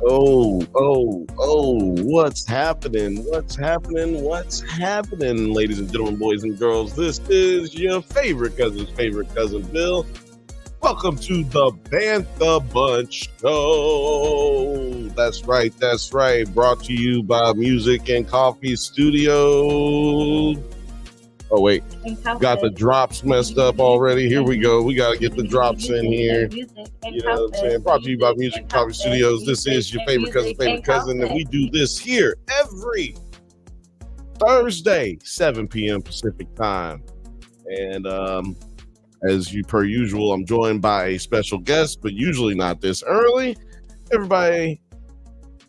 What's happening? Ladies and gentlemen, boys and girls? This is your favorite cousin, Bill. Welcome to the Bantha Bunch Show. That's right. Brought to you by Music and Coffee Studios. Oh, wait. Got the drops messed up already. Here we go. We got to get the drops in here. You know what I'm saying? Brought to you by Music and Coffee Studios. This is your favorite cousin. And we do this here every Thursday, 7 p.m. Pacific time. And as per usual, I'm joined by a special guest, but usually not this early. Everybody,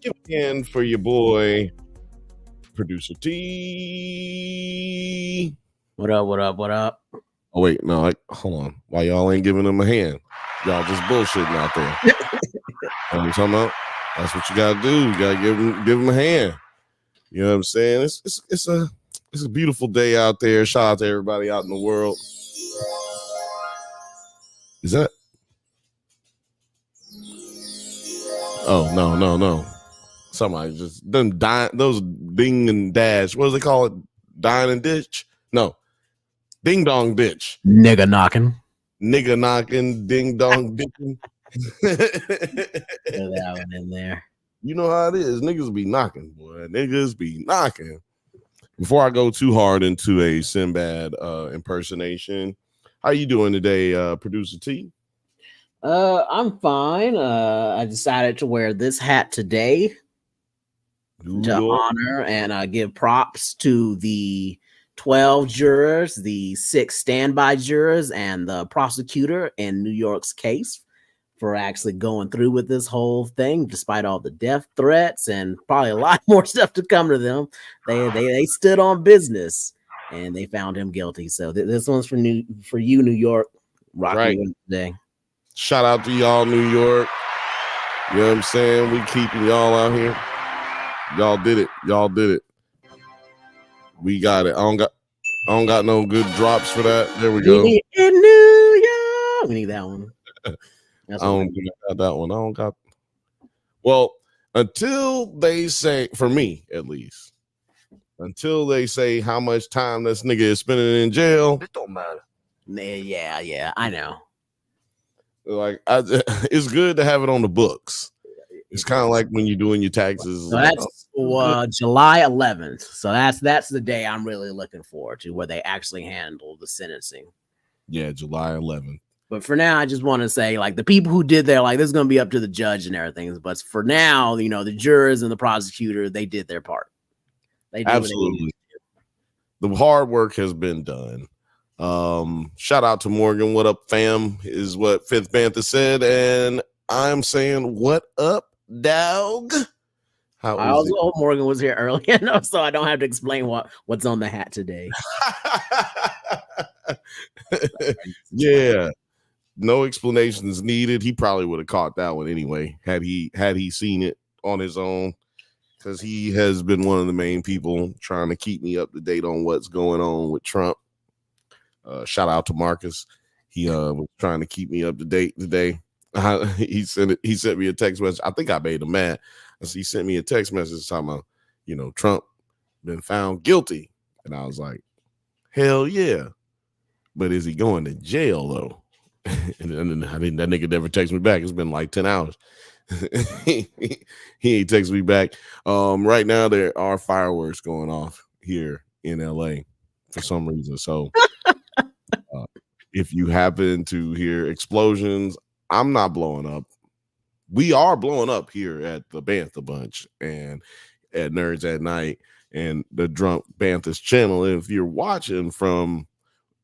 give a hand for your boy, Producer T. What up? Oh, wait, no, hold on. Why y'all ain't giving him a hand? Y'all just bullshitting out there. You know what I'm talking about? That's what you gotta do. You gotta give him a hand. You know what I'm saying? It's a beautiful day out there. Shout out to everybody out in the world. Is that? Oh, no. Somebody just done dying. Those ding and dash. What do they call it? Dine and ditch? No. Ding dong ditch. Nigga knocking, ding dong ditching. Throw that one in there. You know how it is. Niggas be knocking, boy. Niggas be knocking. Before I go too hard into a Sinbad impersonation, how you doing today, Producer T? I'm fine. I decided to wear this hat today to honor and give props to the 12 jurors, the 6 standby jurors, and the prosecutor in New York's case for actually going through with this whole thing, despite all the death threats and probably a lot more stuff to come to them. They stood on business and they found him guilty. So this one's for you, New York. Rocking today. Shout out to y'all, New York. You know what I'm saying? We keeping y'all out here. Y'all did it. We got it. I don't got no good drops for that. There we go. In New York. We need that one. I don't got that one. I don't got. Well, until they say, for me at least, until they say how much time this nigga is spending in jail, it don't matter. Yeah, I know. Like, it's good to have it on the books. It's kind of like when you're doing your taxes. So that's July 11th. So that's the day I'm really looking forward to, where they actually handle the sentencing. Yeah, July 11th. But for now, I just want to say, like, the people who did there, like, this is going to be up to the judge and everything. But for now, you know, the jurors and the prosecutor, they did their part. They did absolutely. The hard work has been done. Shout out to Morgan. What up, fam? Is what Fifth Bantha said, and I'm saying, what up, dog? Morgan was here earlier, so I don't have to explain what's on the hat today. Yeah, no explanations needed. He probably would have caught that one anyway had he seen it on his own, because he has been one of the main people trying to keep me up to date on what's going on with Trump. Shout out to Marcus. He was trying to keep me up to date today. He sent me a text message. I think I made him mad. He sent me a text message talking about, you know, Trump been found guilty. And I was like, hell yeah. But is he going to jail though? and then that nigga never texted me back. It's been like 10 hours. He ain't texted me back. Right now there are fireworks going off here in LA for some reason. So if you happen to hear explosions, I'm not blowing up. We are blowing up here at the Bantha Bunch and at Nerds at Night and the Drunk Banthas channel. And if you're watching from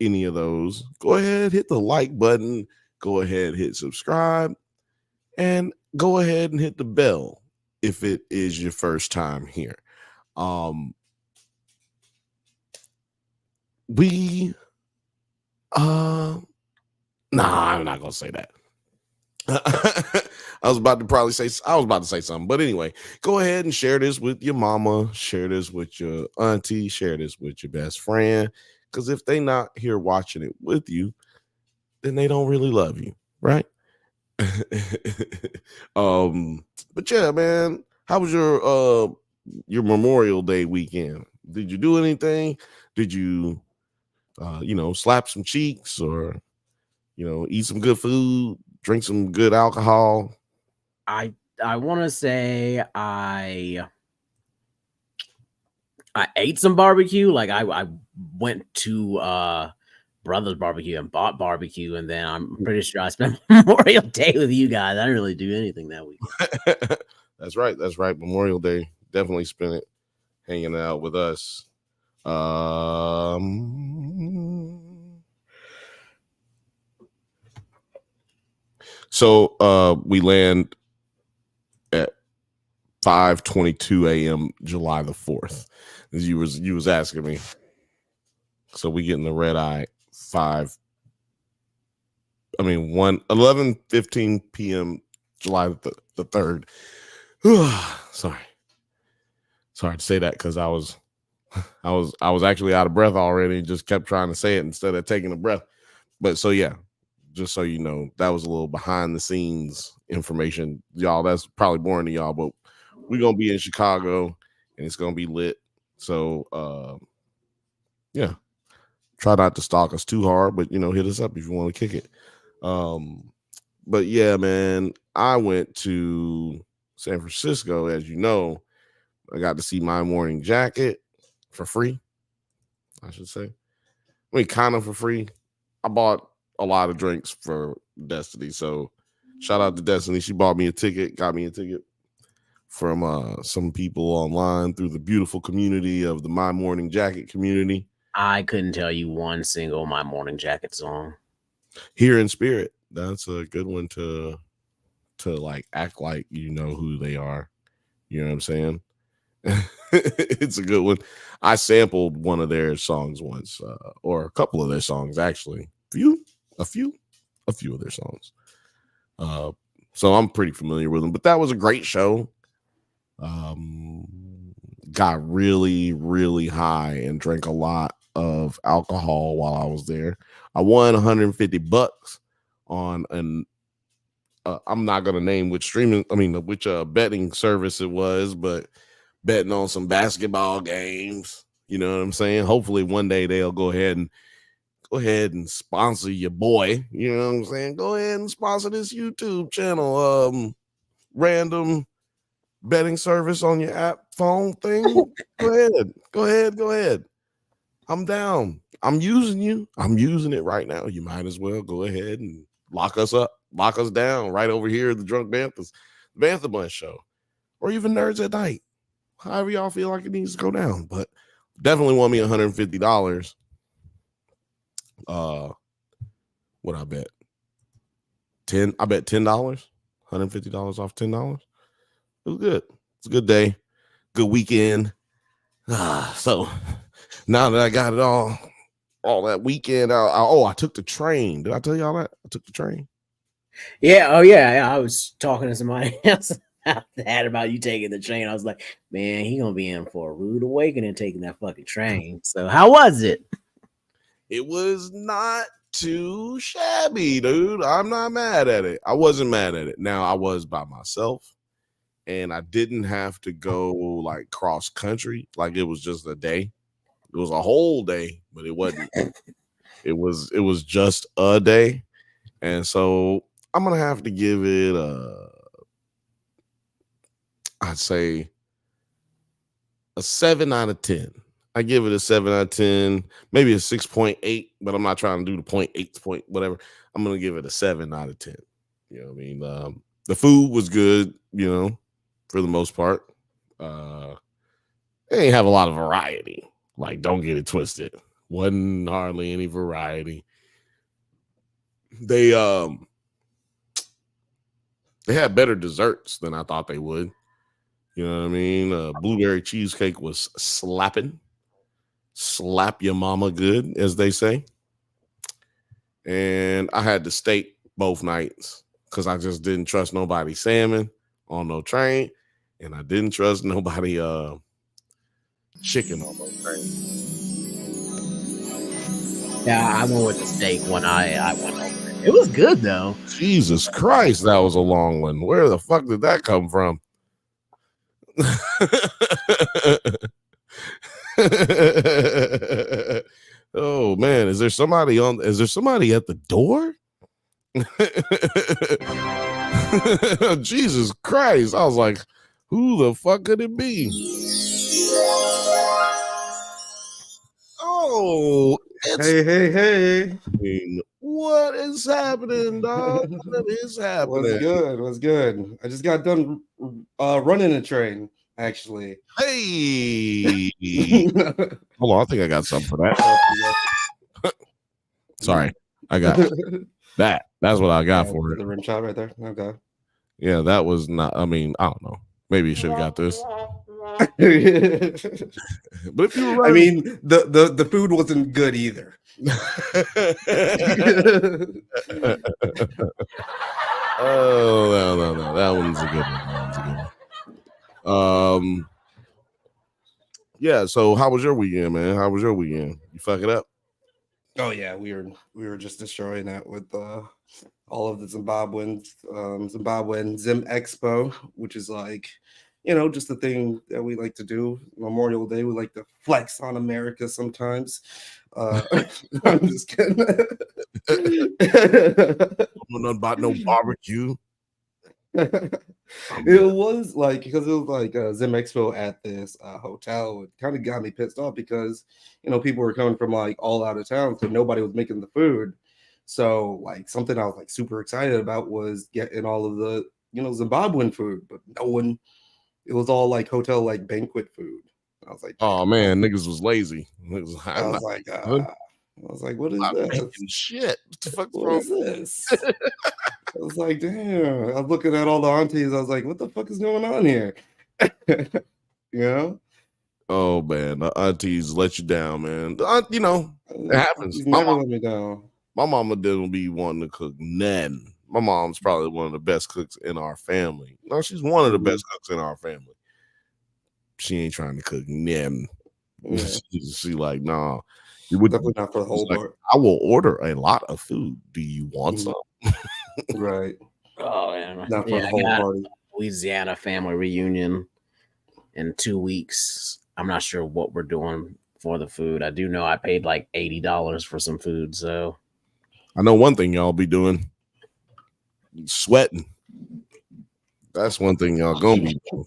any of those, go ahead, hit the like button, go ahead, hit subscribe, and go ahead and hit the bell if it is your first time here. I'm not gonna say that. I was about to say something, but anyway, go ahead and share this with your mama, share this with your auntie, share this with your best friend, because if they not here watching it with you, then they don't really love you, right? But yeah, man, how was your Memorial Day weekend? Did you do anything? Did you slap some cheeks, or eat some good food, drink some good alcohol? I want to say I ate some barbecue. Like I went to Brother's Barbecue and bought barbecue, and then I'm pretty sure I spent Memorial Day with you guys. I didn't really do anything that weekend. That's right. Memorial Day, definitely spent it hanging out with us. So we land at 5:22 a.m. July the 4th. As you was asking me. So we get in the red eye 11:15 p.m. July the 3rd. Sorry to say that, because I was actually out of breath already and just kept trying to say it instead of taking a breath. But so yeah, just so you know, that was a little behind the scenes information, y'all. That's probably boring to y'all, but we're gonna be in Chicago and it's gonna be lit. So yeah, try not to stalk us too hard, but hit us up if you want to kick it. But yeah, man, I went to San Francisco, as you know. I got to see My Morning Jacket for free, I should say. I mean, kind of for free. I bought a lot of drinks for Destiny, so shout out to Destiny. She got me a ticket from some people online through the beautiful community of the My Morning Jacket community. I couldn't tell you one single My Morning Jacket song. Here in Spirit, that's a good one to like act like you know who they are. You know what I'm saying? It's a good one. I sampled one of their songs once, or a couple of their songs actually. A few of their songs. So I'm pretty familiar with them. But that was a great show. Got really, really high and drank a lot of alcohol while I was there. I won $150 on an I'm not gonna name which betting service it was, but betting on some basketball games. You know what I'm saying? Hopefully one day they'll go ahead and sponsor your boy. You know what I'm saying? Go ahead and sponsor this YouTube channel. Random betting service on your app phone thing. Go ahead. I'm down. I'm using you. I'm using it right now. You might as well go ahead and lock us up, lock us down right over here at the Drunk Banthas, the Bantha Bunch show, or even Nerds at Night. However y'all feel like it needs to go down. But definitely won me $150. What I bet? I bet $10. $150 off $10. It was good. It's a good day. Good weekend. So now that I got it all that weekend, I took the train. Did I tell y'all that? I took the train. Yeah. Oh yeah. I was talking to somebody else about that, about you taking the train. I was like, man, he gonna be in for a rude awakening taking that fucking train. So how was it? It was not too shabby, dude. I'm not mad at it. I wasn't mad at it. Now, I was by myself, and I didn't have to go like cross country. Like, it was just a day. It was a whole day, but it wasn't. It was just a day. And so I'm gonna have to give it I'd say a 7 out of 10. I give it a 7 out of 10, maybe a 6.8, but I'm not trying to do the 0.8 point, whatever. I'm going to give it a 7 out of 10. You know what I mean? The food was good, for the most part. They ain't have a lot of variety. Like, don't get it twisted. Wasn't hardly any variety. They had better desserts than I thought they would. You know what I mean? Blueberry cheesecake was slapping. Slap your mama good, as they say. And I had the steak both nights because I just didn't trust nobody salmon on no train, and I didn't trust nobody chicken on no train. Yeah, I went with the steak when I went over It was good though. Jesus Christ, that was a long one. Where the fuck did that come from? Oh man, is there somebody at the door? Jesus Christ. I was like, who the fuck could it be? Oh, Hey. What is happening, dog? What is happening? What's good? I just got done running a train, actually. Hey. Hold on, I think I got something for that. Sorry, I got that. That's what I got for it. The rim shot right there. Okay. Yeah, that was not. I mean, I don't know. Maybe you should have got this. But if you were running, I mean, the food wasn't good either. Oh no, that one's a good one. Yeah. So, how was your weekend, man? How was your weekend? You fuck it up? Oh yeah, we were just destroying that with all of the Zimbabwean Zim Expo, which is like, just the thing that we like to do. Memorial Day, we like to flex on America sometimes. I'm just kidding. Nothing about no barbecue. It was like, because it was like Zim Expo at this hotel. It kind of got me pissed off because people were coming from like all out of town, so nobody was making the food. So like something I was like super excited about was getting all of the Zimbabwean food, but no one. It was all like hotel like banquet food. I was like, oh man, niggas was lazy. I was like, what is this? Shit. What the fuck is this? I was like, damn. I was looking at all the aunties. I was like, what the fuck is going on here? Oh man, the aunties let you down, man. It happens. Never let me down. My mama didn't be wanting to cook nothing. My mom's probably one of the best cooks in our family. No, she's one of the best cooks in our family. She ain't trying to cook nothing. Yeah. She like, nah. Definitely not for the whole part. I will order a lot of food. Do you want some? Right. Oh man. Not for the whole party. Louisiana family reunion in 2 weeks. I'm not sure what we're doing for the food. I do know I paid like $80 for some food, so I know one thing y'all be doing. Sweating. That's one thing y'all gonna be doing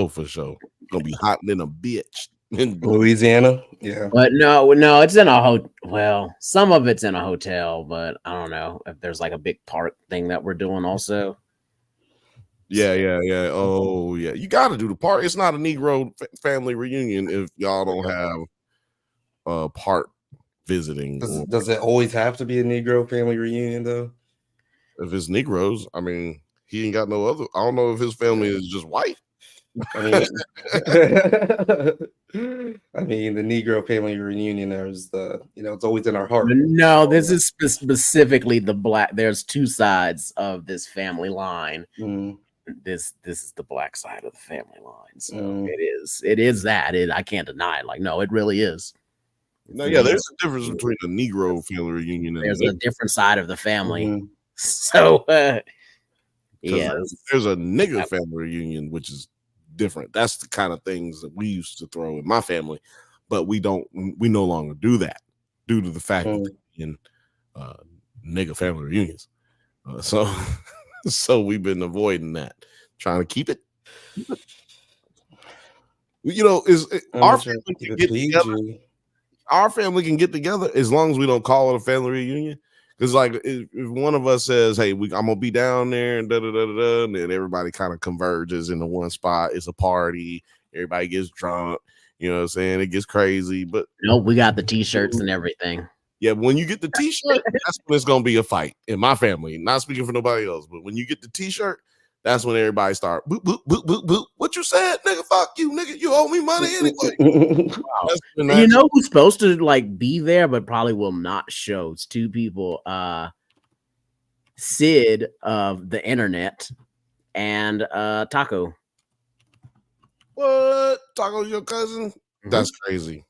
for sure. Gonna be hot than a bitch. In Louisiana, yeah. But no, it's in a well, some of it's in a hotel, but I don't know if there's like a big park thing that we're doing also. Yeah. Oh yeah, you got to do the park. It's not a Negro family reunion if y'all don't have park visiting. Does it always have to be a Negro family reunion though? If it's Negroes, I mean, he ain't got no other. I don't know if his family is just white. I mean, the Negro family reunion. There's it's always in our heart. No, this is specifically the black. There's two sides of this family line. This is the black side of the family line. So it is that. I can't deny it. Like, no, it really is. No, yeah, there's a difference between a Negro family reunion and there's a different side of the family. So yeah, there's a nigga family reunion, which is different. That's the kind of things that we used to throw in my family, but we no longer do that due to the fact that in nigga family reunions. So we've been avoiding that, trying to keep it. Our family can get together. Our family can get together as long as we don't call it a family reunion. Because like if one of us says, "Hey, I'm gonna be down there," and and then everybody kind of converges into one spot. It's a party. Everybody gets drunk. You know what I'm saying? It gets crazy. But no, we got the t-shirts and everything. Yeah, when you get the t-shirt, that's when it's gonna be a fight in my family. Not speaking for nobody else, but when you get the t-shirt, that's when everybody start boop boop boop boop boop. What you said, nigga? Fuck you, nigga. You owe me money anyway. Wow. You know who's supposed to like be there, but probably will not show? It's two people. Sid of the internet and Taco. What? Taco's your cousin? Mm-hmm. That's crazy.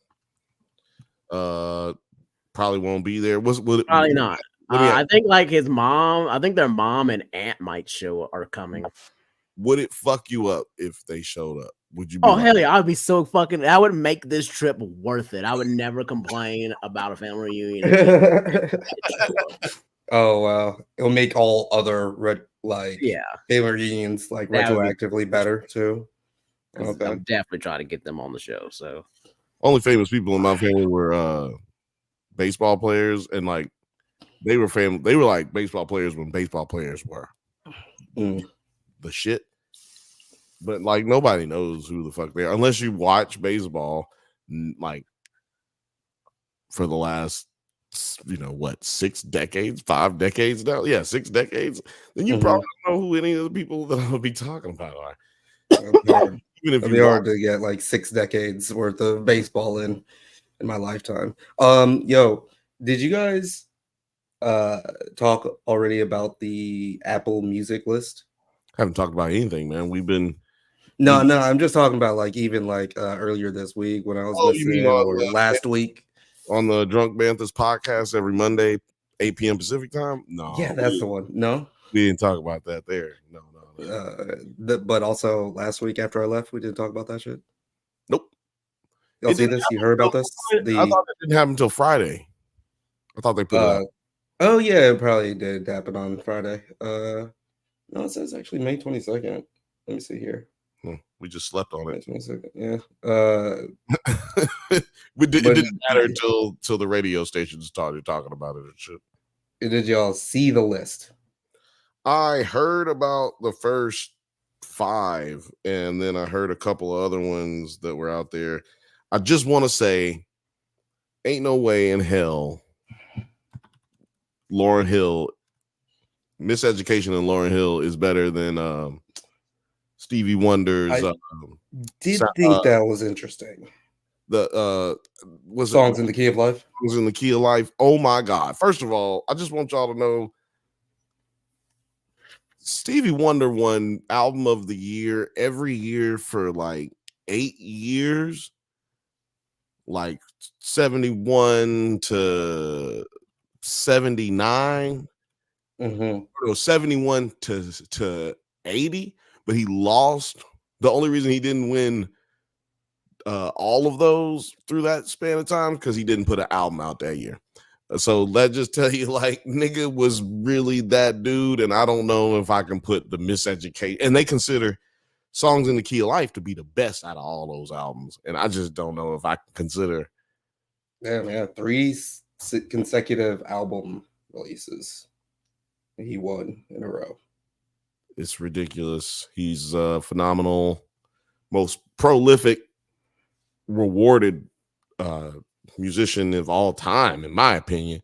Probably won't be there. Probably not. I think like his mom. I think their mom and aunt might are coming. Would it fuck you up if they showed up? Would you be Oh, hell yeah, I'd be so fucking. That would make this trip worth it. I would never complain about a family reunion. Oh wow, it'll make all other family reunions like retroactively better too. Okay, I'm definitely trying to get them on the show. So only famous people in my family were baseball players, and like they were like baseball players when baseball players were the shit. But like nobody knows who the fuck they are unless you watch baseball like for the last 6 decades, 5 decades now. Yeah, 6 decades. Then you probably don't know who any of the people that I'll be talking about are. Even if it's hard to get like 6 decades worth of baseball in my lifetime. Yo, did you guys talk already about the Apple Music list? Haven't talked about anything, man. No, I'm just talking about like even like earlier this week when I was listening, or last week on the Drunk Banthas podcast every Monday, 8 p.m. Pacific time. No, yeah, that's the one. No, we didn't talk about that there. No. But also last week after I left, we didn't talk about that shit. Nope. Y'all see this? You heard about this? I thought it didn't happen until Friday. I thought they put it out. Oh yeah, it probably did happen on Friday. No, it says actually May 22nd. Let me see here. We just slept on it. Yeah. It didn't matter till the radio stations started talking about it and shit. Did y'all see the list? I heard about the first 5, and then I heard a couple of other ones that were out there. I just want to say, ain't no way in hell Lauryn Hill, Miseducation and Lauryn Hill is better than Stevie Wonder's. I did think that was interesting. The Songs in the Key of Life. Songs in the Key of Life. Oh my God! First of all, I just want y'all to know, Stevie Wonder won Album of the Year every year for like 8 years, like 71 to 79. 71 to 80, but he lost. The only reason he didn't win all of those through that span of time because he didn't put an album out that year. So let's just tell you, like, nigga was really that dude, and I don't know if I can put the Miseducation, and they consider Songs in the Key of Life to be the best out of all those albums, and I just don't know if I can consider. Yeah, man, 3 consecutive album releases he won in a row. It's ridiculous. He's a phenomenal, most prolific, rewarded musician of all time, in my opinion.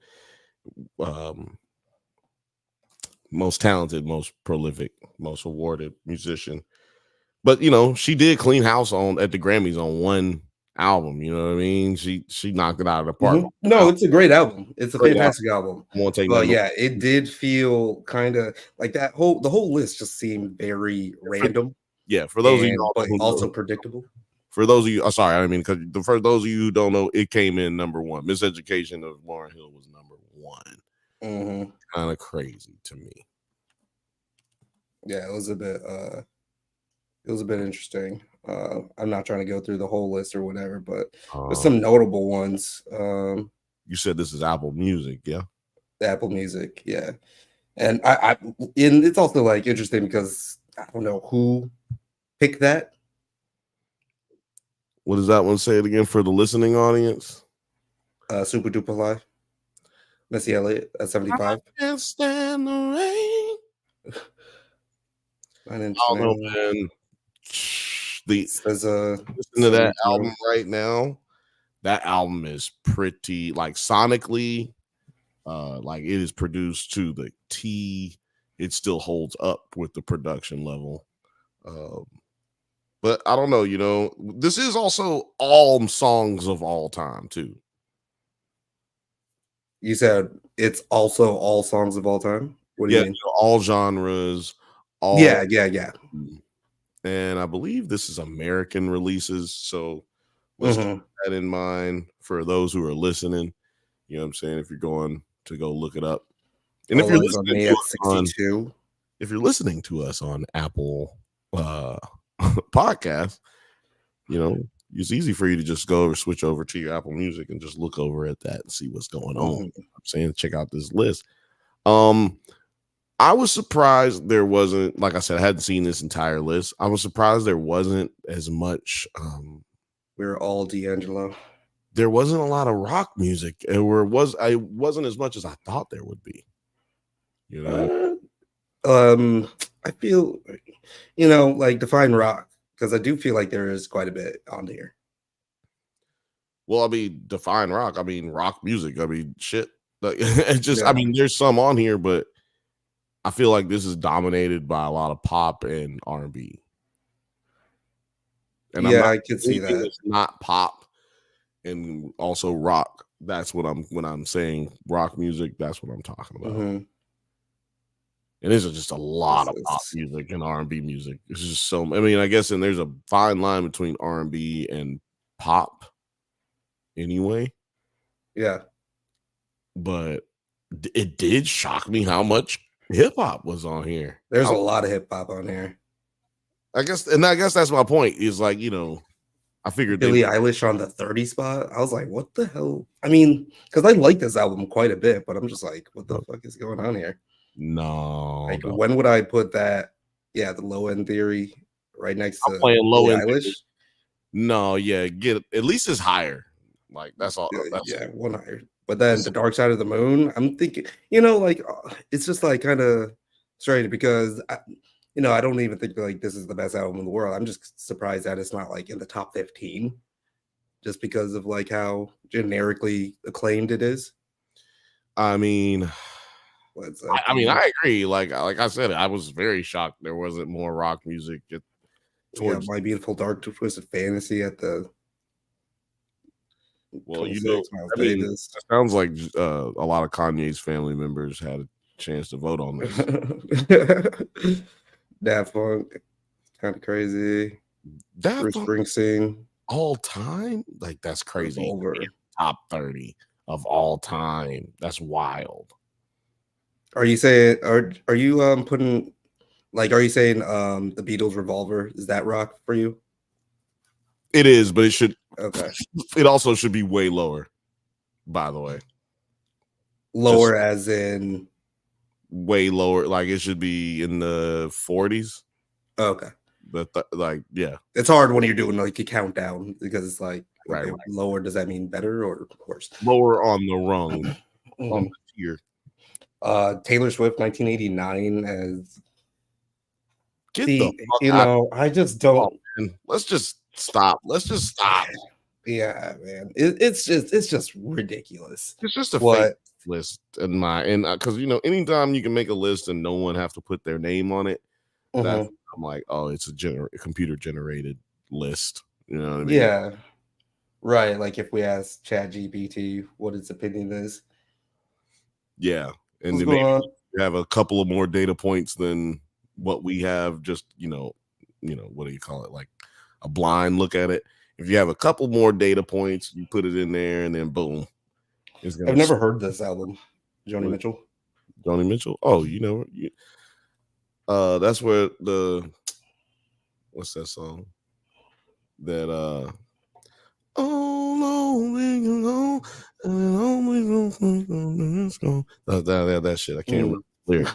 Most talented, most prolific, most awarded musician. But she did clean house at the Grammys on one album. You know what I mean? She knocked it out of the park. No, it's a great album. It's a fantastic album. But yeah, it did feel kind of like the whole list just seemed very random. Yeah, for those of you, but also predictable. For those of you, sorry, I mean, because for those of you who don't know, it came in number 1. Miseducation of Lauryn Hill was number 1. Kind of crazy to me. Yeah, it was a bit interesting. I'm not trying to go through the whole list or whatever, but there's some notable ones. You said this is Apple Music, yeah? Apple Music, yeah. And and it's also like interesting because I don't know who picked that. What does that one say it again for the listening audience? Super Duper Live. Missy Elliott at 75. I can't stand the rain. I don't know, man. Listen to that album right now. That album is pretty, like, sonically, like, it is produced to the T. It still holds up with the production level. But I don't know, this is also all songs of all time, too. You said it's also all songs of all time? What do you mean? All genres. Yeah. And I believe this is American releases. So let's keep that in mind for those who are listening. You know what I'm saying? If you're going to go look it up. And if you're listening to us on Apple podcast, it's easy for you to just switch over to your Apple Music and just look over at that and see what's going on. I'm saying, check out this list. I was surprised there wasn't, like I said, I hadn't seen this entire list. I was surprised there wasn't as much. We're all D'Angelo. There wasn't a lot of rock music, I wasn't as much as I thought there would be. I feel, like define rock, because I do feel like there is quite a bit on here. Well, I mean, define rock. I mean, rock music. I mean, shit. Like, it's just, I mean, there's some on here, but I feel like this is dominated by a lot of pop and R&B. And I could see that. It's not pop and also rock. That's what when I'm saying rock music, that's what I'm talking about. And there's just a lot of pop music and R&B music. It's just so, I mean, I guess, and there's a fine line between R&B and pop anyway. Yeah. But it did shock me how much hip hop was on here. There's a lot of hip hop on here. I guess that's my point. Is like, I figured Billie Eilish on the 30 spot. I was like, what the hell? I mean, because I like this album quite a bit, but I'm just like, what the fuck is going on here? No. Like, when would I put that? Yeah, the Low End Theory right next to playing Low End Eilish. No, yeah, get at least it's higher. Like, that's all. One higher. But then The Dark Side of the Moon, I'm thinking, like, it's just like kind of strange because I don't even think like this is the best album in the world. I'm just surprised that it's not like in the top 15, just because of like how generically acclaimed it is. I mean, I agree. Like I said, I was very shocked there wasn't more rock music. My Beautiful Dark Twisted Fantasy at the. Well, it sounds like a lot of Kanye's family members had a chance to vote on this. Daft Punk, kind of crazy. Bruce Springsteen, all time, like that's crazy. Top 30 of all time. That's wild. Are you saying? Are you putting? Like, are you saying the Beatles' Revolver, is that rock for you? It is, but it should. Okay. It also should be way lower. By the way, lower as in way lower. Like it should be in the 40s. Okay. But yeah, it's hard when you're doing like a countdown because it's like right. Lower. Does that mean better or worse? Lower on the rung. On the tier. Taylor Swift, 1989 as. I just don't. Let's just stop. Yeah, man. It's just ridiculous. It's just a fake list because anytime you can make a list and no one have to put their name on it, I'm like, oh, it's a computer generated list. You know what I mean? Yeah. Right. Like if we ask ChatGPT what its opinion is. Yeah. And then maybe you have a couple of more data points than what we have, just what do you call it? Like a blind look at it. If you have a couple more data points, you put it in there, and then boom. I've never heard this album, Joni Mitchell. Joni Mitchell. Oh, that's where what's that song? That that shit. I can't remember the lyrics.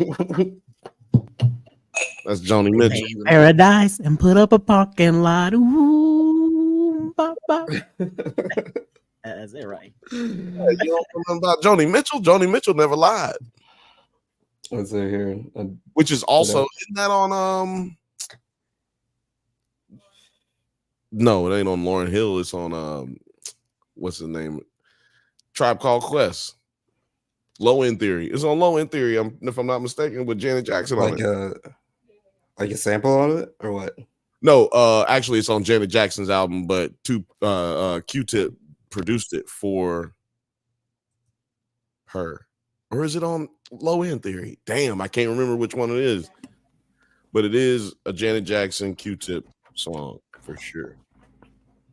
That's Joni Mitchell. Paradise and put up a parking lot. Ooh, bop, bop. Is that right? You don't know about Joni Mitchell? Joni Mitchell never lied. Let's see here. Which is also, isn't that on no, it ain't on Lauryn Hill. It's on what's the name? Tribe Called Quest. Low End Theory. It's on Low End Theory, if I'm not mistaken, with Janet Jackson on it. Like a sample of it or what? No, actually it's on Janet Jackson's album, but Q-Tip produced it for her. Or is it on Low End Theory? Damn, I can't remember which one it is. But it is a Janet Jackson Q-Tip song for sure.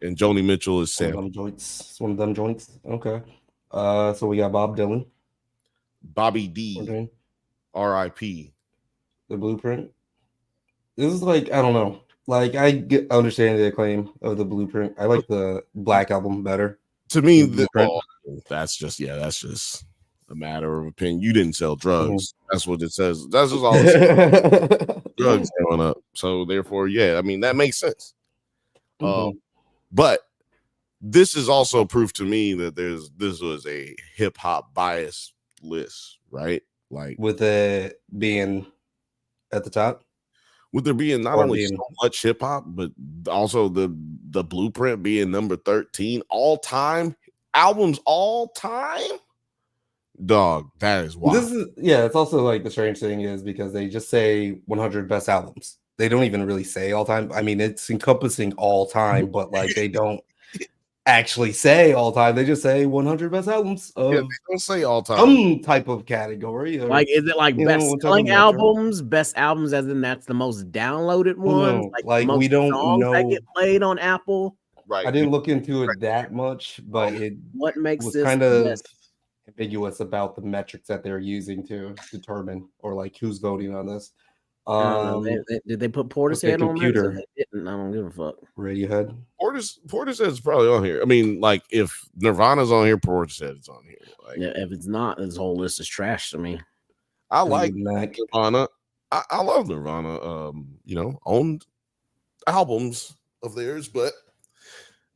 And Joni Mitchell is sampled. One of them joints. Okay. So we got Bob Dylan. Bobby D. R.I.P. The Blueprint. This is like, I don't know. Like, understand the acclaim of the Blueprint. I like the Black Album better. To me, that's just a matter of opinion. You didn't sell drugs. That's what it says. That's just all it says. Drugs going up. So therefore, yeah, I mean that makes sense. But this is also proof to me that this was a hip hop bias list, right? Like with it being at the top. With there being not only so much hip hop, but also the Blueprint being number 13 all time albums, all time. Dog, that is wild. It's also like the strange thing is because they just say 100 best albums. They don't even really say all time. I mean, it's encompassing all time, but like they don't actually say all time. They just say 100 best albums. They don't say all time. Some type of category. Like, is it like best selling albums? Best albums, as in that's the most downloaded ones. No, like we don't know that get played on Apple. Right. I didn't look into it that much, but what makes was this kind of ambiguous about the metrics that they're using to determine or like who's voting on this. Did they put Portishead on there? I don't give a fuck. Radiohead. Portishead's probably on here. I mean, like if Nirvana's on here, Portishead's on here. Like, yeah, if it's not, this whole list is trash to me. I like Nirvana. I love Nirvana. Owned albums of theirs, but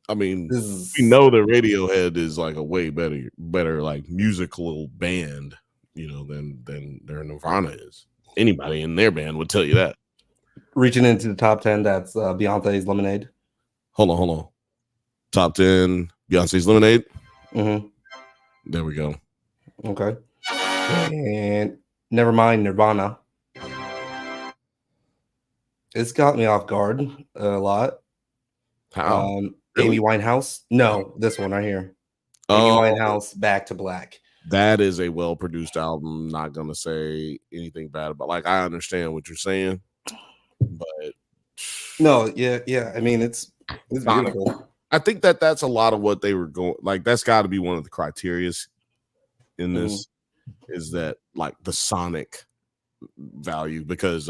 I mean, we know that Radiohead is like a way better like musical band, than their Nirvana is. Anybody in their band would tell you that. Reaching into the top 10, that's Beyonce's Lemonade. Hold on. Top 10, Beyonce's Lemonade. Mm-hmm. There we go. Okay. And never mind Nirvana. It's got me off guard a lot. How? Really? Amy Winehouse? No, this one right here. Amy Winehouse, Back to Black. That is a well-produced album. Not gonna say anything bad about. Like, I understand what you're saying, but no, yeah. I mean, it's beautiful. I think that's a lot of what they were going. Like, that's got to be one of the criterias in this is that like the sonic value, because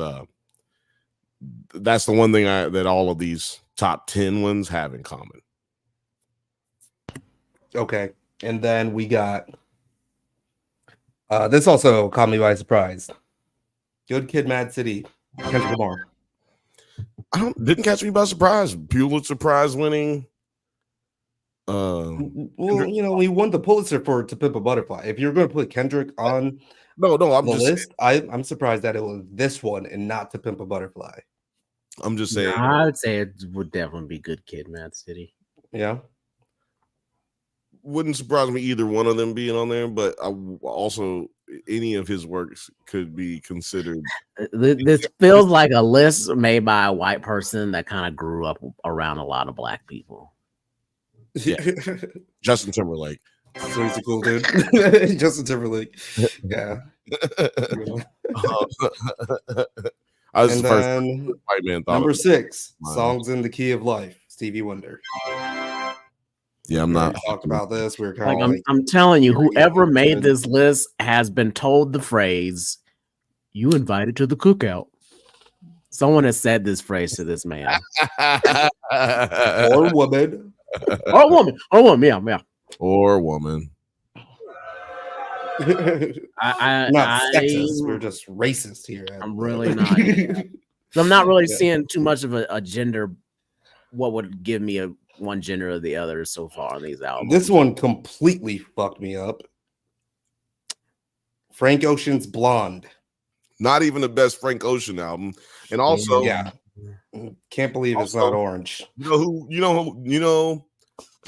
that's the one thing that all of these top 10 ones have in common. Okay, and then we got. This also caught me by surprise. Good Kid, Mad City, Kendrick Lamar. Didn't catch me by surprise. Pulitzer Prize winning. He won the Pulitzer for To Pimp a Butterfly. If you're going to put Kendrick on I'm the just list, I'm surprised that it was this one and not To Pimp a Butterfly. I'm just saying. I would say it would definitely be Good Kid, Mad City. Yeah. Wouldn't surprise me either one of them being on there, but also any of his works could be considered. This feels like a list made by a white person that kind of grew up around a lot of black people. Yeah. Justin Timberlake. So he's a cool dude. Justin Timberlake. Yeah. I was the first white man thought. Number 6, Songs in the Key of Life, Stevie Wonder. Yeah, I'm not talking about this. We're kind of I'm telling you, whoever made this list has been told the phrase, "You invited to the cookout." Someone has said this phrase to this man. Or woman. Or woman. Yeah. Or woman. Not sexist. We're just racist here. I'm really not. I'm not really seeing too much of a gender. What would give me one gender or the other so far on these albums? This one completely fucked me up. Frank Ocean's Blonde. Not even the best Frank Ocean album. And also, can't believe it's not orange. You know,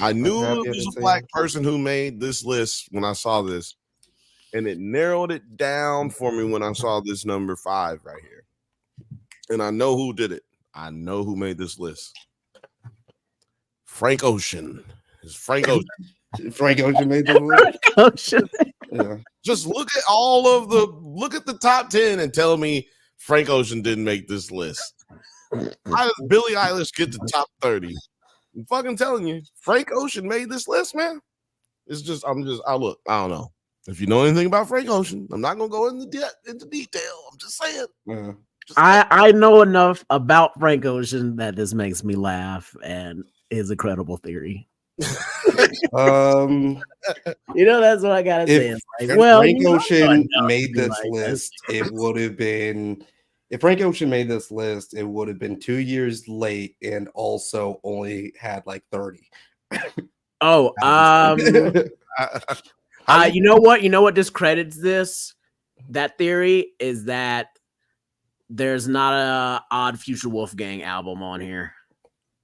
I knew it was a black person who made this list when I saw this, and it narrowed it down for me when I saw this number 5 right here. And I know who did it. I know who made this list. Frank Ocean. It's Frank Ocean. Frank Ocean made the list. Ocean. Yeah. Just look at the top 10 and tell me Frank Ocean didn't make this list. How does Billie Eilish get to top 30? I'm fucking telling you, Frank Ocean made this list, man. It's just, I don't know. If you know anything about Frank Ocean, I'm not gonna go into detail. I'm just saying. Yeah. I know enough about Frank Ocean that this makes me laugh and is a credible theory. You know, that's what I gotta say. It's like, well, Frank you know, Ocean enough made to be this like, list, it would have been if Frank Ocean made this list, it would have been 2 years late and also only had like 30. oh, you know what? You know what discredits this? That theory is that there's not a Odd Future Wolfgang album on here.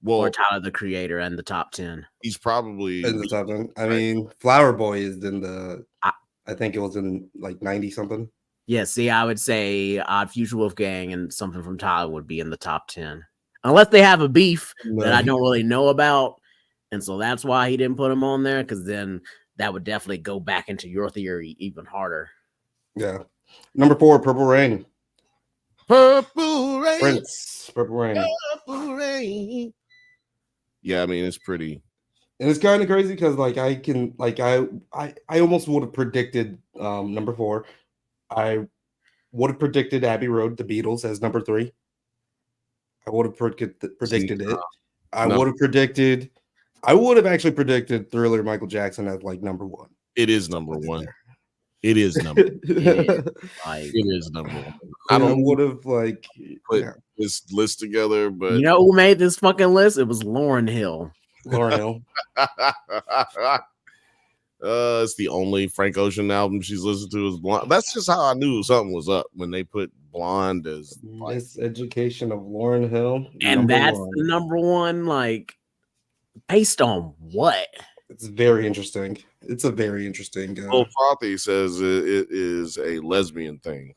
Well, or Tyler the Creator in the top 10. He's probably in the top 10. I mean, Flower Boy is in the. I think it was in like 90 something. Yeah, see, I would say Odd Future Wolfgang and something from Tyler would be in the top 10, unless they have a beef that I don't really know about, and so that's why he didn't put him on there. Because then that would definitely go back into your theory even harder. Yeah, number 4, Purple Rain. Purple Rain. Prince, Purple Rain. Purple Rain. Yeah, I mean it's pretty, and it's kind of crazy because like I almost would have predicted number 4. I would have predicted Abbey Road, the Beatles, as number 3. I would have predicted it. I would have actually predicted Thriller, Michael Jackson as like number 1. It is number 1. It is number. It is number 1. I would have like put this list together, but you know who made this fucking list? It was Lauryn Hill. Lauryn Hill. It's the only Frank Ocean album she's listened to is Blonde. That's just how I knew something was up when they put Blonde as Miseducation of Lauryn Hill. And that's the number 1, like, based on what? It's very interesting. It's a very interesting. Well, Frothy says it is a lesbian thing.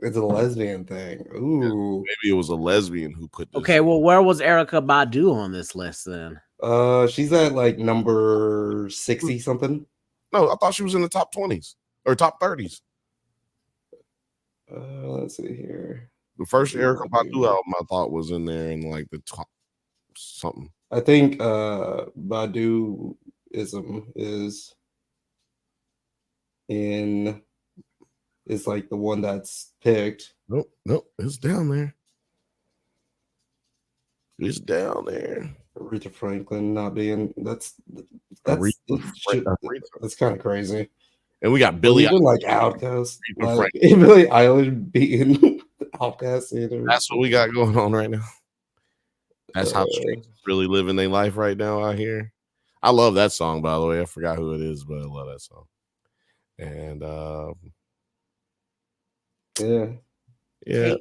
It's a lesbian thing. Ooh. Maybe it was a lesbian who put this. Okay, well, where was Erykah Badu on this list then? She's at like number 60 something. No, I thought she was in the top 20s or top 30s. Let's see here. The first Erykah Badu album I thought was in there in like the top something. I think Baduism is like the one that's picked. Nope, it's down there. It's down there. Aretha Franklin not being that's kind of crazy. And we got Billie even like Outkast, like Billie Eilish beating Outkast. That's what we got going on right now. That's how strangers really living their life right now out here. I love that song, by the way. I forgot who it is, but I love that song. And yeah.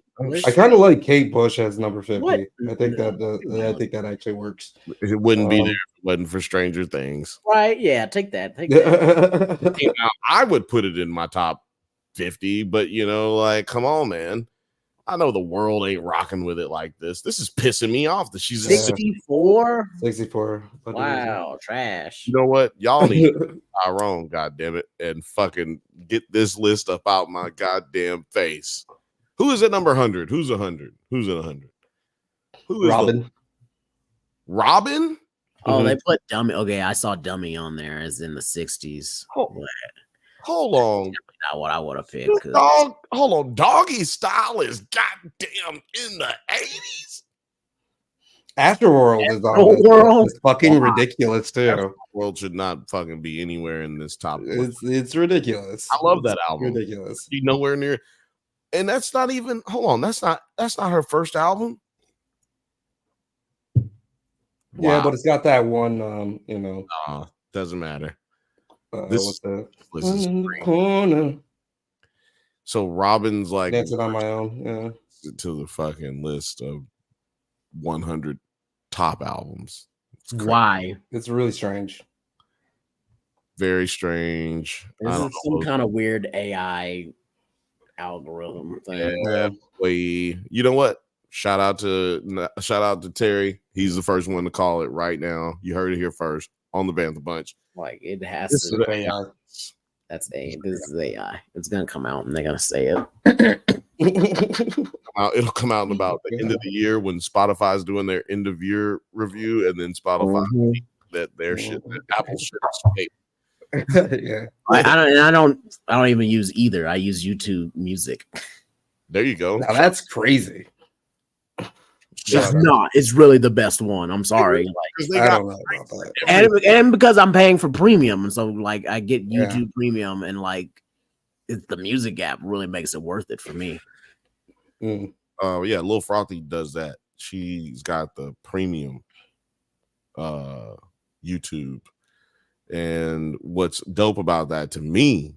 I kind of like Kate Bush as number 50. What? I think that actually works. It wouldn't be there if it wasn't for Stranger Things. Right? Yeah, take that. Now, I would put it in my top 50, but you know, like, come on, man. I know the world ain't rocking with it like this. This is pissing me off that she's 64. 64. Wow, trash. You know what? Y'all need to Tyrone, goddammit, and fucking get this list up out my goddamn face. Who is at number 100? Who's 100? Who's at 100? Who is Robin? Robin? Oh, they put Dummy. Okay, I saw Dummy on there as in the 60s. Hold on. Not what I would have picked. Hold on. Doggy Style is goddamn in the 80s. Afterworld is on. It's fucking ridiculous too. Afterworld should not fucking be anywhere in this top. It's ridiculous. I love that album. Ridiculous. You nowhere near. And that's not even. Hold on. That's not her first album. Yeah, but it's got that one. Doesn't matter. What's that? Corner. So Robin's like dancing on my own. Yeah. To the fucking list of 100 top albums. Why? It's really strange. Very strange. This is some kind of weird AI algorithm thing. Yeah. You know what? Shout out to Terry. He's the first one to call it right now. You heard it here first on the Bantha Bunch. Like it has to be AI. This is AI. It's gonna come out and they're gonna say it. It'll come out in about the end of the year when Spotify's doing their end of year review, and then Spotify that their shit, that Apple shit is fake. Yeah. I don't even use either. I use YouTube Music. There you go. Now that's crazy. It's not. It's really the best one. I'm sorry. I don't know about that. And because I'm paying for premium, so like I get YouTube Premium, and like it's the music app really makes it worth it for me. Mm. Yeah, Lil Frothy does that. She's got the premium YouTube. And what's dope about that to me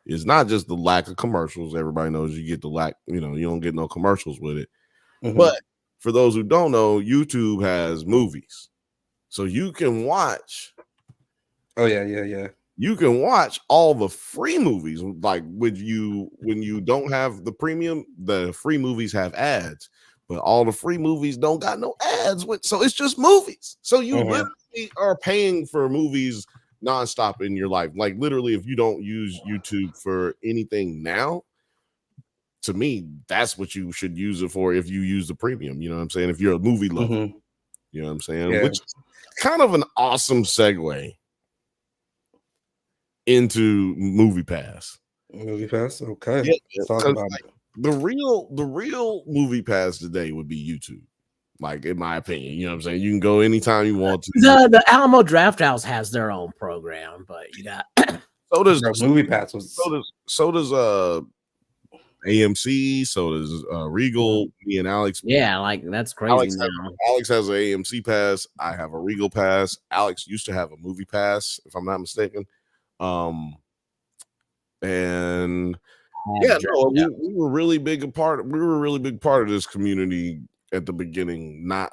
is not just the lack of commercials. Everybody knows you get the lack, you don't get no commercials with it. Mm-hmm. But for those who don't know, YouTube has movies. So you can watch. Oh, yeah. You can watch all the free movies. Like when you don't have the premium, the free movies have ads, but all the free movies don't got no ads. So it's just movies. So you literally are paying for movies nonstop in your life. Like literally, if you don't use YouTube for anything now, to me, that's what you should use it for if you use the premium. You know what I'm saying? If you're a movie lover, you know what I'm saying? Yeah. Which is kind of an awesome segue into Movie Pass. Movie Pass, okay. Yeah, let's talk about it. The real Movie Pass today would be YouTube. Like in my opinion, you know what I'm saying? You can go anytime you want to. The Alamo Draft House has their own program, but you got so does Movie Pass was so does AMC, so does Regal. Me and Alex. Yeah, like that's crazy. Alex has an AMC pass. I have a Regal pass. Alex used to have a Movie Pass, if I'm not mistaken. And yeah, no, we were really big a part. We were a really big part of this community at the beginning. Not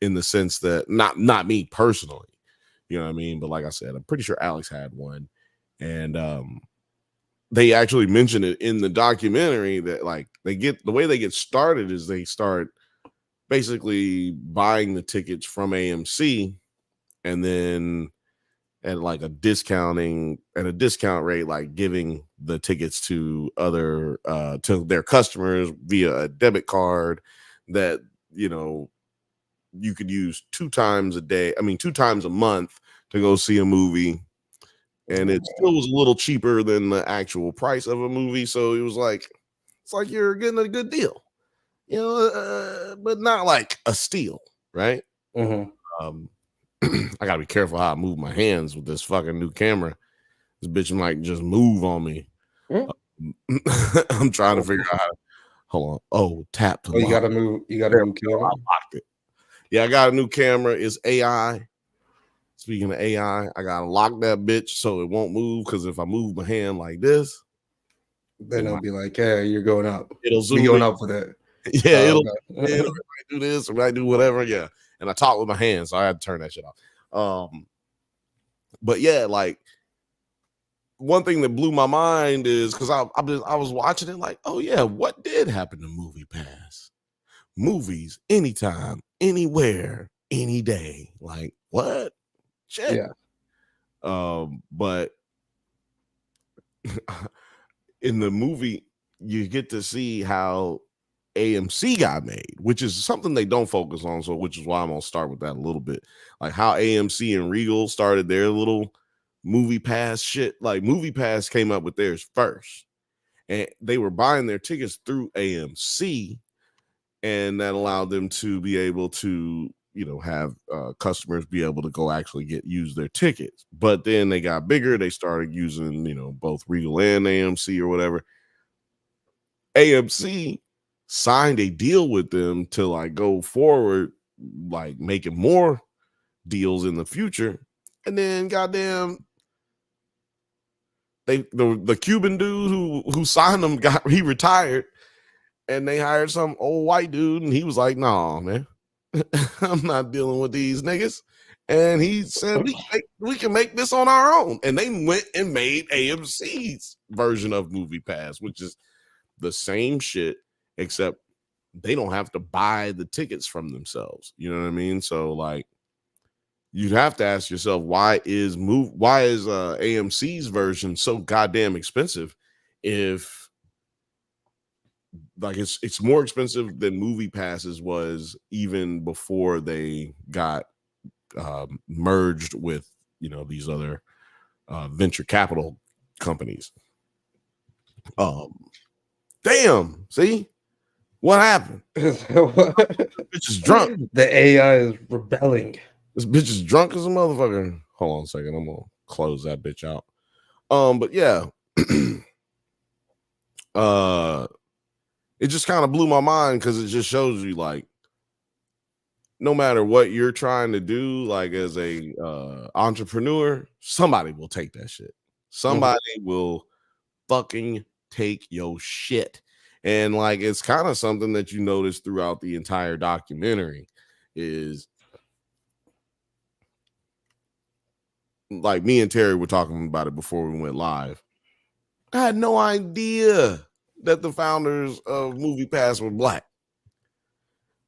in the sense that not me personally, you know what I mean. But like I said, I'm pretty sure Alex had one, and they actually mentioned it in the documentary that like the way they get started is they start basically buying the tickets from AMC, and then at like a discount rate, like giving the tickets to other to their customers via a debit card that you could use 2 times a month to go see a movie, and it still was a little cheaper than the actual price of a movie. So it was like it's like you're getting a good deal, but not like a steal, right? I gotta be careful how I move my hands with this fucking new camera. This bitch might just move on me. I'm trying to figure out how to, hold on. Oh, tap to lock. You gotta move camera. I locked it. Yeah, I got a new camera. It's AI. Speaking of AI, I gotta lock that bitch so it won't move, because if I move my hand like this, then it'll be like, hey, you're going up. It'll zoom going up for that. Yeah, it'll do this, or might do whatever. Yeah. And I talk with my hands, so I had to turn that shit off. But yeah, like one thing that blew my mind is because I was watching it like, oh yeah, what did happen to Movie Pass? Movies anytime, anywhere, any day. Like what? Shit. Yeah. But in the movie, you get to see how AMC got made, which is something they don't focus on. So, which is why I'm gonna start with that a little bit, like how AMC and Regal started their little Movie Pass shit. Like Movie Pass came up with theirs first, and they were buying their tickets through AMC, and that allowed them to be able to, have customers be able to go actually use their tickets. But then they got bigger. They started using, both Regal and AMC or whatever. AMC signed a deal with them to like go forward, like making more deals in the future. And then goddamn, the Cuban dude who signed them he retired, and they hired some old white dude, and he was like, nah, man, I'm not dealing with these niggas. And he said we can make this on our own. And they went and made AMC's version of Movie Pass, which is the same shit, except they don't have to buy the tickets from themselves. You know what I mean? So like, you'd have to ask yourself, why is AMC's version so goddamn expensive? If like it's more expensive than Movie Passes was even before they got merged with these other venture capital companies. Damn, see what happened? This bitch is drunk. The AI is rebelling. This bitch is drunk as a motherfucker. Hold on a second, I'm gonna close that bitch out. But yeah, it just kind of blew my mind because it just shows you, like, no matter what you're trying to do, like as a entrepreneur, somebody will take that shit. Somebody will fucking take your shit. And like, it's kind of something that you notice throughout the entire documentary is like, me and Terry were talking about it before we went live. I had no idea that the founders of Movie Pass were black.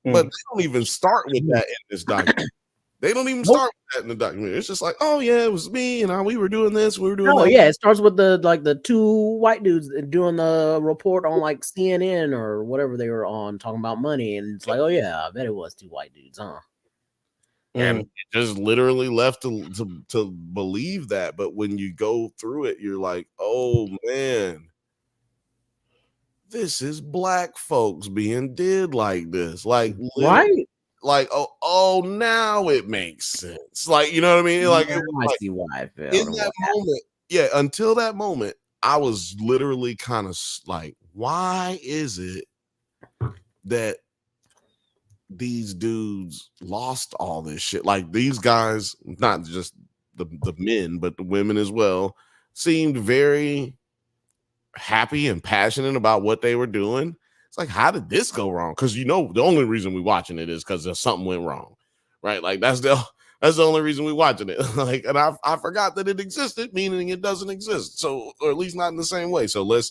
But they don't even start with that in this documentary. They don't even start with that in the documentary. It's just like, oh yeah, it was me and we were doing this, we were doing that. Yeah, it starts with the two white dudes doing the report on like CNN or whatever they were on, talking about money, and it's like, oh yeah, I bet it was two white dudes, huh? And it just literally left to believe that. But when you go through it, you're like, oh man, this is black folks being did like this. Like, right? Like, oh, now it makes sense. Like, you know what I mean? Like, I see why I feel in that moment. Yeah, until that moment, I was literally kind of like, why is it that these dudes lost all this shit? Like, these guys, not just the men, but the women as well, seemed very happy and passionate about what they were doing. It's like, how did this go wrong? Because the only reason we're watching it is because something went wrong, right? Like, that's the only reason we're watching it. Like, and I forgot that it existed, meaning it doesn't exist. So, or at least not in the same way. So let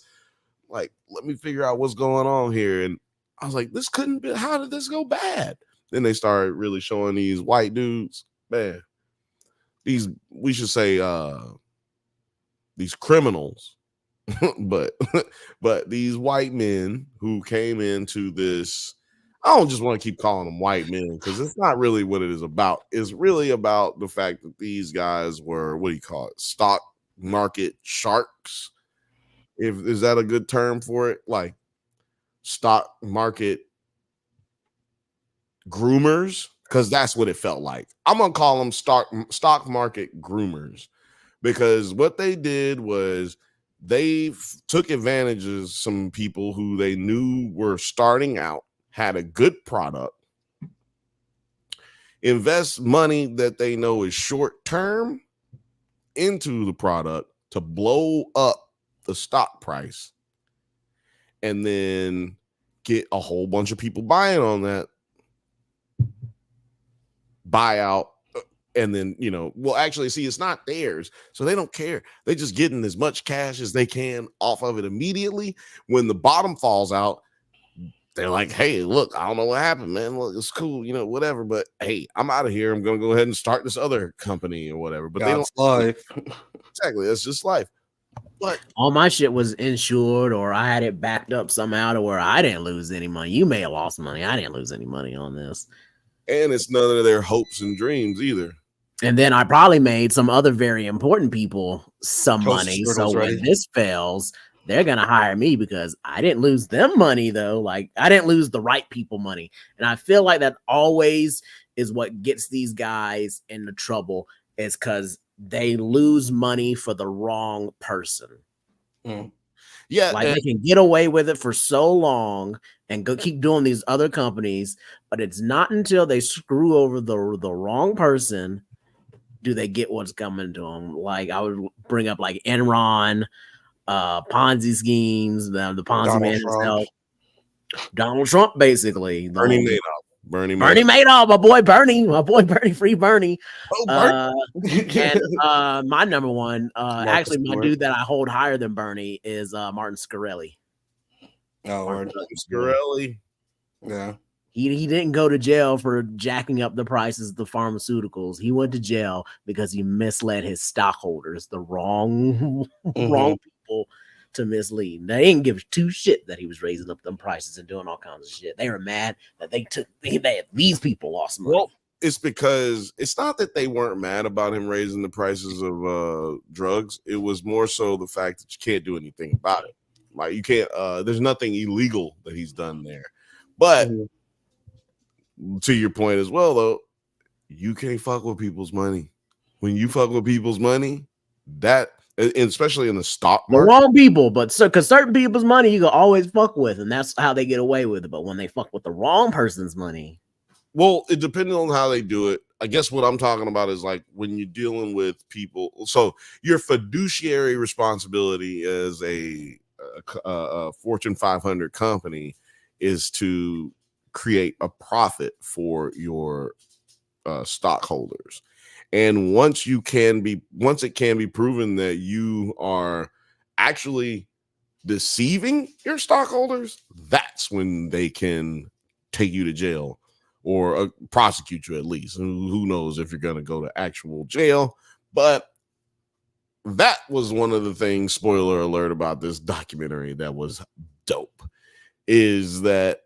me figure out what's going on here. And I was like, this couldn't be. How did this go bad? Then they started really showing these white dudes, man. We should say these criminals. but these white men who came into this, I don't just want to keep calling them white men because it's not really what it is about. It's really about the fact that these guys were, what do you call it, stock market sharks? Is that a good term for it? Like, stock market groomers, because that's what it felt like. I'm gonna call them stock market groomers, because what they did was they took advantage of some people who they knew were starting out, had a good product, invest money that they know is short term into the product to blow up the stock price, and then get a whole bunch of people buying on that buyout. And then, actually, see, it's not theirs. So they don't care. They just getting as much cash as they can off of it immediately. When the bottom falls out, they're like, hey, look, I don't know what happened, man. Look, it's cool, whatever. But hey, I'm out of here. I'm going to go ahead and start this other company or whatever. But God's life. Exactly. That's just life. But all my shit was insured, or I had it backed up somehow to where I didn't lose any money. You may have lost money. I didn't lose any money on this. And it's none of their hopes and dreams either. And then I probably made some other very important people some money. So when this fails, they're going to hire me because I didn't lose them money, though. Like, I didn't lose the right people money. And I feel like that always is what gets these guys into trouble, is because they lose money for the wrong person. Yeah, like they can get away with it for so long and go keep doing these other companies, but it's not until they screw over the wrong person do they get what's coming to them. Like, I would bring up like Enron, Ponzi schemes, the Ponzi man himself, Donald Trump, basically. Bernie Madoff. Bernie Madoff, my boy Bernie, free Bernie. And my number one, actually, my dude that I hold higher than Bernie is Martin Scarelli. Martin Scarelli. Yeah. He didn't go to jail for jacking up the prices of the pharmaceuticals. He went to jail because he misled his stockholders, the wrong people to mislead. They didn't give two shit that he was raising up them prices and doing all kinds of shit. They were mad that they had these people lost money. Well, it's because it's not that they weren't mad about him raising the prices of drugs. It was more so the fact that you can't do anything about it. Like you can't. There's nothing illegal that he's done there. But to your point as well, though, you can't fuck with people's money. When you fuck with people's money, that, especially in the stock The market, wrong people, but because certain people's money you can always fuck with, and that's how they get away with it. But when they fuck with the wrong person's money, well, it depends on how they do it. I guess what I'm talking about is like when you're dealing with people. So your fiduciary responsibility as a Fortune 500 company is to create a profit for your stockholders. And once it can be proven that you are actually deceiving your stockholders, that's when they can take you to jail or prosecute you at least. Who knows if you're going to go to actual jail. But that was one of the things, spoiler alert, about this documentary that was dope, is that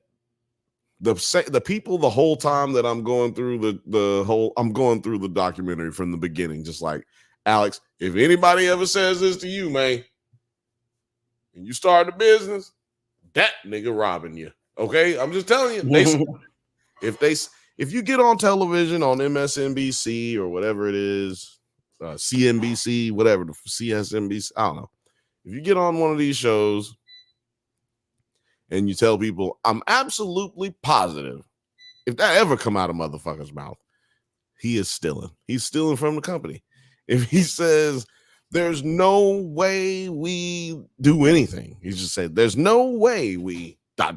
the people the whole time that I'm going through I'm going through the documentary from the beginning, just like, Alex, if anybody ever says this to you, man, and you start a business, that nigga robbing you. Okay, I'm just telling you. If you get on television on MSNBC or whatever it is, CNBC, whatever, the CSNBC, I don't know. If you get on one of these shows and you tell people, I'm absolutely positive, if that ever come out of motherfucker's mouth, he is stealing. He's stealing from the company. If he says there's no way we do anything, he just said there's no way we ... That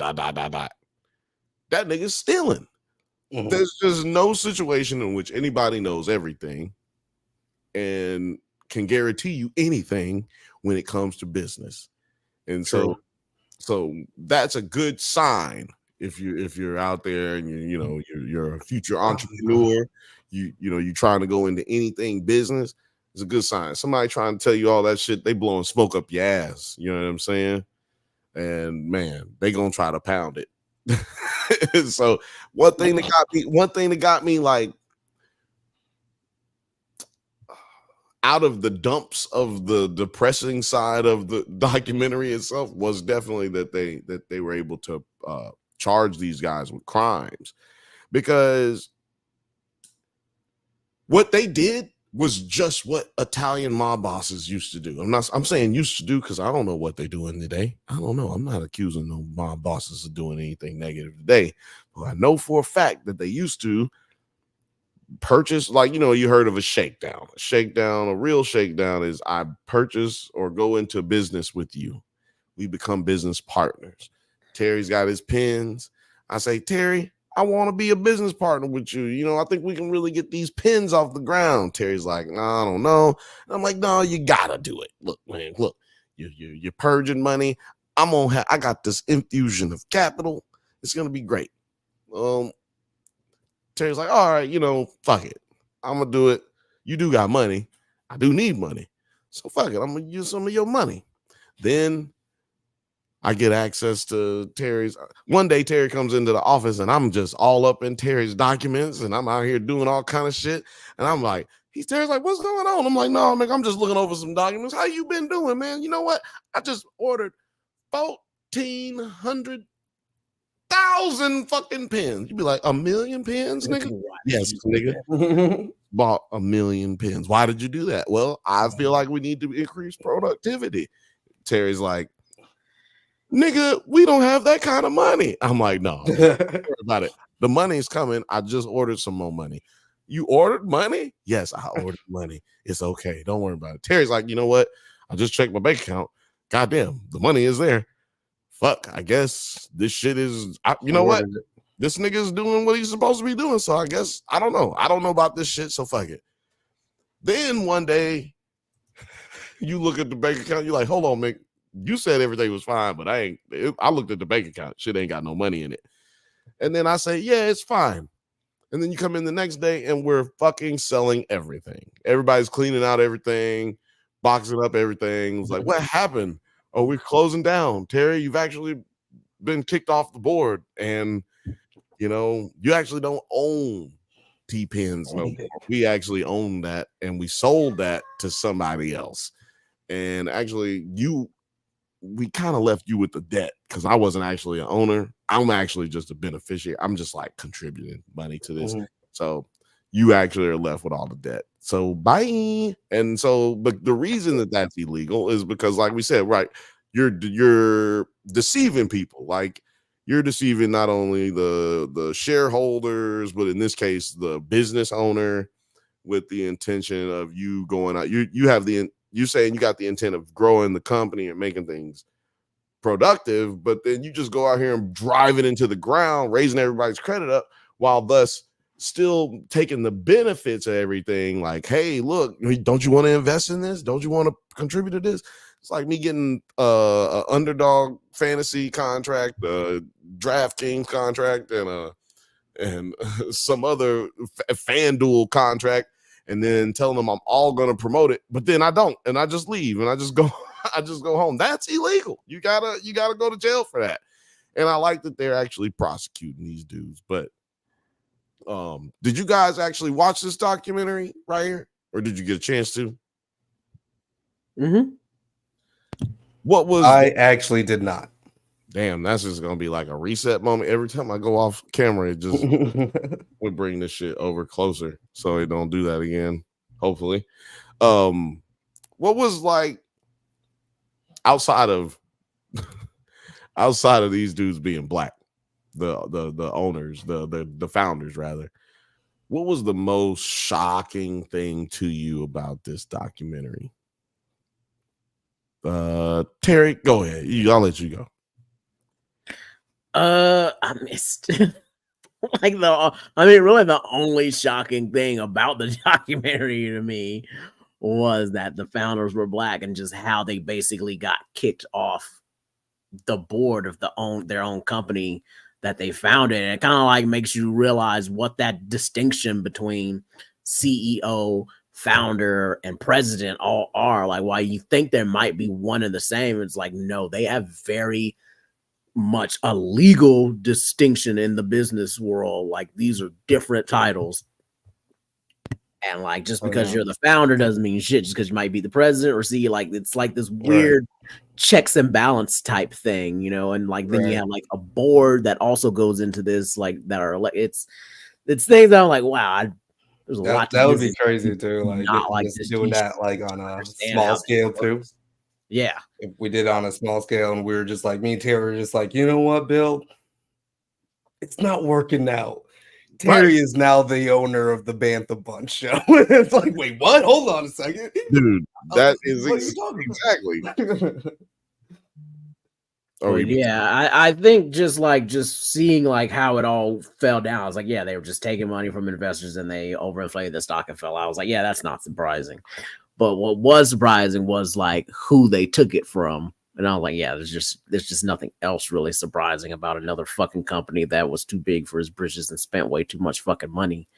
nigga's stealing. There's just no situation in which anybody knows everything and can guarantee you anything when it comes to business. And so that's a good sign if you're out there and you're a future entrepreneur, you're trying to go into anything business. It's a good sign. Somebody trying to tell you all that shit, they blowing smoke up your ass. You know what I'm saying? And man, they gonna try to pound it. So one thing that got me like out of the dumps of the depressing side of the documentary itself was definitely that they were able to charge these guys with crimes, because what they did was just what Italian mob bosses used to do. I'm saying used to do because I don't know what they're doing today. I don't know. I'm not accusing no mob bosses of doing anything negative today, but I know for a fact that they used to purchase, like, you heard of a shakedown. A real shakedown is I purchase or go into business with you. We become business partners. Terry's got his pens. I say, Terry, I want to be a business partner with you. I think we can really get these pens off the ground. Terry's like, no, I don't know. And I'm like, no, you gotta do it. Look, man, look, you're purging money. I got this infusion of capital. It's gonna be great. Terry's like, all right, fuck it. I'm gonna do it. You do got money. I do need money. So fuck it. I'm gonna use some of your money. Then I get access to Terry's. One day Terry comes into the office and I'm just all up in Terry's documents and I'm out here doing all kind of shit. And I'm like, Terry's like, what's going on? I'm like, no, nigga, I'm just looking over some documents. How you been doing, man? You know what? I just ordered 1,400,000 fucking pens. You'd be like, 1,000,000 pens, nigga? Yes, nigga. Bought 1,000,000 pens. Why did you do that? Well, I feel like we need to increase productivity. Terry's like, nigga, we don't have that kind of money. I'm like, no, don't worry about it. The money's coming. I just ordered some more money. You ordered money? Yes, I ordered money. It's okay. Don't worry about it. Terry's like, you know what? I just checked my bank account. Goddamn, the money is there. Fuck, I guess this shit is, you know what? This nigga's doing what he's supposed to be doing. So I guess, I don't know. I don't know about this shit. So fuck it. Then one day, you look at the bank account. You're like, hold on, Mick. You said everything was fine, but I looked at the bank account. Shit ain't got no money in it. And then I say, yeah, it's fine. And then you come in the next day and we're fucking selling everything. Everybody's cleaning out everything, boxing up everything. It's like, what happened? Oh, we're closing down. Terry, you've actually been kicked off the board. And, you actually don't own T-Pens no more. We actually own that, and we sold that to somebody else. And actually, we kind of left you with the debt because I wasn't actually an owner. I'm actually just a beneficiary. I'm just like contributing money to this. So you actually are left with all the debt. So bye. And so, but the reason that that's illegal is because, like we said, right, you're deceiving people. Like you're deceiving not only the shareholders, but in this case, the business owner, with the intention of you going out. You saying you got the intent of growing the company and making things productive, but then you just go out here and drive it into the ground, raising everybody's credit up, while thus still taking the benefits of everything. Like, hey, look, don't you want to invest in this? Don't you want to contribute to this? It's like me getting a underdog fantasy contract, a DraftKings contract, and some other FanDuel contract, and then telling them I'm all going to promote it, but then I don't, and I just leave and I just go home. That's illegal. You gotta go to jail for that. And I like that they're actually prosecuting these dudes. But did you guys actually watch this documentary right here, or did you get a chance to? What was? I actually did not. Damn, that's just gonna be like a reset moment. Every time I go off camera, it just would bring this shit over closer, so it don't do that again. Hopefully, what was like outside of these dudes being black, the owners, the founders rather? What was the most shocking thing to you about this documentary? Terry, go ahead. I'll let you go. I missed really the only shocking thing about the documentary to me was that the founders were black and just how they basically got kicked off the board of their own company that they founded. And it kind of like makes you realize what that distinction between CEO, founder, and president all are. Like, while you think there might be one and the same, it's like, no, they have very much a legal distinction in the business world. Like, these are different titles. And like, just because you're the founder doesn't mean shit just because you might be the president or see, like, it's like this weird checks and balance type thing, you know. And like, then you have like a board that also goes into this, like, that are like, it's things that I'm like, wow, there's a lot that would be crazy too. Like, not like doing that like on a small scale too. Yeah. If we did on a small scale and we were just like, me and Terry were just like, you know what, Bill? It's not working out. Terry is now the owner of the Bantha Bunch show. It's like, wait, what? Hold on a second. Dude, that is exactly. I think just seeing like how it all fell down. I was like, yeah, they were just taking money from investors and they overinflated the stock and fell out. I was like, yeah, that's not surprising. But what was surprising was like who they took it from. And I was like, yeah, there's just nothing else really surprising about another fucking company that was too big for his britches and spent way too much fucking money.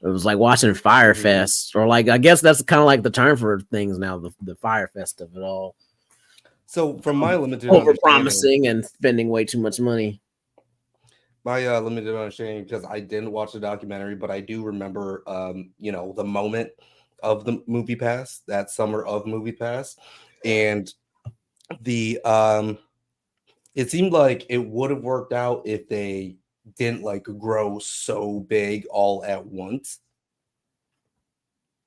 It was like watching Fire Fest, or like, I guess that's kind of like the term for things now, the Fire Fest of it all. So from my limited over-promising and spending way too much money. My limited understanding, because I didn't watch the documentary, but I do remember, the moment of the Movie Pass, that summer of Movie Pass, and the it seemed like it would have worked out if they didn't like grow so big all at once.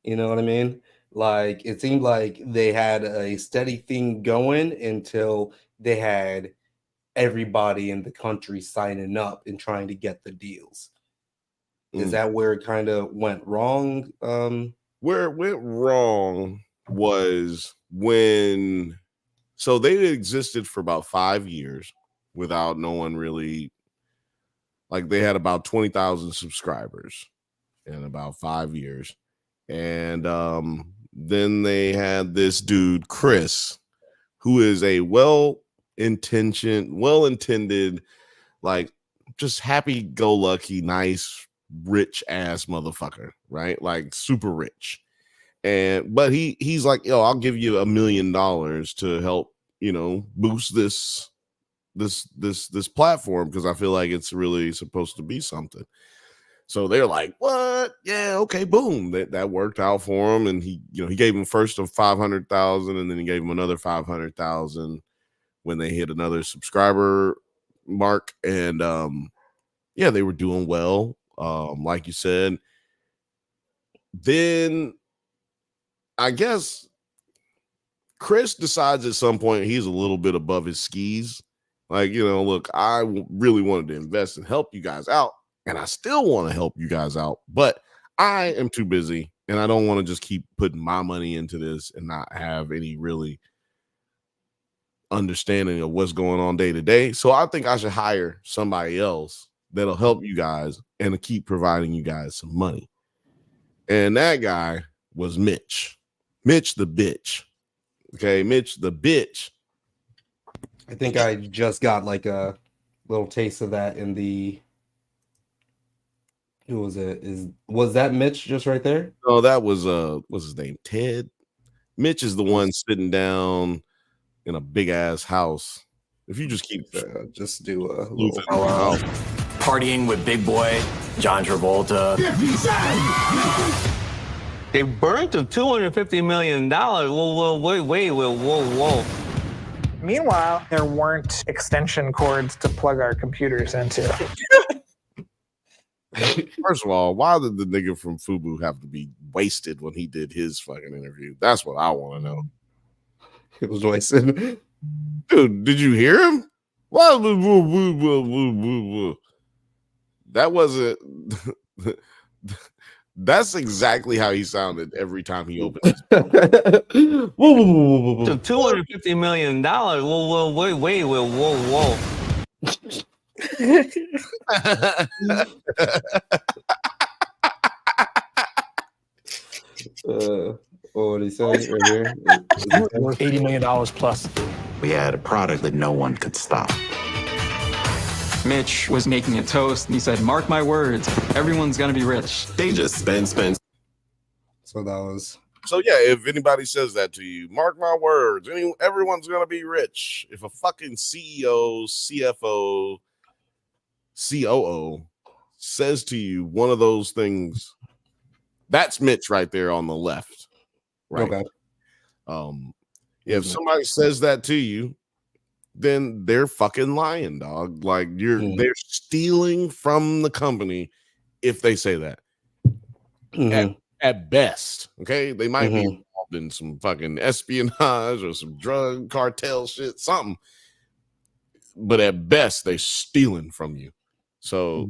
You know what I mean? Like, it seemed like they had a steady thing going until they had everybody in the country signing up and trying to get the deals. Is that where it kind of went wrong? Where it went wrong was when, so they existed for about 5 years without no one really, like, they had about 20,000 subscribers in about 5 years. And then they had this dude, Chris, who is a well-intended, like, just happy-go-lucky, nice, rich-ass motherfucker, right? Like, super rich. But he's like, yo, I'll give you $1 million to help, boost this platform, because I feel like it's really supposed to be something. So they're like, what? Yeah, okay, boom. That worked out for him. And he gave him first of 500,000, and then he gave him another 500,000 when they hit another subscriber mark. And yeah, they were doing well. Like you said. Then I guess Chris decides at some point he's a little bit above his skis. Like, look, I really wanted to invest and help you guys out. And I still want to help you guys out, but I am too busy and I don't want to just keep putting my money into this and not have any really understanding of what's going on day to day. So I think I should hire somebody else that'll help you guys and keep providing you guys some money. And that guy was Mitch. Mitch the bitch. Okay, Mitch the bitch. I think I just got like a little taste of that in the. Who was it? Was that Mitch just right there? Oh, that was what's his name? Ted. Mitch is the one sitting down in a big ass house. If you just keep just do a little partying with Big Boy, John Travolta. They burnt him $250 million. Whoa. Meanwhile, there weren't extension cords to plug our computers into. First of all, why did the nigga from Fubu have to be wasted when he did his fucking interview? That's what I want to know. It was wasted. Dude, did you hear him? That wasn't. That's exactly how he sounded every time he opened his mouth. $250 million. Whoa. What did he say right here? $80 million plus. We had a product that no one could stop. Mitch was making a toast, and he said, "Mark my words, everyone's gonna be rich." They just spend. So that was. So yeah, if anybody says that to you, mark my words, everyone's gonna be rich. If a fucking CEO, CFO, COO says to you one of those things, that's Mitch right there on the left. Right. Okay. If somebody says that to you, then they're fucking lying, dog. Like they're stealing from the company if they say that. At best, okay? They might be involved in some fucking espionage or some drug cartel shit, something. But at best, they're stealing from you. So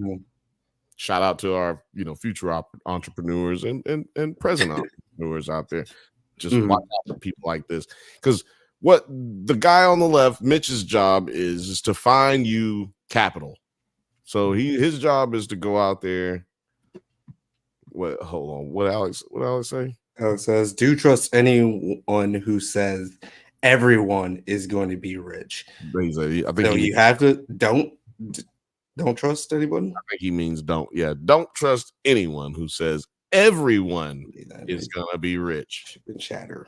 shout out to our, future entrepreneurs and present entrepreneurs out there. Just watch out for people like this. Because what the guy on the left, Mitch's job is to find you capital. So his job is to go out there. Hold on. What Alex say? Alex says, do trust anyone who says everyone is going to be rich. You have to don't trust anyone. I think he means don't. Yeah, don't trust anyone who says everyone is gonna be rich. Chip and chatter.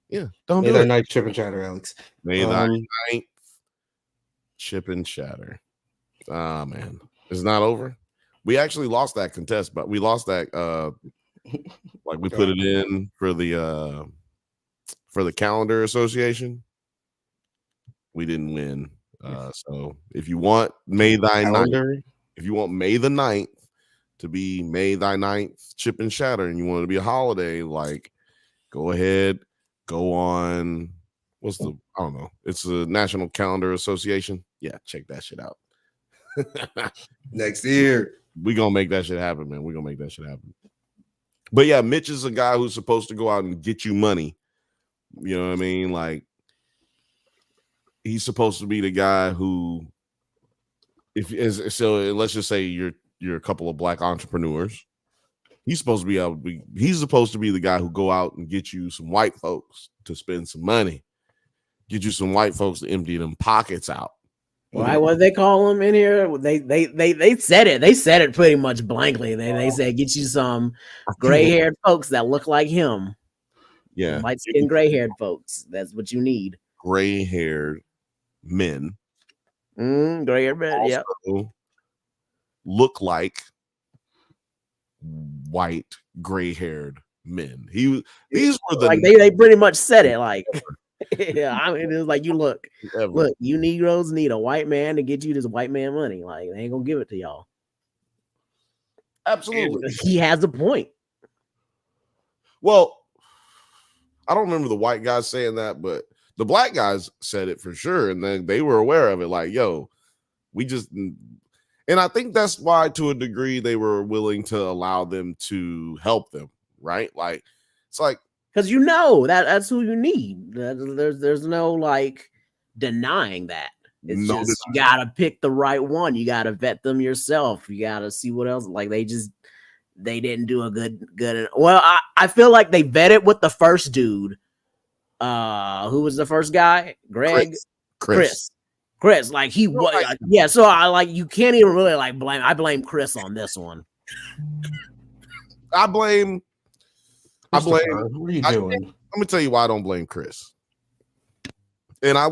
Yeah, don't May do thy it. night chip and chatter, Alex. May thy night chip and chatter. Ah, man, it's not over. We actually lost that contest, but we lost that. Like we put it in for the calendar association. We didn't win. So if you want May thy ninth, if you want May the 9th to be May thy 9th chip and shatter, and you want it to be a holiday, like go ahead, go on. I don't know. It's the National Calendar Association. Yeah, check that shit out. Next year. We're gonna make that shit happen, man. We're gonna make that shit happen. But yeah, Mitch is a guy who's supposed to go out and get you money. You know what I mean? Like he's supposed to be the guy who, let's just say you're a couple of black entrepreneurs. He's supposed to be the guy who go out and get you some white folks to spend some money, get you some white folks to empty them pockets out. Right, what they call them in here? They said it. They said it pretty much blankly. They said get you some gray-haired folks that look like him. Yeah, light-skinned gray-haired folks. That's what you need. Gray-haired men. Gray-haired men. Yeah. Look like white, gray-haired men. These were the like they pretty much said it like yeah, I mean, it's like you look, you Negroes need a white man to get you this white man money. Like they ain't gonna give it to y'all. Absolutely, he has a point. Well, I don't remember the white guys saying that, but the black guys said it for sure, and then they were aware of it. Like, yo, we just, and I think that's why, to a degree, they were willing to allow them to help them, right? Like, it's like, because that's who you need. There's no like denying that. It's just you gotta pick the right one. You gotta vet them yourself. You gotta see what else. Like they didn't do a good. Well, I feel like they vetted with the first dude. Who was the first guy? Greg, Chris. Like he was. Yeah. So I like you can't even really like blame. I blame Chris on this one. What are you doing? Let me tell you why I don't blame Chris. And I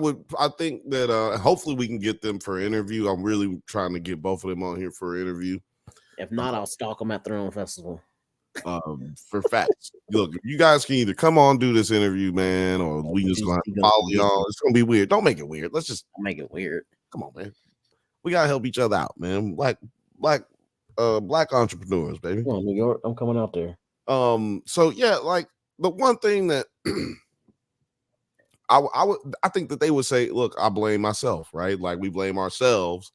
think that hopefully we can get them for an interview. I'm really trying to get both of them on here for an interview. If not, I'll stalk them at their own festival. For facts. Look, you guys can either come on, do this interview, man, or we just gonna have to follow y'all. It's gonna be weird. Don't make it weird. Let's just make it weird. Come on, man. We gotta help each other out, man. Black entrepreneurs, baby. Come on, New York. I'm coming out there. So yeah, like the one thing that I think that they would say, look, I blame myself, right? Like we blame ourselves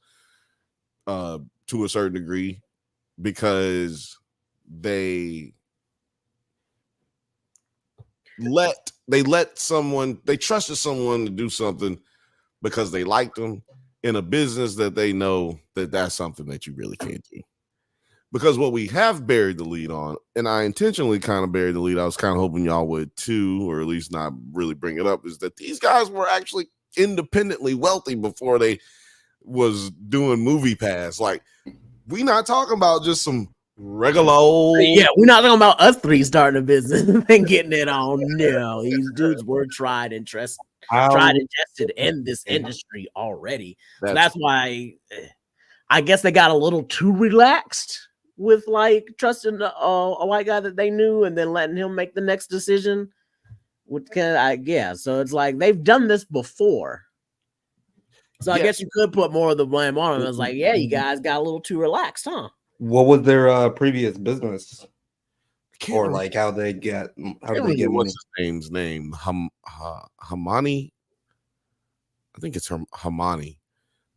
to a certain degree because they trusted someone to do something because they liked them in a business that they know that that's something that you really can't do. Because what we have buried the lead on, and I intentionally kind of buried the lead, I was kind of hoping y'all would too, or at least not really bring it up, is that these guys were actually independently wealthy before they was doing Movie Pass. Like, we not talking about just some regular old. Yeah, we're not talking about us three starting a business and getting it on. No, these dudes were tried and tested in this industry already. So that's why I guess they got a little too relaxed with like trusting a white guy that they knew and then letting him make the next decision. So it's like they've done this before. So I guess you could put more of the blame on them. It's like, yeah, you guys got a little too relaxed, huh? What was their previous business? Or like how they get what's his name? Hamani. I think it's Hamani.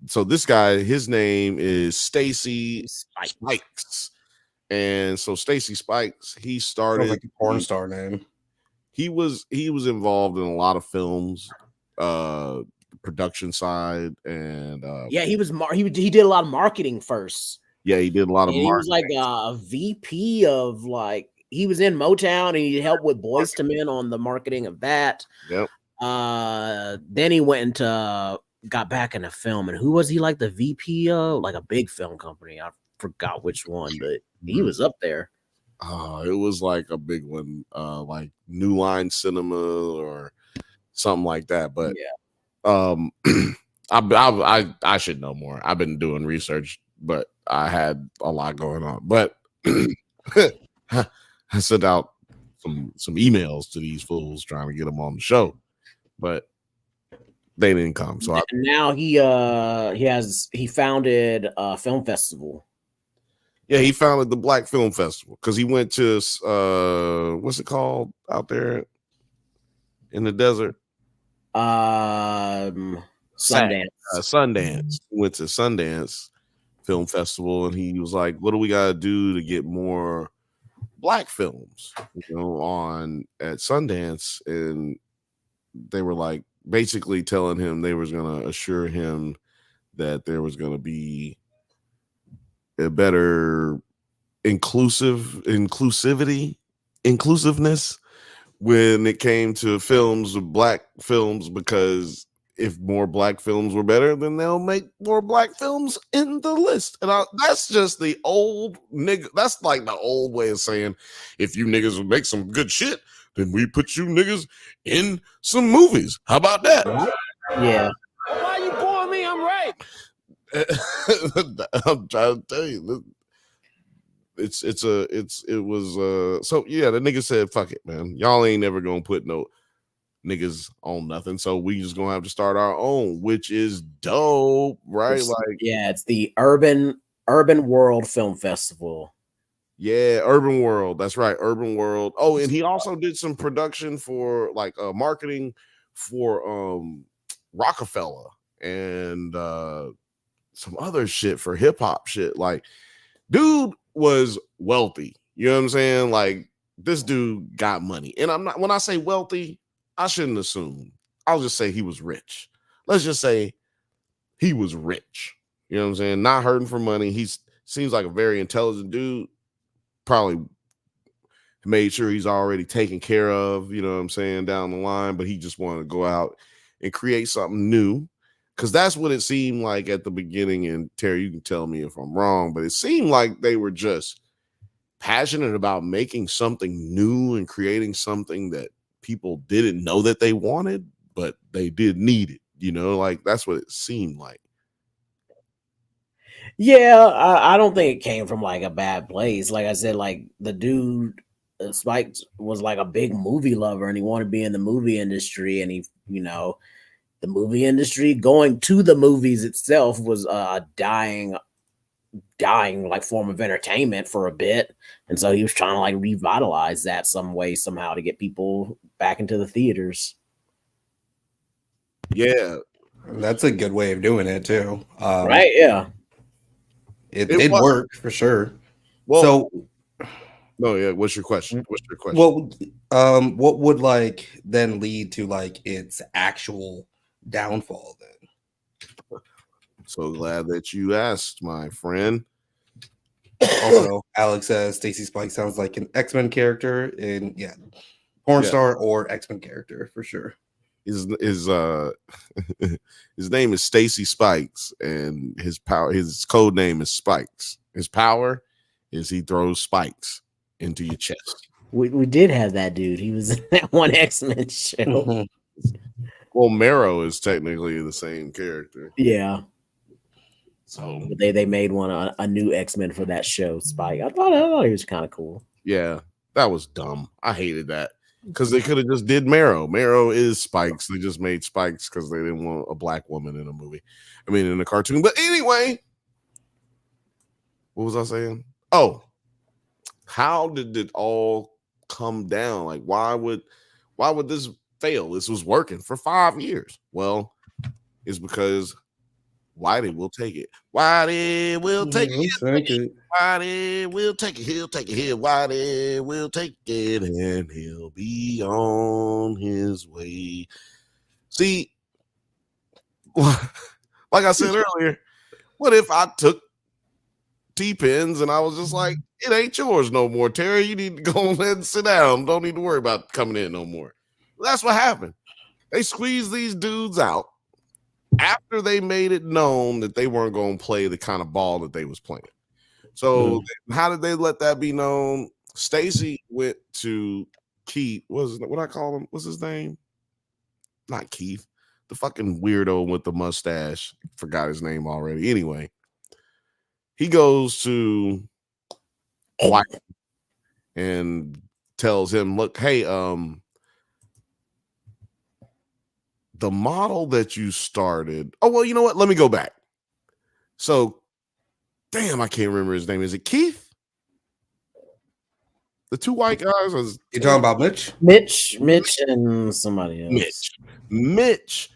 So this guy, his name is Stacy Spikes. And so Stacy Spikes, he started like a porn star name. He was involved in a lot of films, production side, and he did a lot of marketing first. Yeah, he did a lot of marketing. He was like a VP of like he was in Motown and he helped with Boyz II Men on the marketing of that. Yep. Then he went into got back into film, and who was he like the VP of? Like a big film company. I forgot which one, but he was up there. It was like a big one, like New Line Cinema or something like that. But I should know more. I've been doing research, but I had a lot going on. But I sent out some emails to these fools trying to get them on the show, but they didn't come. So now he founded a film festival. Yeah, he founded the Black Film Festival because he went to what's it called out there in the desert? Sundance. Sundance. He went to Sundance Film Festival, and he was like, "What do we got to do to get more Black films, on at Sundance?" And they were like basically telling him they was going to assure him that there was going to be a better inclusiveness when it came to films, Black films, because if more Black films were better, then they'll make more Black films in the list. And that's just the old nigga. That's like the old way of saying, if you niggas would make some good shit, then we put you niggas in some movies. How about that? Yeah. Why you pouring me? I'm right. I'm trying to tell you, so yeah, the nigga said, fuck it, man. Y'all ain't never gonna put no niggas on nothing. So we just gonna have to start our own, which is dope, right? It's the Urban World Film Festival. Yeah, Urban World. That's right, Urban World. Oh, and he also did some production for marketing for Rockefeller and some other shit for hip hop shit. Like, dude was wealthy. You know what I'm saying? Like, this dude got money. And when I say wealthy, I shouldn't assume. I'll just say he was rich. Let's just say he was rich. You know what I'm saying? Not hurting for money. He seems like a very intelligent dude. Probably made sure he's already taken care of, you know what I'm saying, down the line, but he just wanted to go out and create something new. Because that's what it seemed like at the beginning. And Terry, you can tell me if I'm wrong, but it seemed like they were just passionate about making something new and creating something that people didn't know that they wanted, but they did need it. You know, like that's what it seemed like. Yeah, I don't think it came from like a bad place. Like I said, like the dude Spike was like a big movie lover and he wanted to be in the movie industry, and he, the movie industry, going to the movies itself was a dying like form of entertainment for a bit, and so he was trying to like revitalize that some way somehow to get people back into the theaters. Yeah, that's a good way of doing it too. Right? Yeah, it did work for sure. Well, so no, yeah. What's your question? Well, what would like then lead to like its actual downfall then? So glad that you asked, my friend. Also, Alex says Stacy Spike sounds like an X-Men character, and porn star or X-Men character for sure. His name is Stacy Spikes, and his code name is Spikes. His power is he throws spikes into your chest. We did have that dude. He was in that one X-Men show. Mm-hmm. Well, Marrow is technically the same character. Yeah. So they made a new X-Men for that show, Spike. I thought he was kind of cool. Yeah, that was dumb. I hated that. Because they could have just did Marrow. Marrow is Spikes. They just made Spikes because they didn't want a black woman in a movie. I mean, in a cartoon. But anyway, what was I saying? Oh, how did it all come down? Like, why would this fail? This was working for 5 years. Well, it's because Whitey will take it. Whitey will take it. Whitey will take it. He'll take it here. Whitey will take it, and he'll be on his way. See, like I said earlier, what if I took T-Pins and I was just like, it ain't yours no more, Terry. You need to go ahead and sit down. Don't need to worry about coming in no more. That's what happened. They squeezed these dudes out after they made it known that they weren't going to play the kind of ball that they was playing. So how did they let that be known? Stacy went to Keith. What I call him? What's his name? Not Keith. The fucking weirdo with the mustache. Forgot his name already. Anyway, he goes to White and tells him, look, hey, the model that you started. Oh, well, you know what? Let me go back. So, damn, I can't remember his name. Is it Keith? The two white guys? You talking about Mitch? Mitch, and somebody else. Mitch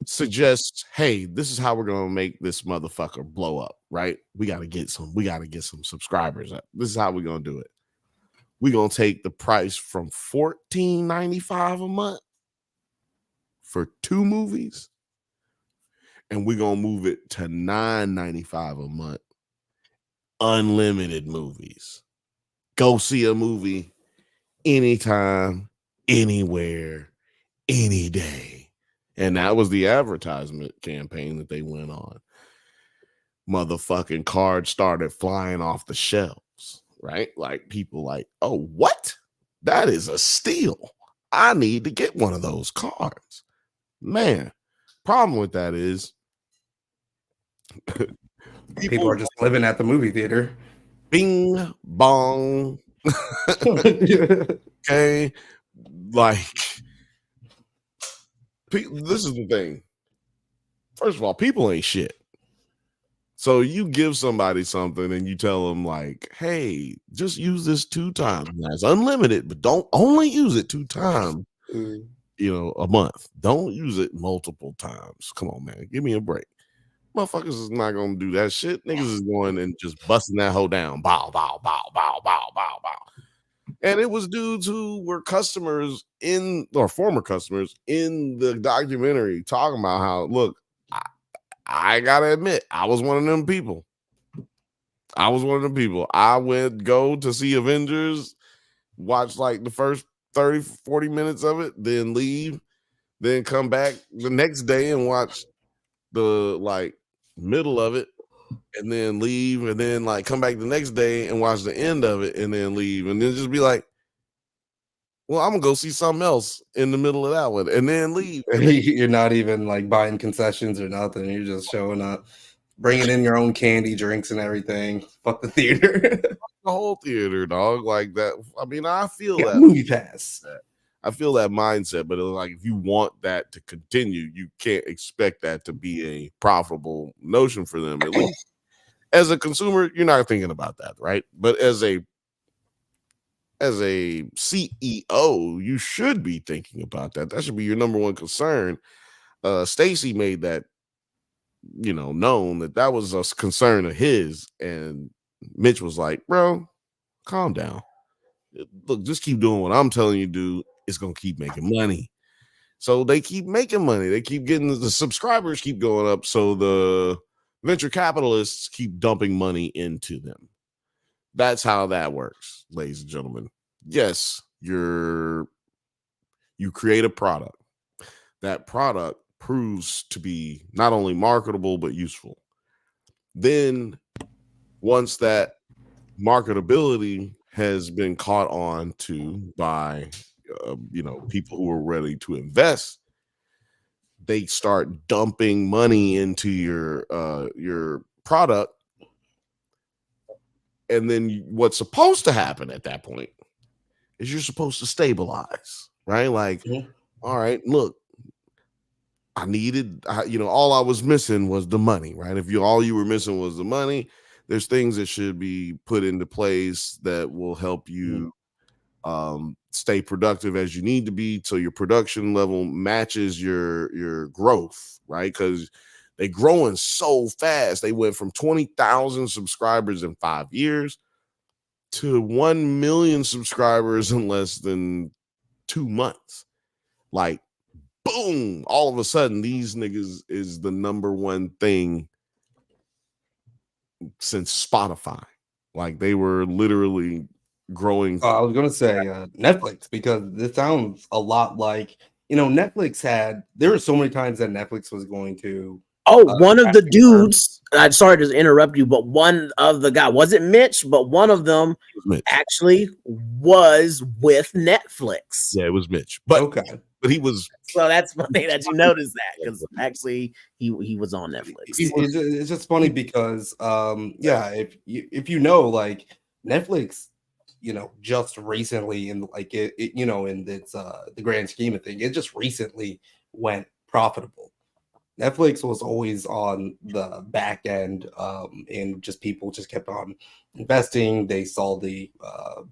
suggests, hey, this is how we're gonna make this motherfucker blow up, right? We gotta get some subscribers up. This is how we're gonna do it. We're gonna take the price from $14.95 a month for 2 movies, and we're gonna move it to $9.95 a month. Unlimited movies. Go see a movie anytime, anywhere, any day. And that was the advertisement campaign that they went on. Motherfucking cards started flying off the shelves, right? Like people like, oh, what? That is a steal. I need to get one of those cards. Man, problem with that is people are just living at the movie theater. Bing bong. Okay, like this is the thing. First of all, people ain't shit. So you give somebody something and you tell them like, "Hey, just use this 2 times. Now, it's unlimited, but don't only use it 2 times, a month. Don't use it multiple times. Come on, man, give me a break." Motherfuckers is not gonna do that shit. Niggas is going and just busting that hoe down. Bow, bow, bow, bow, bow, bow, bow. And it was dudes who were customers or former customers in the documentary talking about how, look, I gotta admit, I was one of them people. I would go to see Avengers, watch like the first 30, 40 minutes of it, then leave, then come back the next day and watch the like middle of it, and then leave, and then like come back the next day and watch the end of it, and then leave, and then just be like, well, I'm gonna go see something else in the middle of that one, and then leave. You're not even like buying concessions or nothing. You're just showing up, bringing in your own candy, drinks, and everything. Fuck the theater. The whole theater, dog, like that. I mean, I feel that movie pass. I feel that mindset, but like if you want that to continue, you can't expect that to be a profitable notion for them. At least as a consumer, you're not thinking about that, right? But as a CEO, you should be thinking about that. That should be your number one concern. Stacy made that, known that was a concern of his, and Mitch was like, "Bro, calm down. Look, just keep doing what I'm telling you to do. It's gonna keep making money." So they keep making money. They keep getting the subscribers keep going up. So the venture capitalists keep dumping money into them. That's how that works, ladies and gentlemen. Yes, you create a product. That product proves to be not only marketable but useful. Then once that marketability has been caught on to by people who are ready to invest, they start dumping money into your product. And then what's supposed to happen at that point is you're supposed to stabilize, right? Like, all right, look, all I was missing was the money, right? If all you were missing was the money, there's things that should be put into place that will help you stay productive as you need to be, so your production level matches your growth, right? Because they're growing so fast. They went from 20,000 subscribers in 5 years to 1 million subscribers in less than 2 months. Like, boom, all of a sudden these niggas is the number one thing since Spotify. Like, they were literally growing. I was gonna say Netflix, because this sounds a lot like, Netflix there were so many times that Netflix was going to one of the dudes, I'm sorry to interrupt you, but one of the guy, wasn't Mitch, but one of them actually was with Netflix. Yeah, it was Mitch. But okay. But he was. So that's funny that you noticed that, because actually he was on Netflix. It's just funny because if like Netflix, just recently in like it in its the grand scheme of things, it just recently went profitable. Netflix was always on the back end, and just people just kept on investing. They saw the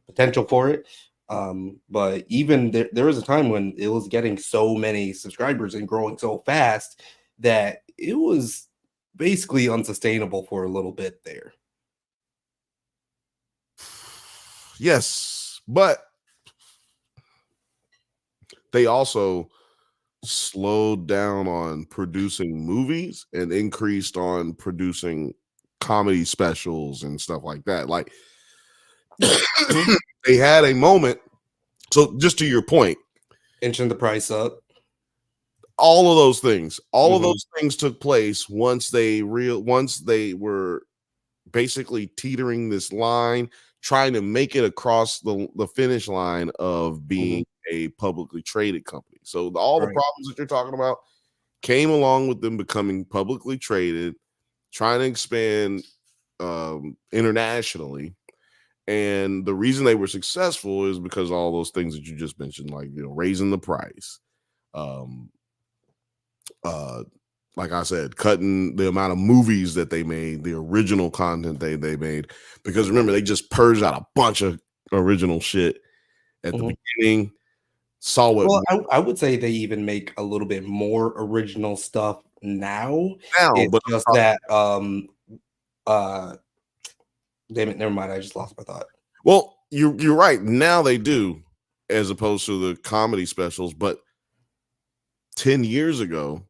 potential for it. But even there was a time when it was getting so many subscribers and growing so fast that it was basically unsustainable for a little bit there. Yes, but they also slowed down on producing movies and increased on producing comedy specials and stuff like that. Like, they had a moment. So just to your point, inching the price up, all of those things took place once they were basically teetering this line, trying to make it across the finish line of being a publicly traded company. So all the problems that you're talking about came along with them becoming publicly traded, trying to expand internationally, And the reason they were successful is because all those things that you just mentioned, like, raising the price, like I said, cutting the amount of movies that they made, the original content they made, because remember, they just purged out a bunch of original shit at the beginning. Saw what? Well, I would say they even make a little bit more original stuff now. It's But just that damn it, never mind. I just lost my thought. Well, you're right. Now they do, as opposed to the comedy specials. But 10 years ago,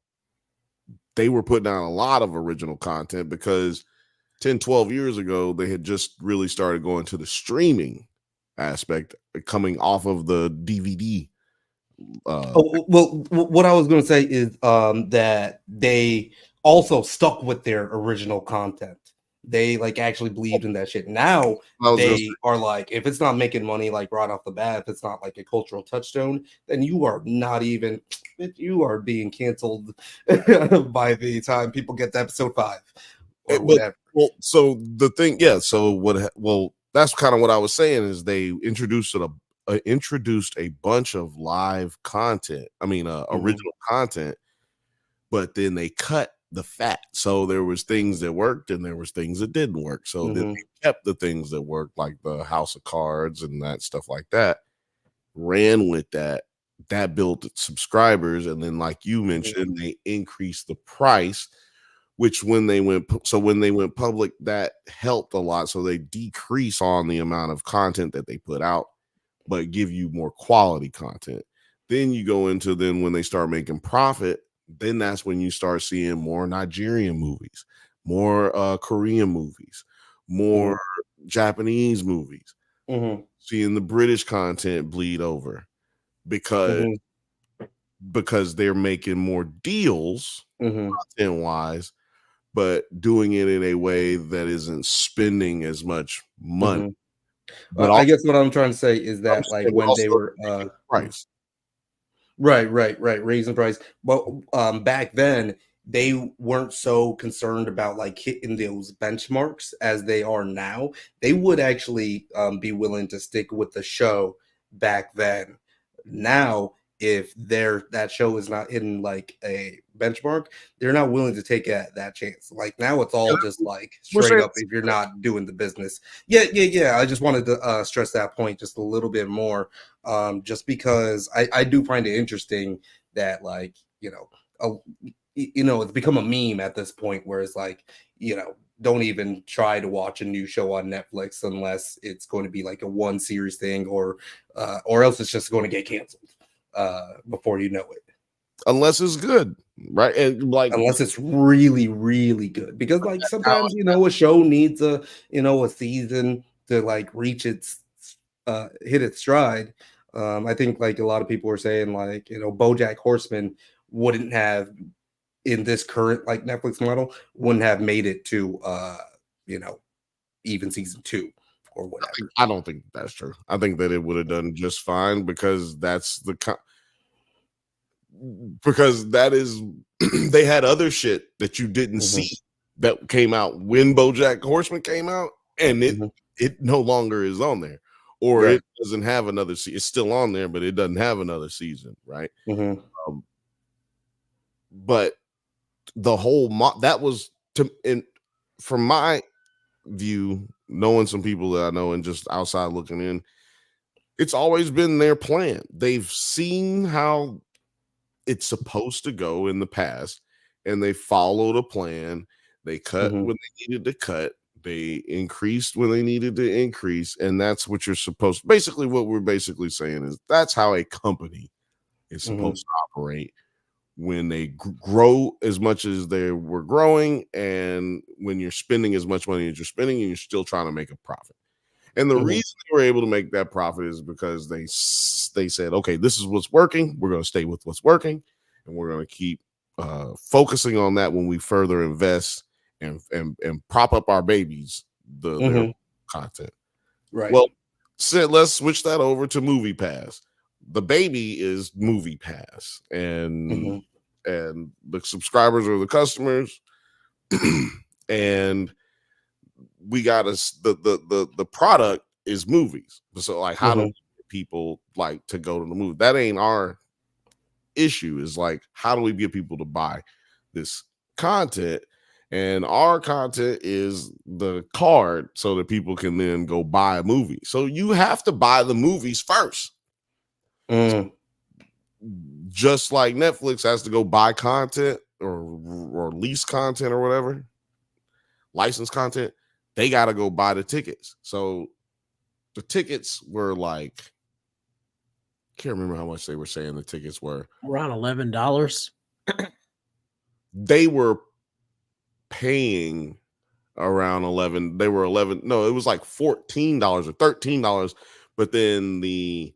they were putting out a lot of original content because 10, 12 years ago, they had just really started going to the streaming aspect, coming off of the DVD. Well, what I was going to say is that they also stuck with their original content. They like actually believed in that shit. Now they are like, if it's not making money, like right off the bat, if it's not like a cultural touchstone, then you are not even, you are being canceled by the time people get to episode 5 or whatever. Well, so the thing, so what? Well, that's kind of what I was saying is they introduced a bunch of live content. I mean, original content, but then they cut the fat. So there was things that worked and there was things that didn't work. So then they kept the things that worked, like the House of Cards and that stuff like that, ran with that. That built subscribers. And then, like you mentioned, they increased the price, which when they went public, that helped a lot. So they decrease on the amount of content that they put out, but give you more quality content. Then you go into when they start making profit, then that's when you start seeing more Nigerian movies, more Korean movies, more Japanese movies, seeing the British content bleed over because they're making more deals content wise, but doing it in a way that isn't spending as much money. But I guess what I'm trying to say is that like when they were price. Right, raising price. But back then they weren't so concerned about like hitting those benchmarks as they are now. They would actually be willing to stick with the show back then. Now, if that show is not hitting like a benchmark, they're not willing to take that chance. Like now it's all just like straight up if you're not doing the business. Yeah. I just wanted to stress that point just a little bit more. Just because I do find it interesting that like, it's become a meme at this point where it's like, don't even try to watch a new show on Netflix unless it's going to be like a one series thing or else it's just going to get canceled before you know it. Unless it's good, right? And like unless it's really, really good. Because like sometimes, a show needs a season to like reach its hit its stride. I think like a lot of people were saying like, BoJack Horseman wouldn't have in this current like Netflix model wouldn't have made it to even season 2 or whatever. I don't think that's true. I think that it would have done just fine because that's because that is they had other shit that you didn't see that came out when BoJack Horseman came out, and it no longer is on there, or it doesn't have another season. It's still on there, but it doesn't have another season, right? But the whole that was from my view, knowing some people that I know and just outside looking in, it's always been their plan. They've seen how it's supposed to go in the past, and they followed a plan. They cut when they needed to cut. They increased when they needed to increase, and that's what you're supposed. Basically, what we're basically saying is that's how a company is supposed to operate when they grow as much as they were growing, and when you're spending as much money as you're spending, and you're still trying to make a profit. And the reason they were able to make that profit is because they said, okay, this is what's working. We're going to stay with what's working, and we're going to keep focusing on that when we further invest and prop up our babies, their content. Right. Well, let's switch that over to Movie Pass. The baby is Movie Pass, and the subscribers are the customers, and we got the product is movies. So like, how do we get people like to go to the movie? That ain't our issue. Is like, how do we get people to buy this content? And our content is the card so that people can then go buy a movie. So you have to buy the movies first. Just like Netflix has to go buy content or lease content or whatever, license content, they got to go buy the tickets. So the tickets were like, can't remember how much they were saying the tickets were. Around $11. They were paying around 11. They were 11. No, it was like $14 or $13. But then the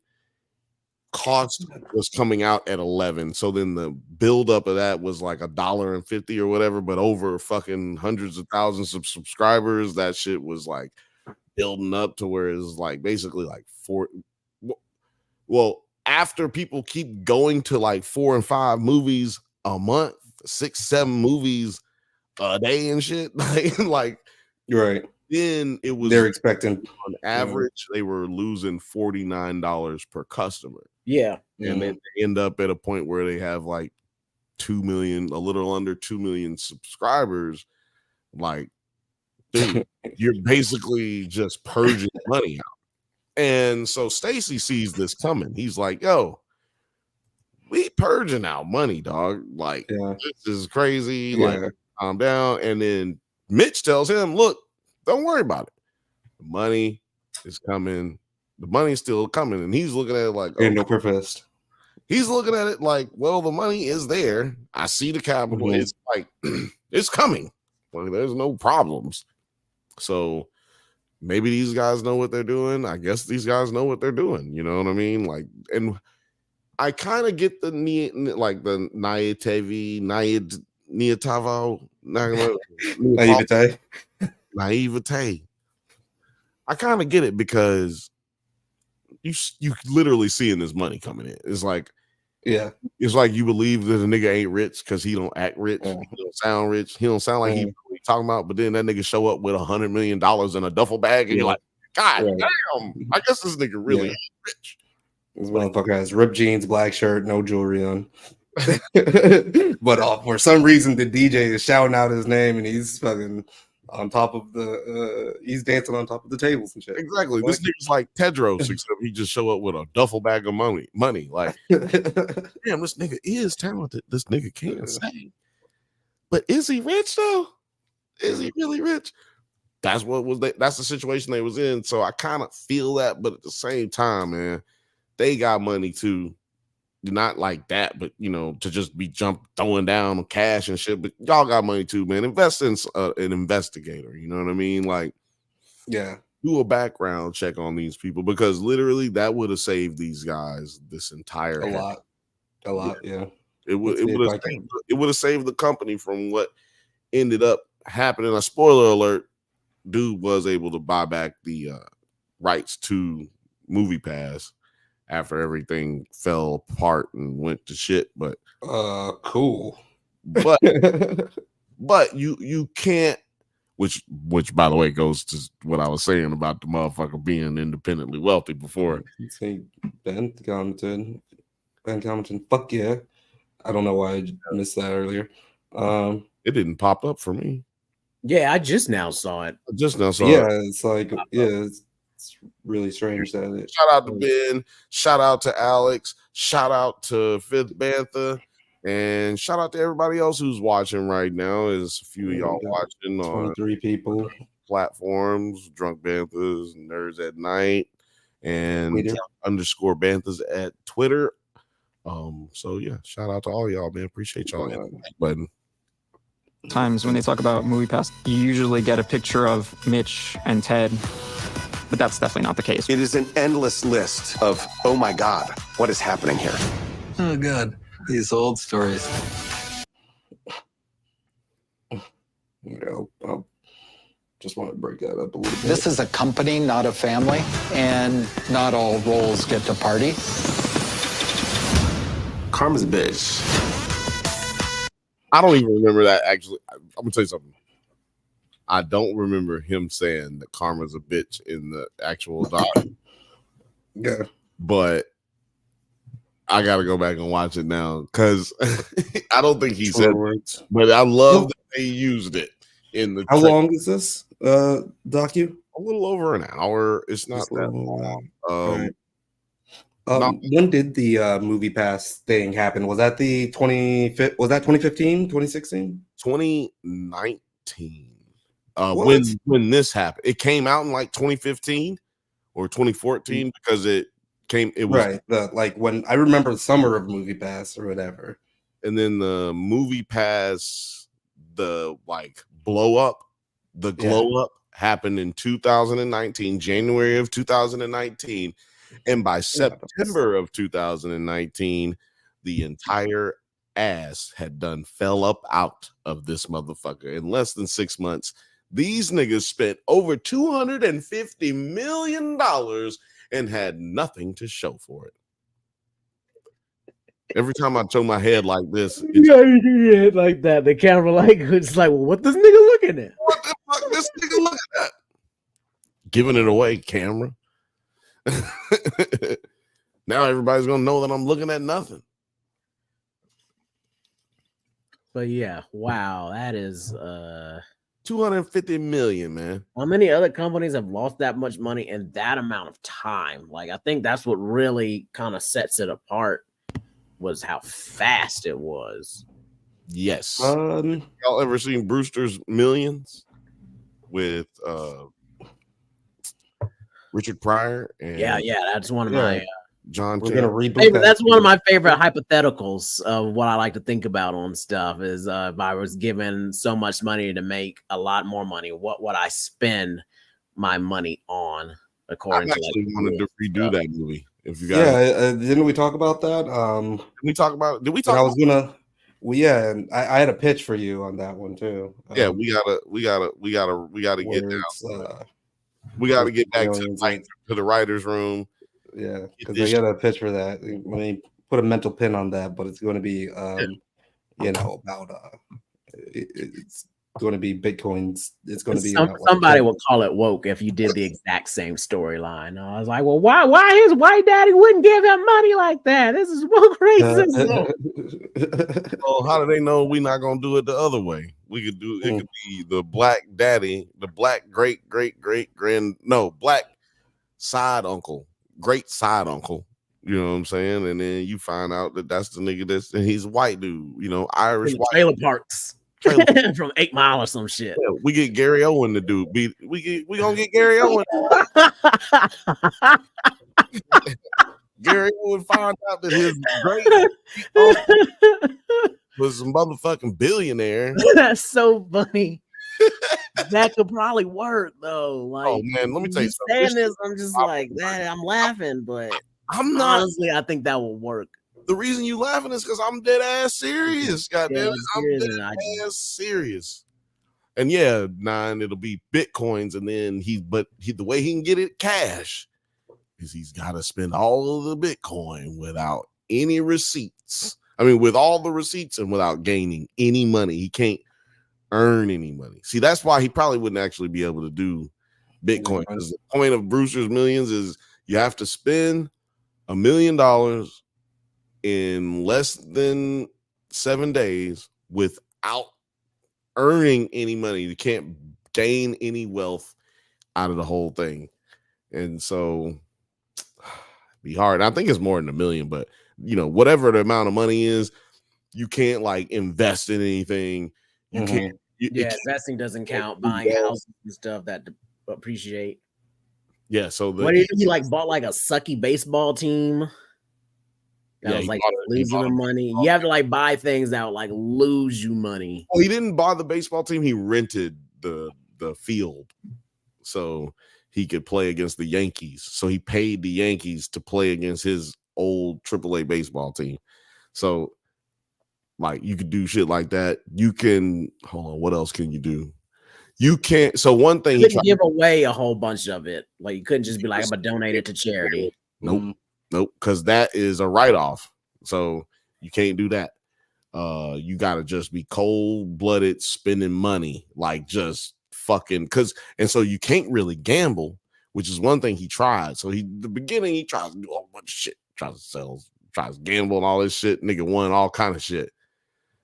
cost was coming out at 11. So then the buildup of that was like $1.50 or whatever. But over fucking hundreds of thousands of subscribers, that shit was like building up to where it's like basically like well, after people keep going to like 4 and 5 movies a month, 6, 7 movies a day and shit, like right. Then it was, they're expecting on average they were losing $49 per customer. Yeah. And then they end up at a point where they have like 2 million, a little under 2 million subscribers. Like, dude, you're basically just purging money out. And so Stacy sees this coming. He's like, yo, we purging out money, dog. Like, this is crazy. Like, calm down. And then Mitch tells him, look, don't worry about it. The money is coming. The money's still coming. And he's looking at it like, no professed. He's looking at it like, well, the money is there. I see the capital. It's like, it's coming. Like, there's no problems. So maybe these guys know what they're doing. I guess these guys know what they're doing. You know what I mean? Like, and I kind of get the naivete. I kind of get it because you literally seeing this money coming in. It's like, it's like you believe that a nigga ain't rich because he don't act rich. He don't sound rich. He don't sound like he talking about. But then that nigga show up with $100 million in a duffel bag, and you're like, God damn! I guess this nigga really ain't rich. This motherfucker has ripped jeans, black shirt, no jewelry on. But for some reason, the DJ is shouting out his name, and he's fucking on top of he's dancing on top of the tables and shit. Exactly. This nigga's like Tedros, except he just show up with a duffel bag of money. Like, damn, this nigga is talented. This nigga can sing. But is he rich though? Is he really rich? That's the situation they was in. So I kind of feel that, but at the same time, man, they got money too. Not like that, but to just be throwing down on cash and shit. But y'all got money too, man. Invest in an investigator. You know what I mean? Like, do a background check on these people, because literally that would have saved these guys this entire a lot. Yeah. It would have saved the company from what ended up happening. A spoiler alert: dude was able to buy back the rights to Movie Pass after everything fell apart and went to shit. But cool. But you can't, which by the way goes to what I was saying about the motherfucker being independently wealthy before. You say Ben Compton, fuck yeah. I don't know why I missed that earlier. It didn't pop up for me. Yeah, I just now saw it. It's like, it's really strange that it. Shout out to Ben. Shout out to Alex. Shout out to Fifth Bantha. And shout out to everybody else who's watching right now. There's a few of y'all watching 23 people platforms, Drunk Banthas, Nerds at Night, and _Banthas at Twitter. So yeah, shout out to all y'all, man. Appreciate y'all. Button. Times when they talk about Movie Pass, you usually get a picture of Mitch and Ted, but that's definitely not the case. It is an endless list of, oh my God, what is happening here? Oh God, these old stories. I just want to break that up a little bit. This is a company, not a family, and not all roles get to party. Karma's a bitch. I don't even remember that, actually. I'm gonna tell you something. I don't remember him saying that karma's a bitch in the actual doc. Yeah. But I gotta go back and watch it now because I don't think he said words. But I love that they used it in the How long is this docu? A little over an hour. It's not Just a that little long. Right. When did the movie pass thing happen? Was that the 2015, 2016? 2019. What? When this happened. It came out in like 2015 or 2014 because it was right. Like when I remember the summer of movie pass or whatever. And then the movie pass, the like blow up, the glow up happened in 2019, January of 2019. And by September of 2019, the entire ass had done fell up out of this motherfucker in less than 6 months. These niggas spent over $250 million and had nothing to show for it. Every time I turn my head like this, your head like that. The camera it's like, well, what this nigga looking at? What the fuck this nigga looking at? Giving it away, camera. Now everybody's gonna know that I'm looking at nothing. But yeah, wow, that is 250 million, man. How many other companies have lost that much money in that amount of time? Like, I think that's what really kind of sets it apart. Was how fast it was. Yes. Y'all ever seen Brewster's Millions with Richard Pryor? And yeah, that's one of my John. We're gonna reboot that. That's one of my favorite hypotheticals of what I like to think about on stuff. Is if I was given so much money to make a lot more money, what would I spend my money on? According I actually wanted to redo that movie. If you guys, didn't we talk about that? Did we talk about? Did we talk? I was gonna. Well, yeah, and I had a pitch for you on that one too. Yeah, we gotta get down. We gotta get back to the writers' room. Yeah, because I got a pitch for that. Let me put a mental pin on that, but it's going to be, about it's going to be Bitcoins. It's going to be somebody will call it woke if you did the exact same storyline. I was like, well, why his white daddy wouldn't give him money like that? This is woke racism. Well, how do they know we're not gonna do it the other way? We could do it. Could be the black daddy, the black black side uncle, great side uncle. You know what I'm saying? And then you find out that that's the nigga and he's a white dude. Irish white trailer parks. From 8 Mile or some shit. Yeah, we get Gary Owen to do. We gonna get Gary Owen. Gary Owen found out that his great was a motherfucking billionaire. That's so funny. That could probably work though. Like, oh man, let me tell you something. Saying this, I'm just like that. I'm laughing, but I'm not. Honestly, I think that will work. The reason you laughing is because I'm dead ass serious. Goddamn, I'm dead ass serious. And yeah, it'll be Bitcoins, and then the way he can get it cash is he's got to spend all of the Bitcoin without any receipts. I mean, with all the receipts and without gaining any money. He can't earn any money. See, that's why he probably wouldn't actually be able to do Bitcoin. Because the point of Brewster's Millions is you have to spend $1 million in less than 7 days without earning any money. You can't gain any wealth out of the whole thing. And so be hard. I think it's more than $1 million, but whatever the amount of money is, you can't like invest in anything. You can't. Investing doesn't count. Buying houses and stuff that appreciate. Yeah. So what did he like? Bought like a sucky baseball team. That was like losing the money. You have to like buy things that would like lose you money. Well, he didn't buy the baseball team. He rented the field so he could play against the Yankees. So he paid the Yankees to play against his old AAA baseball team. So like you could do shit like that. You can hold on. What else can you do? You can't. So one thing you couldn't give away a whole bunch of it. Like you couldn't just be like, I'm gonna donate it to charity. Nope. Because that is a write-off. So you can't do that. You gotta just be cold-blooded spending money, like just fucking so you can't really gamble, which is one thing he tried. So the beginning he tries to do a whole bunch of shit, tries to gamble and all this shit. Nigga won all kind of shit.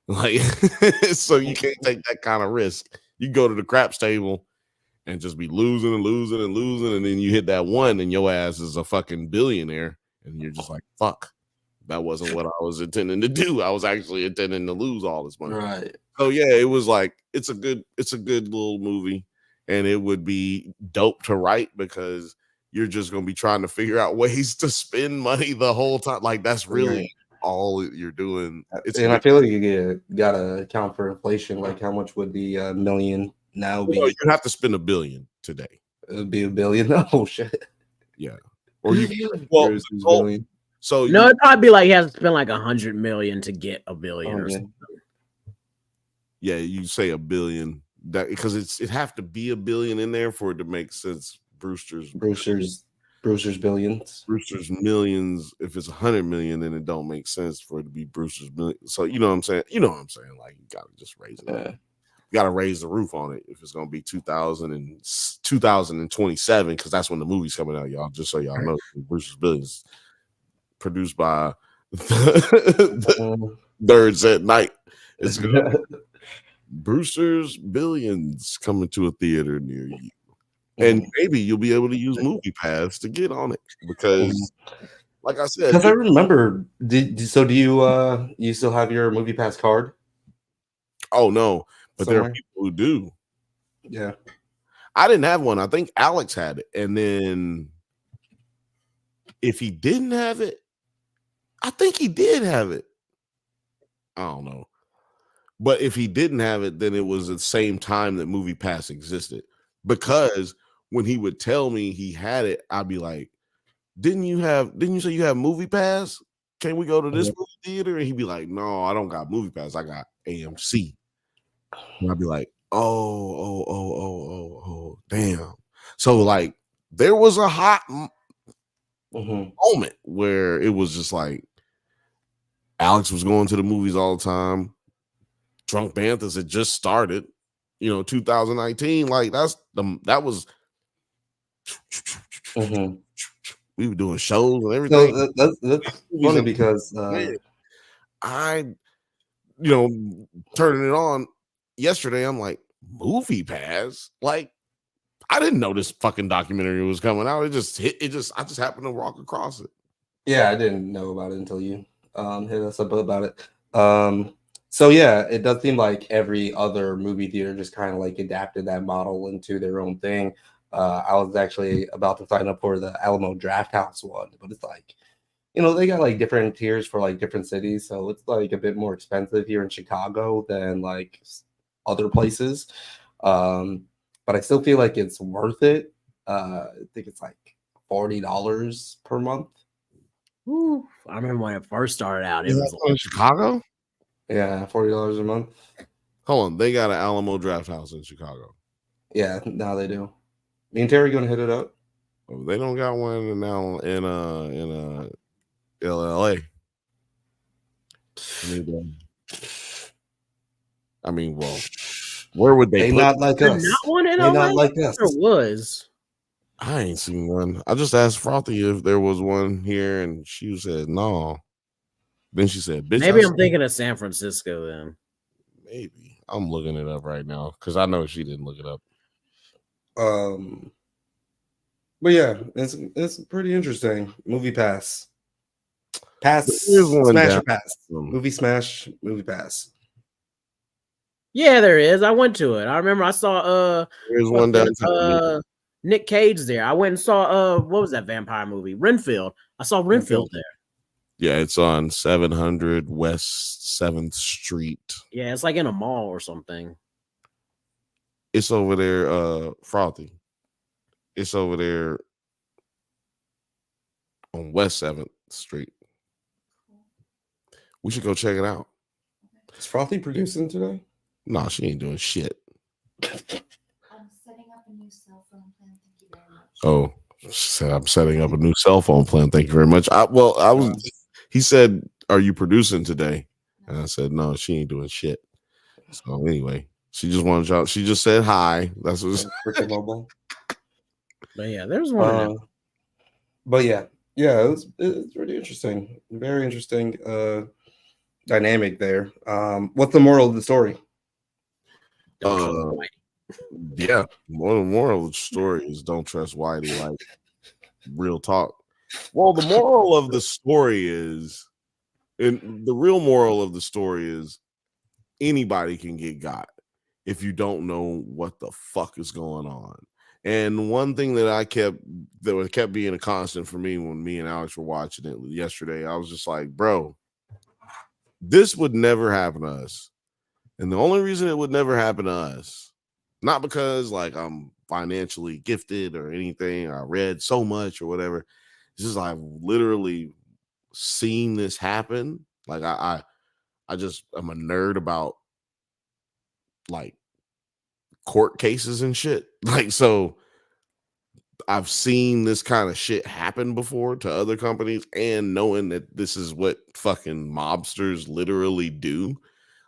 Like, so you can't take that kind of risk. You go to the craps table and just be losing and losing and losing, and then you hit that one and your ass is a fucking billionaire, and you're just like, fuck, that wasn't what I was intending to do. I was actually intending to lose all this money. Right. So yeah, it was like it's a good little movie, and it would be dope to write because you're just gonna be trying to figure out ways to spend money the whole time. Like that's really all you're doing. I feel like you gotta account for inflation. Like how much would the million now be? You have to spend $1 billion today. It would be $1 billion. Oh shit. Yeah. Or you so it'd probably be like he has to spend like 100 million to get $1 billion or something. Yeah, you say $1 billion that because it have to be $1 billion in there for it to make sense. Brewster's billions. Brewster's millions. If it's 100 million, then it don't make sense for it to be Brewster's million. So you know what I'm saying? Like you gotta just raise it. You gotta raise the roof on it if it's gonna be 2027, because that's when the movie's coming out, y'all. Just so y'all know, Brewster's Billions, produced by the Nerds at Night. It's good. Brewster's Billions coming to a theater near you. And maybe you'll be able to use Movie Pass to get on it because, like I said, because I remember. Do you still have your Movie Pass card? Oh no, but there are people who do. Yeah, I didn't have one. I think Alex had it, and then if he didn't have it, I think he did have it. I don't know, but if he didn't have it, then it was the same time that Movie Pass existed because. When he would tell me he had it, I'd be like, didn't you say you have Movie Pass? Can we go to this movie theater? And he'd be like, no, I don't got Movie Pass. I got AMC. And I'd be like, oh, damn. So like there was a hot moment where it was just like Alex was going to the movies all the time. Drunk Banthas had just started, 2019. Like that was we were doing shows and everything. So that's funny because I turning it on yesterday, I'm like, Movie Pass? Like, I didn't know this fucking documentary was coming out. I just happened to walk across it. Yeah, I didn't know about it until you hit us up about it. So yeah, it does seem like every other movie theater just kind of like adapted that model into their own thing. I was actually about to sign up for the Alamo Drafthouse one, but it's like, they got like different tiers for like different cities. So it's like a bit more expensive here in Chicago than like other places. But I still feel like it's worth it. I think it's like $40 per month. Ooh, I remember when it first started out. It was in Chicago? Yeah, $40 a month. Hold on, they got an Alamo Drafthouse in Chicago. Yeah, now they do. Me and Terry gonna hit it up. Oh, they don't got one now in LLA. I mean, well, where would they put not like us? Not one in LA? Not like us. There was. I ain't seen one. I just asked Frothy if there was one here, and she said no. Then she said, "Bitch." Maybe I'm thinking of San Francisco. Then maybe I'm looking it up right now because I know she didn't look it up. But yeah, it's pretty interesting. Movie Pass. Smash or pass. Movie Pass. Yeah, there is. I went to it. I remember I saw There's one downtown. Nick Cage there. I went and saw what was that vampire movie? Renfield. I saw Renfield there. Yeah, it's on 700 West 7th Street. Yeah, it's like in a mall or something. It's over there, Frothy. It's over there on West 7th Street. We should go check it out. Is Frothy producing today? No, she ain't doing shit. I'm setting up a new cell phone plan. Thank you very much. Oh, she said I'm setting up a new cell phone plan. Thank you very much. He said, "Are you producing today?" And I said, "No, she ain't doing shit." So anyway, She just wanted y'all. She just said hi. That's what. Freaking mobile. But yeah, there's one. But yeah, it's really interesting. Very interesting dynamic there. What's the moral of the story? Yeah, the moral of the story is don't trust Whitey. Like, real talk. Well, the moral of the story is, and the real moral of the story is, anybody can get got if you don't know what the fuck is going on. And one thing that kept being a constant for me when me and Alex were watching it yesterday, I was just like, bro, this would never happen to us. And the only reason it would never happen to us, not because like I'm financially gifted or anything, I read so much or whatever, it's just I've literally seen this happen. Like I just am a nerd about like court cases and shit. Like, so I've seen this kind of shit happen before to other companies, and knowing that this is what fucking mobsters literally do.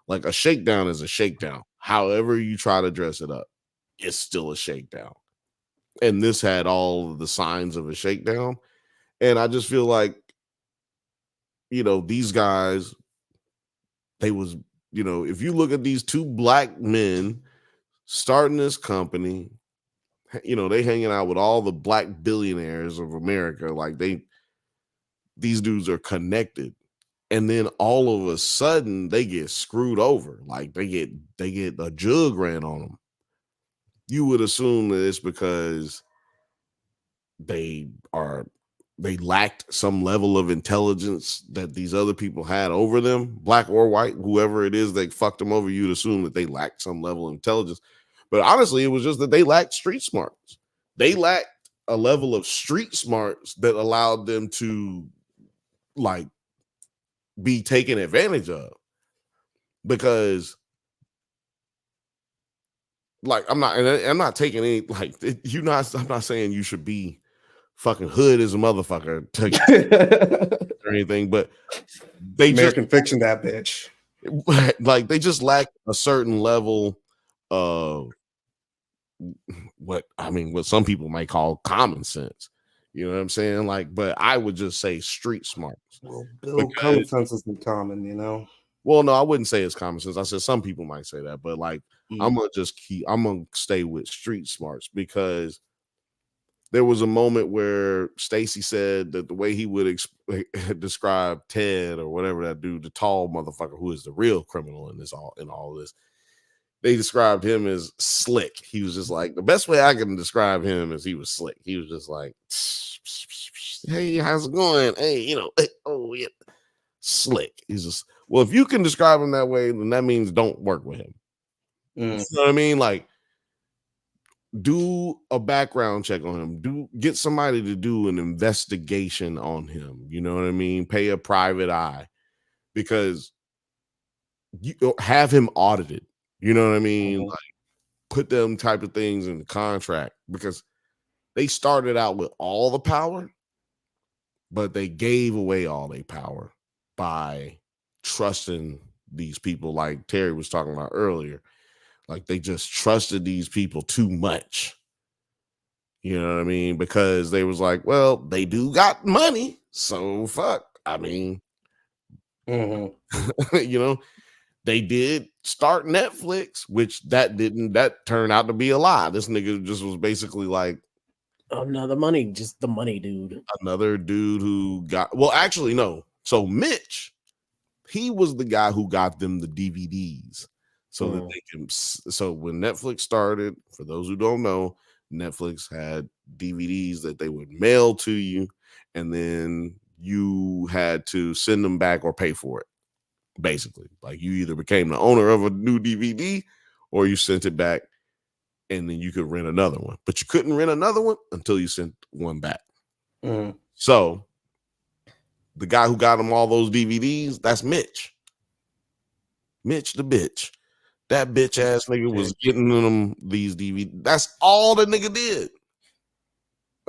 Like, a shakedown is a shakedown. However you try to dress it up, it's still a shakedown. And this had all of the signs of a shakedown. And I just feel like, these guys, if you look at these two black men starting this company, they hanging out with all the black billionaires of America. Like, these dudes are connected. And then all of a sudden they get screwed over. Like, they get a jug ran on them. You would assume that it's because they lacked some level of intelligence that these other people had over them, black or white, whoever it is that fucked them over. You'd assume that they lacked some level of intelligence. But honestly, it was just that they lacked street smarts. They lacked a level of street smarts that allowed them to like be taken advantage of. Because like I'm not taking any like I'm not saying you should be fucking hood as a motherfucker or anything, but they American fiction that bitch. Like, they just lack a certain level of what some people might call common sense. You know what I'm saying? Like, but I would just say street smarts. Well, Bill, common sense isn't common, Well, no, I wouldn't say it's common sense. I said some people might say that, but like I'm gonna stay with street smarts, because there was a moment where Stacy said that the way he would describe Ted or whatever that dude, the tall motherfucker who is the real criminal in all this, they described him as slick. He was just like, the best way I can describe him is he was slick. He was just like, hey, how's it going? Hey, hey, oh yeah, slick. He's just, well, if you can describe him that way, then that means don't work with him. You know what I mean? Like, do a background check on him. Get somebody to do an investigation on him. You know what I mean? Pay a private eye, because you have him audited. You know what I mean? Like, put them type of things in the contract, because they started out with all the power, but they gave away all their power by trusting these people, like Terry was talking about earlier. Like, they just trusted these people too much. You know what I mean? Because they was like, well, they do got money, so fuck. I mean, they did start Netflix, which that turned out to be a lie. This nigga just was basically like another money, just the money dude. Another dude who got, well, actually, no. So Mitch, he was the guy who got them the DVDs so that they can. So when Netflix started, for those who don't know, Netflix had DVDs that they would mail to you, and then you had to send them back or pay for it. Basically, like, you either became the owner of a new DVD or you sent it back, and then you could rent another one. But you couldn't rent another one until you sent one back. So the guy who got him all those DVDs, that's Mitch. Mitch the bitch. That bitch ass nigga was getting them these DVDs. That's all the nigga did.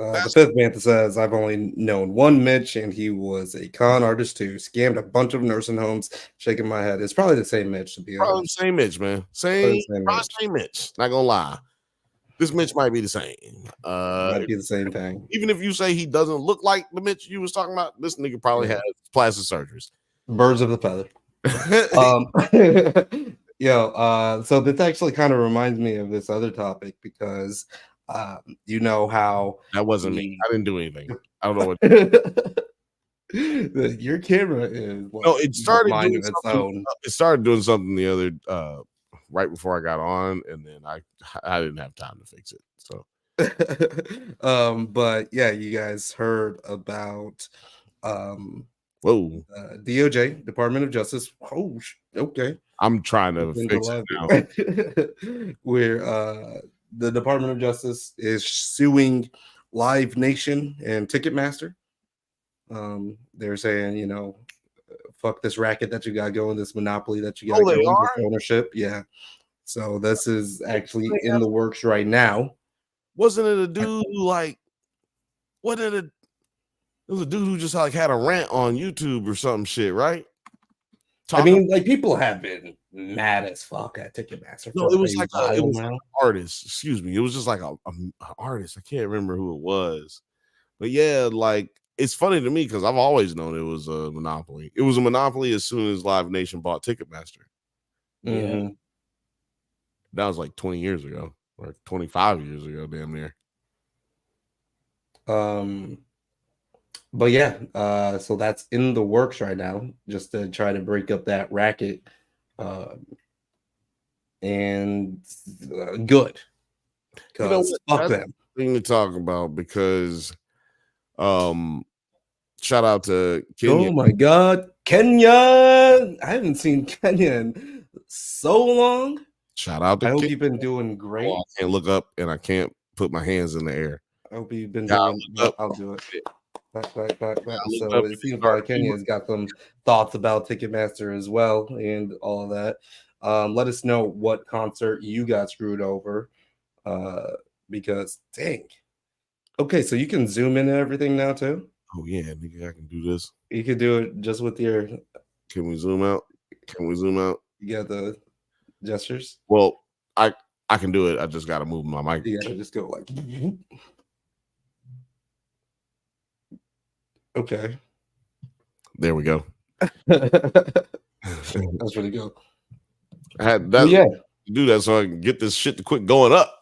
The fifth Bantha says, I've only known one Mitch, and he was a con artist too. Scammed a bunch of nursing homes. Shaking my head. It's probably the same Mitch, to be Probably the honest. same Mitch, man. Probably Same the same Mitch. Not gonna lie. This Mitch might be the same. Might be the same thing. Even if you say he doesn't look like the Mitch you was talking about, this nigga probably has plastic surgeries. Birds of the feather. So this actually kind of reminds me of this other topic because you know how that wasn't me. I didn't do anything. I don't know what your camera is. No, it started mind doing of its something. own. It started doing something the other right before I got on, and then I didn't have time to fix it. So but yeah, you guys heard about whoa, DOJ, Department of Justice. Oh, okay. I'm trying to fix it now. Where the Department of Justice is suing Live Nation and Ticketmaster. They're saying, you know, fuck this racket that you got going, this monopoly that you got going, this ownership. Yeah. So this is actually in the works right now. Wasn't it a dude who it was a dude who just like had a rant on YouTube or some shit, right? I mean, like people have been mad as fuck at Ticketmaster. No, it was like an artist. Excuse me. It was just like a artist. I can't remember who it was, but yeah, like it's funny to me because I've always known it was a monopoly. It was a monopoly as soon as Live Nation bought Ticketmaster. Mm-hmm. That was like 20 years ago or 25 years ago, damn near. But yeah, so that's in the works right now, just to try to break up that racket. And good. Because fuck them. Thing to talk about because shout out to Kenya. Oh my god, Kenya! I haven't seen Kenya in so long. Shout out to I hope Kenya. you've been doing great. Oh, I can't look up and I can't put my hands in the air. I hope you've been doing. I'll do it. Back. So it seems like Kenya's got some thoughts about Ticketmaster as well and all of that. Let us know what concert you got screwed over. Because dang. Okay, so you can zoom in and everything now too. Oh yeah, nigga, I can do this. You can do it just with your. Can we zoom out? You got the gestures. Well, I can do it. I just got to move my mic. You got to just go like. Okay. There we go. That's pretty good. I had that. Yeah. Do that so I can get this shit to quit going up.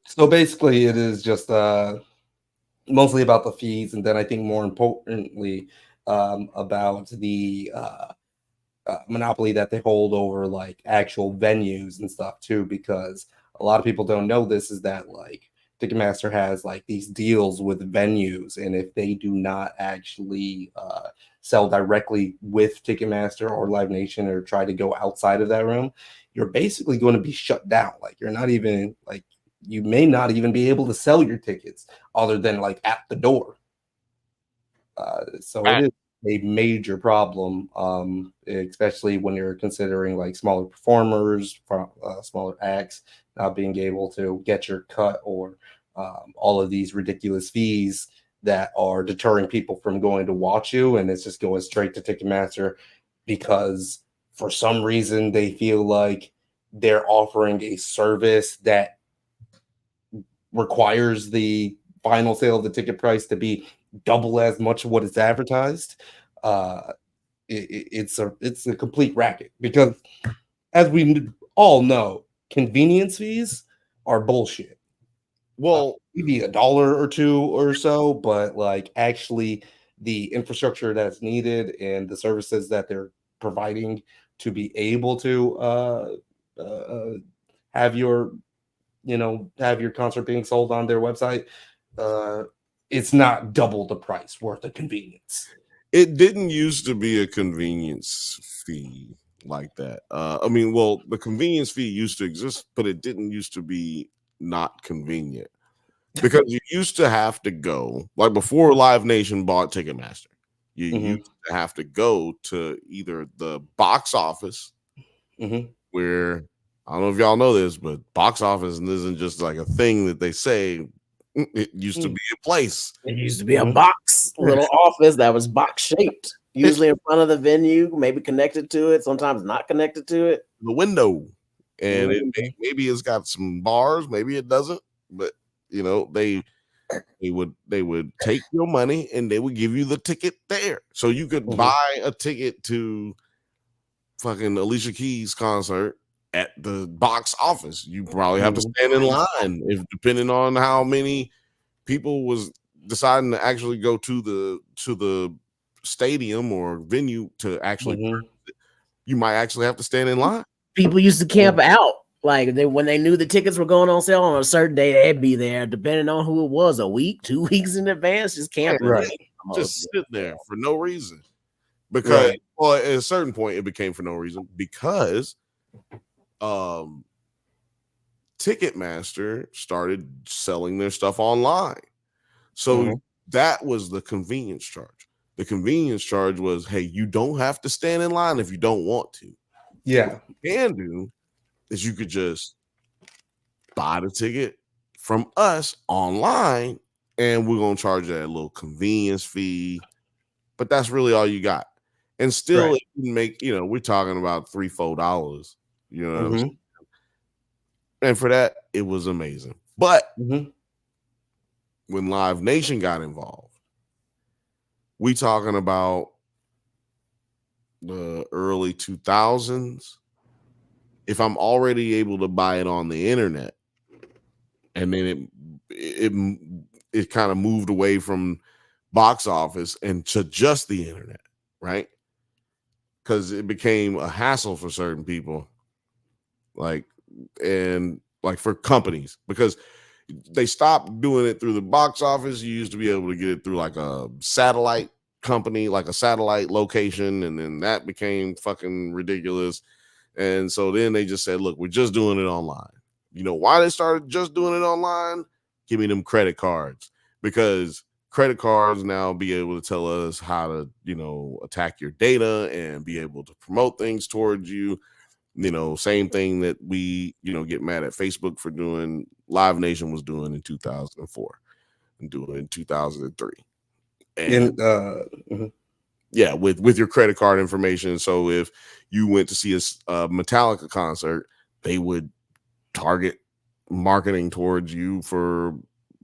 So basically, it is just mostly about the fees, and then I think more importantly about the monopoly that they hold over like actual venues and stuff too. Because a lot of people don't know this is that like Ticketmaster has like these deals with venues, and if they do not actually sell directly with Ticketmaster or Live Nation or try to go outside of that room, you're basically going to be shut down. Like you're not even like you may not even be able to sell your tickets other than like at the door. So it is a major problem, especially when you're considering like smaller performers, smaller acts not being able to get your cut, or all of these ridiculous fees that are deterring people from going to watch you, and it's just going straight to Ticketmaster because for some reason they feel like they're offering a service that requires the final sale of the ticket price to be double as much of what it's advertised. It's a complete racket because, as we all know, convenience fees are bullshit. Well, maybe $1 or $2 or so, but like actually the infrastructure that's needed and the services that they're providing to be able to have your concert being sold on their website, it's not double the price worth of convenience. It didn't used to be a convenience fee like that. I mean, well, the convenience fee used to exist, but it didn't used to be not convenient because you used to have to go, like before Live Nation bought Ticketmaster, you used to have to go to either the box office, where I don't know if y'all know this, but box office isn't just like a thing that they say It used to be a place. It used to be a box, little office that was box shaped, usually in front of the venue, maybe connected to it, sometimes not connected to it. The window, and maybe it's got some bars, maybe it doesn't, but you know they would take your money and they would give you the ticket there, so you could buy a ticket to fucking Alicia Keys concert at the box office. You probably have to stand in line if depending on how many people was deciding to actually go to the stadium or venue to actually you might actually have to stand in line. People used to camp out. Like when they knew the tickets were going on sale on a certain day, they'd be there, depending on who it was, a week, 2 weeks in advance, just camping. Just sit there for no reason. Because well, at a certain point it became for no reason because Ticketmaster started selling their stuff online. So that was the convenience charge. The convenience charge was, hey, you don't have to stand in line if you don't want to. Yeah. What you can do is you could just buy the ticket from us online and we're going to charge that little convenience fee. But that's really all you got. And still it didn't make, we're talking about $3-4, you know what I'm saying? And for that, it was amazing. But when Live Nation got involved, we talking about the early 2000s. If I'm already able to buy it on the internet, and then it kind of moved away from box office and to just the internet, right? Because it became a hassle for certain people, and for companies, because they stopped doing it through the box office. You used to be able to get it through like a satellite company, like a satellite location, and then that became fucking ridiculous. And so then they just said, look, we're just doing it online. You know why they started just doing it online? Give me them credit cards, because credit cards now be able to tell us how to, attack your data and be able to promote things towards you. Same thing that we, get mad at Facebook for doing, Live Nation was doing in 2004 and doing in 2003. And yeah, with your credit card information. So if you went to see a Metallica concert, they would target marketing towards you for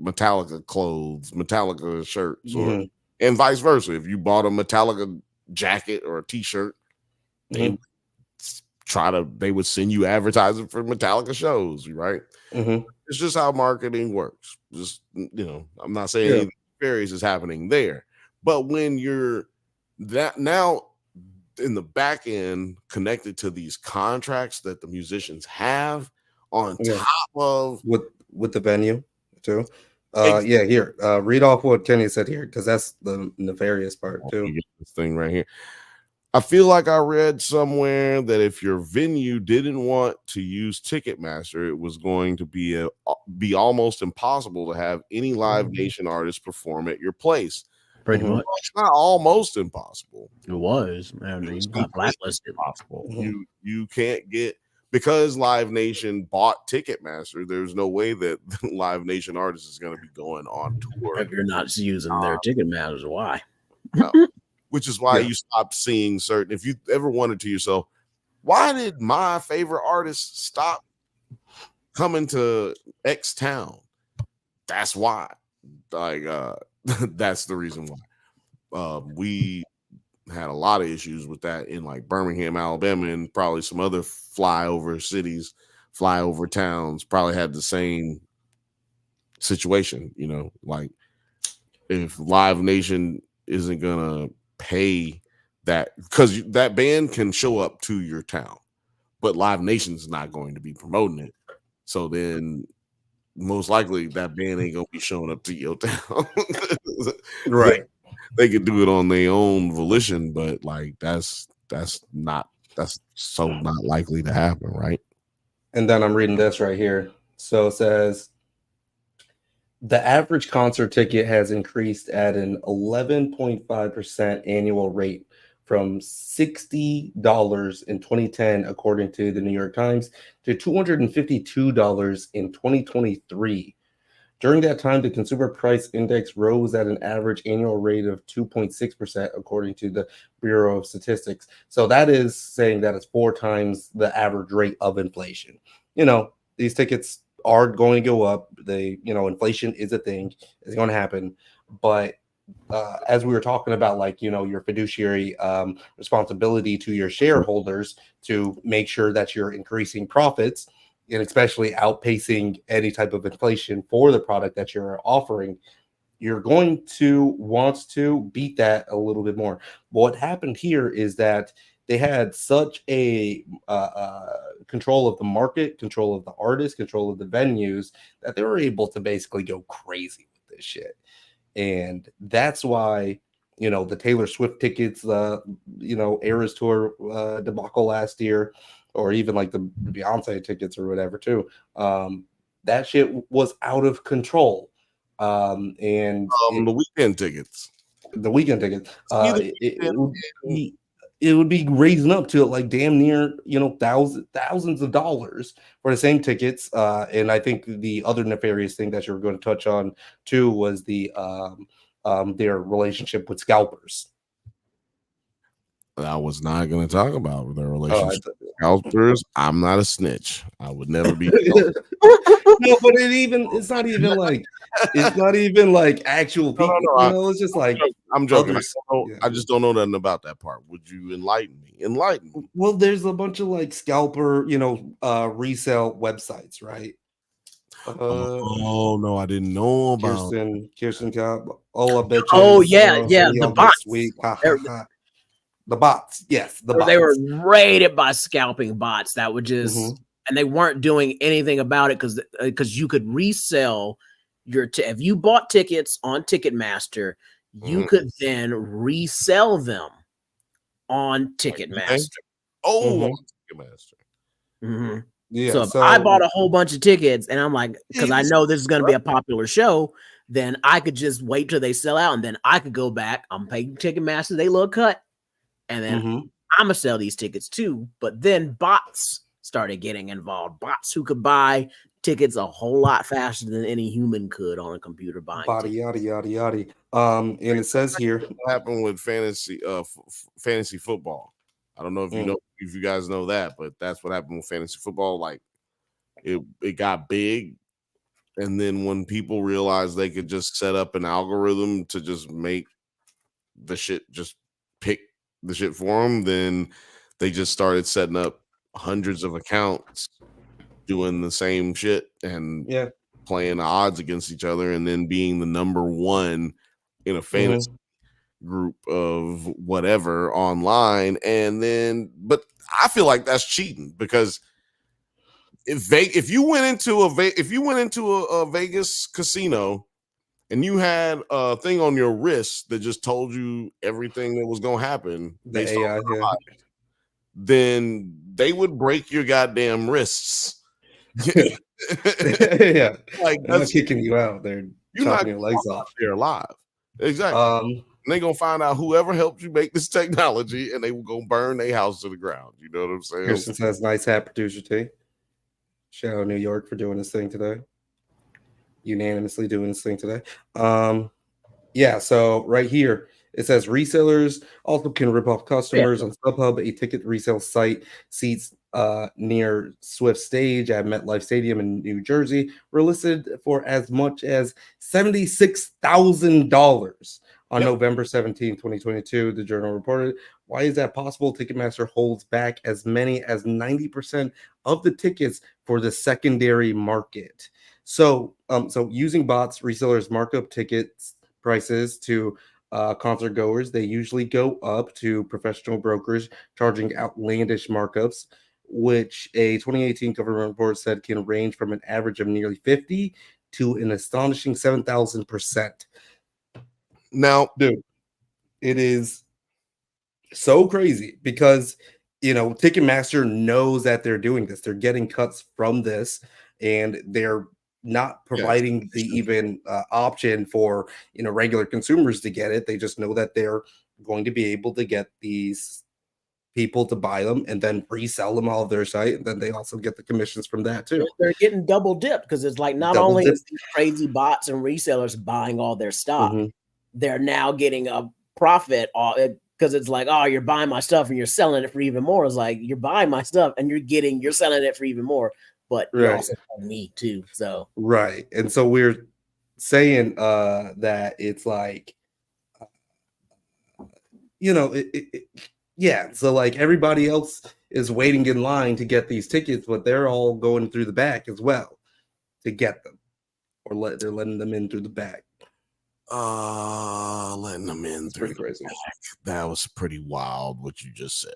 Metallica clothes, Metallica shirts, and vice versa. If you bought a Metallica jacket or a t-shirt, they would send you advertising for Metallica shows, right? It's just how marketing works. Just, I'm not saying anything nefarious is happening there, but when you're that now in the back end connected to these contracts that the musicians have on top of with the venue too. Here, read off what Kenny said here, because that's the nefarious part too. This thing right here. I feel like I read somewhere that if your venue didn't want to use Ticketmaster, it was going to be almost impossible to have any Live Nation artists perform at your place. Pretty much. It's not almost impossible. It was. Man, you got blacklisted. Impossible. You can't get, because Live Nation bought Ticketmaster, there's no way that the Live Nation artist is going to be going on tour if you're not using their Ticketmaster. Why? No. Which is why you stopped seeing certain. If you ever wondered to yourself, why did my favorite artist stop coming to X town? That's why. That's the reason why. We had a lot of issues with that in like Birmingham, Alabama, and probably some other flyover cities, flyover towns probably had the same situation. Like if Live Nation isn't gonna pay that, because that band can show up to your town, but Live Nation's not going to be promoting it. So then most likely that band ain't gonna be showing up to your town. Right. They could do it on their own volition, but that's so not likely to happen, right? And then I'm reading this right here. So it says the average concert ticket has increased at an 11.5% annual rate from $60 in 2010, according to the New York Times, to $252 in 2023. During that time, the consumer price index rose at an average annual rate of 2.6%, according to the Bureau of Statistics. So that is saying that it's 4 times the average rate of inflation. These tickets are going to go up. Inflation is a thing. It's going to happen. But as we were talking about, like, your fiduciary responsibility to your shareholders to make sure that you're increasing profits, and especially outpacing any type of inflation for the product that you're offering, you're going to want to beat that a little bit more. What happened here is that they had such a control of the market, control of the artists, control of the venues, that they were able to basically go crazy with this shit. And that's why, the Taylor Swift tickets, Eras Tour debacle last year, or even like the Beyonce tickets or whatever too. That shit was out of control. And the weekend tickets. It would be raising up to like damn near thousands of dollars for the same tickets. And I think the other nefarious thing that you were going to touch on too was their relationship with scalpers. I was not going to talk about their relationship with scalpers. I'm not a snitch. I would never be. No, but it's not even like actual people. No, it's just like I'm joking. Others, I just don't know nothing about that part. Would you enlighten me? Enlighten me. Well, there's a bunch of like scalper, resale websites, right? Oh no, I didn't know about Kirsten Cobb. Oh, I bet you. Oh yeah, the bots. The bots, yes, the bots. They were raided by scalping bots that would just, and they weren't doing anything about it because you could resell if you bought tickets on Ticketmaster, you could then resell them on Ticketmaster. Ticketmaster. Yeah. So if I bought a whole bunch of tickets and I'm like, because I know this is going to be a popular show, then I could just wait till they sell out, and then I could go back. I'm paying Ticketmaster they little cut, and then I'm gonna sell these tickets too. But then bots started getting involved. Bots who could buy tickets a whole lot faster than any human could on a computer buying. Yada yada yada. And it says here what happened with fantasy football. I don't know if if you guys know that, but that's what happened with fantasy football. Like it got big, and then when people realized they could just set up an algorithm to just make the shit just pick the shit for them, then they just started setting up hundreds of accounts doing the same shit and playing the odds against each other, and then being the number one in a fantasy group of whatever online. And then, but I feel like that's cheating, because if you went into a Vegas casino and you had a thing on your wrist that just told you everything that was going to happen, then they would break your goddamn wrists. Yeah, like they're not kicking you out. They're chopping your legs off. They're alive. Exactly. And they're gonna find out whoever helped you make this technology, and they will go burn their house to the ground. You know what I'm saying? Kirsten says, "Nice hat, producer T." Shout out New York for doing this thing today. Unanimously doing this thing today. Yeah. So right here it says resellers also can rip off customers on StubHub. A ticket resale site seats near Swift Stage at MetLife Stadium in New Jersey were listed for as much as $76,000 on November 17, 2022. The Journal reported. Why is that possible? Ticketmaster holds back as many as 90% of the tickets for the secondary market. So using bots, resellers mark up tickets prices to concert goers. They usually go up to professional brokers charging outlandish markups, which a 2018 government report said can range from an average of nearly 50 to an astonishing 7,000%. Now, dude, it is so crazy because Ticketmaster knows that they're doing this. They're getting cuts from this, and they're not providing the even option for regular consumers to get it. They just know that they're going to be able to get these people to buy them and then resell them all of their site. And then they also get the commissions from that too. They're getting double dipped because it's like not Double only dip. is these crazy bots and resellers buying all their stock, they're now getting a profit because it's like, oh, you're buying my stuff and you're selling it for even more. It's like you're buying my stuff and you're selling it for even more, but you're also selling me too. So right. And so we're saying that it's like, you know, yeah. So like everybody else is waiting in line to get these tickets, but they're all going through the back as well to get them, or they're letting them in through the back. Letting them in It's through pretty crazy. the back. That was pretty wild what you just said.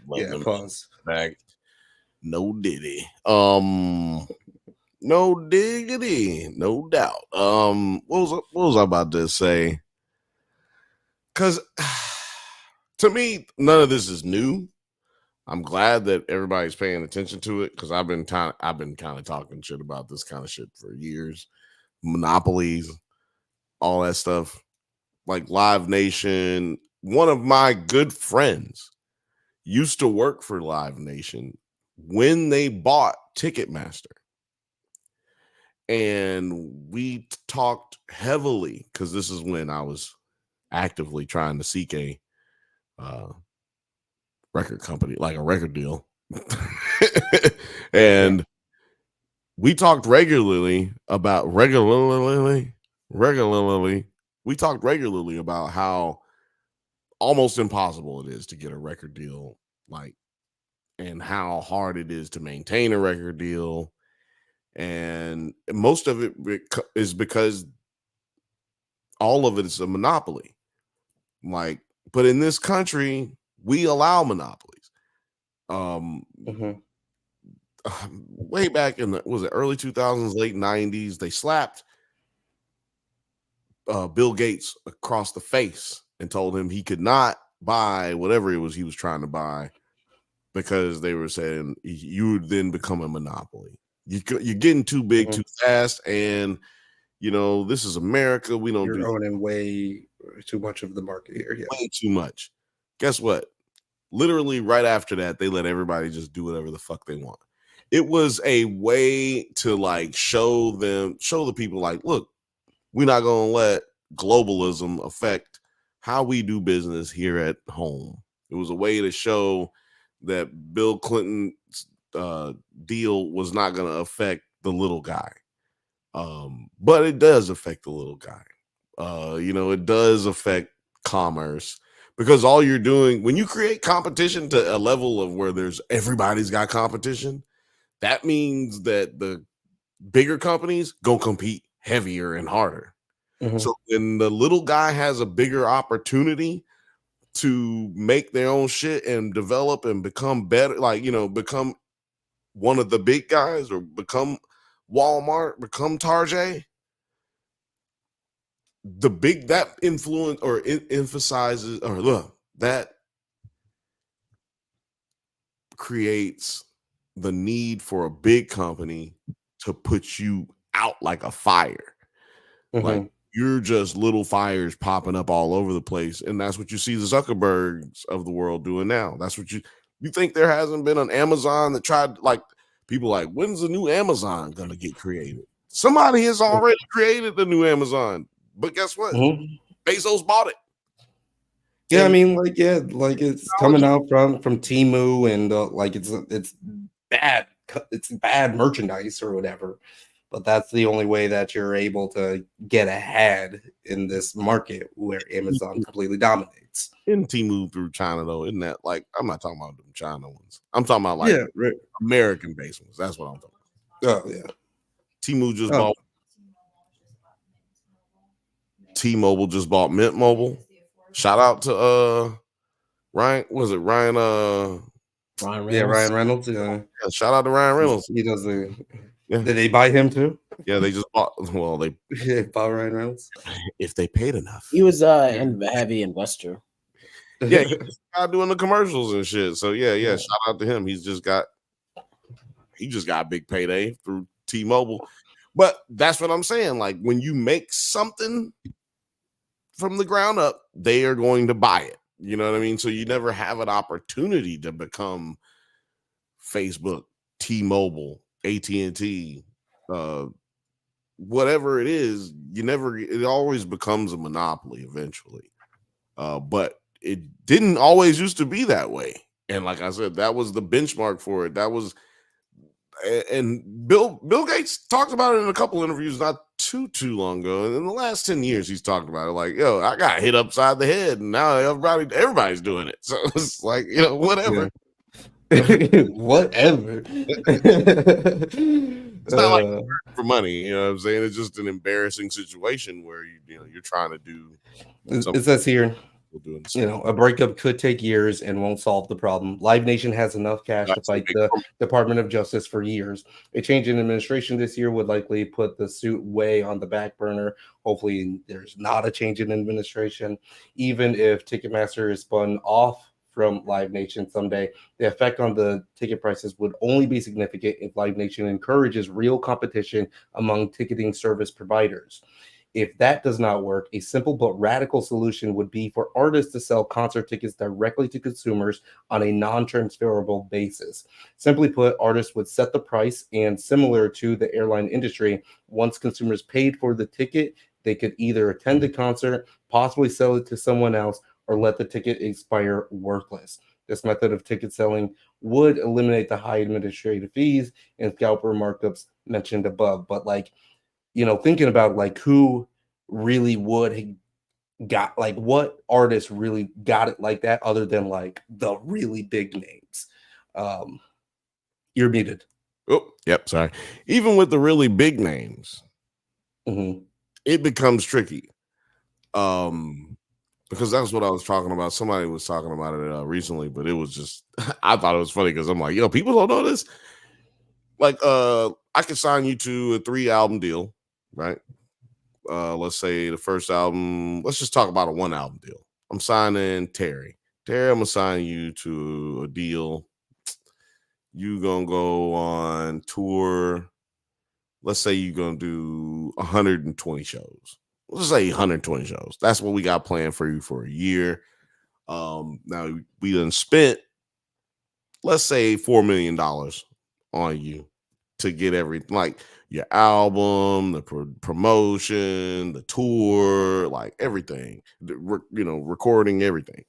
Letting them Pause. Back. No diddy. No diggity, no doubt. What was I about to say? Because to me, none of this is new. I'm glad that everybody's paying attention to it because I've been kind of talking shit about this kind of shit for years. Monopolies, all that stuff. Like Live Nation. One of my good friends used to work for Live Nation when they bought Ticketmaster. And we talked heavily because this is when I was actively trying to seek a record company, like a record deal. And we talked regularly about we talked regularly about how almost impossible it is to get a record deal, like, and how hard it is to maintain a record deal. And most of it is because all of it is a monopoly. Like, but in this country, we allow monopolies. Way back in the early 2000s, late 90s, they slapped Bill Gates across the face and told him he could not buy whatever it was he was trying to buy because they were saying you would then become a monopoly. You're getting too big too fast, and you know this is America. We don't. You're owning way too much of the market here. Yeah, way too much. Guess what? Literally right after that, they let everybody just do whatever the fuck they want. It was a way to like show the people like, look, we're not gonna let globalism affect how we do business here at home. It was a way to show that Bill Clinton's deal was not going to affect the little guy. But it does affect the little guy. It does affect commerce because all you're doing when you create competition to a level of where everybody's got competition, that means that the bigger companies go compete heavier and harder. So when the little guy has a bigger opportunity to make their own shit and develop and become better, become one of the big guys or become Walmart, become Target, that influence or emphasizes or look, that creates the need for a big company to put you out like a fire. Like you're just little fires popping up all over the place. And that's what you see the Zuckerbergs of the world doing now. That's what you think there hasn't been an Amazon that tried, like, people like, when's the new Amazon going to get created? Somebody has already created the new Amazon. But guess what? Bezos bought it. Yeah, I mean, it's coming out from Temu, and it's bad. It's bad merchandise or whatever. But that's the only way that you're able to get ahead in this market where Amazon completely dominates. In Temu through China, though, isn't that like, I'm not talking about them China ones. I'm talking about like American-based ones. That's what I'm talking about. Oh, yeah. Temu just bought. T-Mobile just bought Mint Mobile. Shout out to Ryan. Was it Ryan? Ryan Reynolds. Yeah, Ryan Reynolds. Yeah. Shout out to Ryan Reynolds. He does the. Yeah. Did they buy him too? Yeah, they just bought. Well, they bought Ryan Reynolds if they paid enough. He was a heavy investor. Yeah, he's doing the commercials and shit. So yeah. Shout out to him. He just got a big payday through T-Mobile. But that's what I'm saying. Like when you make something from the ground up, they are going to buy it. You know what I mean? So you never have an opportunity to become Facebook, T-Mobile, AT&T, whatever it is. It always becomes a monopoly eventually. But it didn't always used to be that way. And like I said, that was the benchmark for it. That was, and Bill Gates talked about it in a couple interviews not too long ago. And in the last 10 years, he's talked about it like, yo, I got hit upside the head, and now everybody's doing it. So it's like, whatever. Yeah. Whatever. It's not like for money, you know what I'm saying? It's just an embarrassing situation where you're trying to do. It says here, a breakup could take years and won't solve the problem. Live Nation has enough cash to fight the Department of Justice for years. A change in administration this year would likely put the suit way on the back burner. Hopefully, there's not a change in administration. Even if Ticketmaster is spun off from Live Nation someday, the effect on the ticket prices would only be significant if Live Nation encourages real competition among ticketing service providers. If that does not work, a simple but radical solution would be for artists to sell concert tickets directly to consumers on a non-transferable basis. Simply put, artists would set the price, and similar to the airline industry, once consumers paid for the ticket, they could either attend the concert, possibly sell it to someone else, or let the ticket expire worthless. This method of ticket selling would eliminate the high administrative fees and scalper markups mentioned above. But thinking about who really would got what artists really got it like that other than the really big names. You're muted. Oh, yep, sorry. Even with the really big names, it becomes tricky. Because that's what I was talking about. Somebody was talking about it recently, but it was just I thought it was funny because I'm like, people don't know this. Like, I could sign you to a 3-album deal, right? Let's say the first album, let's just talk about a 1-album deal. I'm signing Terry. Terry, I'm gonna sign you to a deal. You gonna go on tour. Let's say you're gonna do 120 shows. Let's say 120 shows. That's what we got planned for you for a year. Now we done spent, let's say, $4 million on you to get everything, like your album, the promotion, the tour, like everything, recording everything.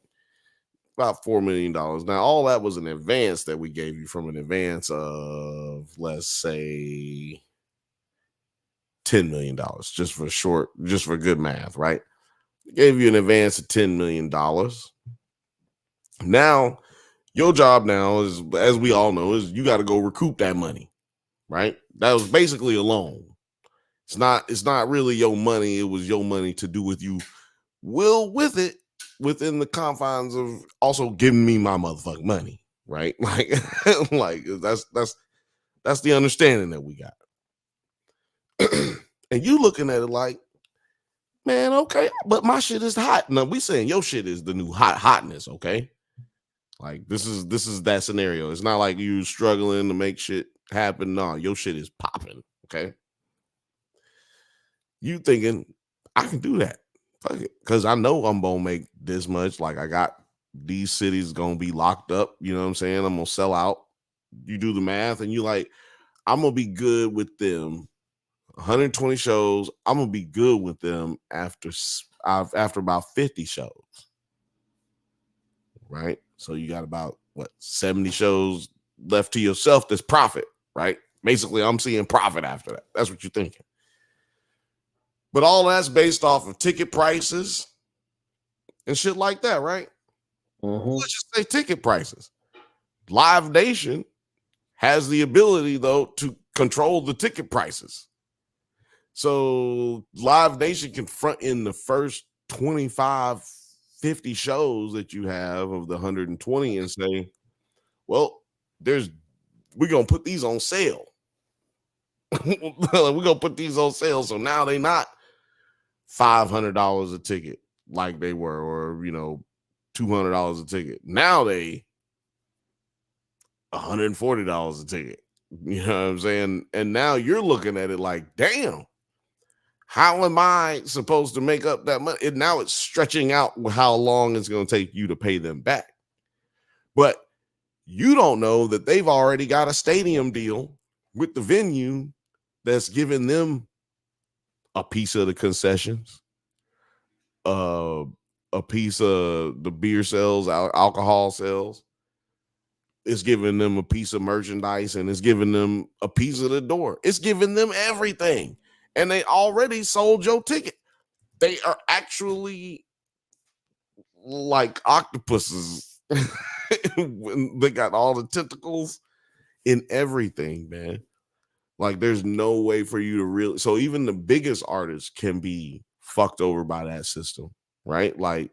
About $4 million. Now, all that was an advance that we gave you from an advance of, let's say, $10 million, just for good math, right? Gave you an advance of $10 million. Now, your job now is, as we all know, is you got to go recoup that money, right? That was basically a loan. It's not really your money. It was your money to do what you will with it, within the confines of also giving me my motherfucking money, right? Like, that's the understanding that we got. And you looking at it like, man, okay, but my shit is hot. Now we saying your shit is the new hotness, okay? Like this is that scenario. It's not like you struggling to make shit happen. No, your shit is popping, okay? You thinking I can do that? Fuck it, because I know I'm gonna make this much. Like I got these cities gonna be locked up. You know what I'm saying? I'm gonna sell out. You do the math, and you like, I'm gonna be good with them. 120 shows. I'm gonna be good with them after about 50 shows, right? So you got about 70 shows left to yourself. That's profit, right? Basically, I'm seeing profit after that. That's what you're thinking. But all that's based off of ticket prices and shit like that, right? Let's just say ticket prices. Live Nation has the ability, though, to control the ticket prices. So Live Nation can front in the first 25, 50 shows that you have of the 120 and say, well, we're going to put these on sale. We're going to put these on sale. So now they not $500 a ticket like they were, or, $200 a ticket. Now they $140 a ticket. You know what I'm saying? And now you're looking at it like, damn, How am I supposed to make up that money? And now it's stretching out how long it's going to take you to pay them back. But you don't know that they've already got a stadium deal with the venue that's giving them a piece of the concessions, a piece of the beer sales, alcohol sales. It's giving them a piece of merchandise, and it's giving them a piece of the door. It's giving them everything. And they already sold your ticket. They are actually like octopuses. They got all the tentacles in everything, man. Like, there's no way for you to really. So even the biggest artists can be fucked over by that system, right? Like,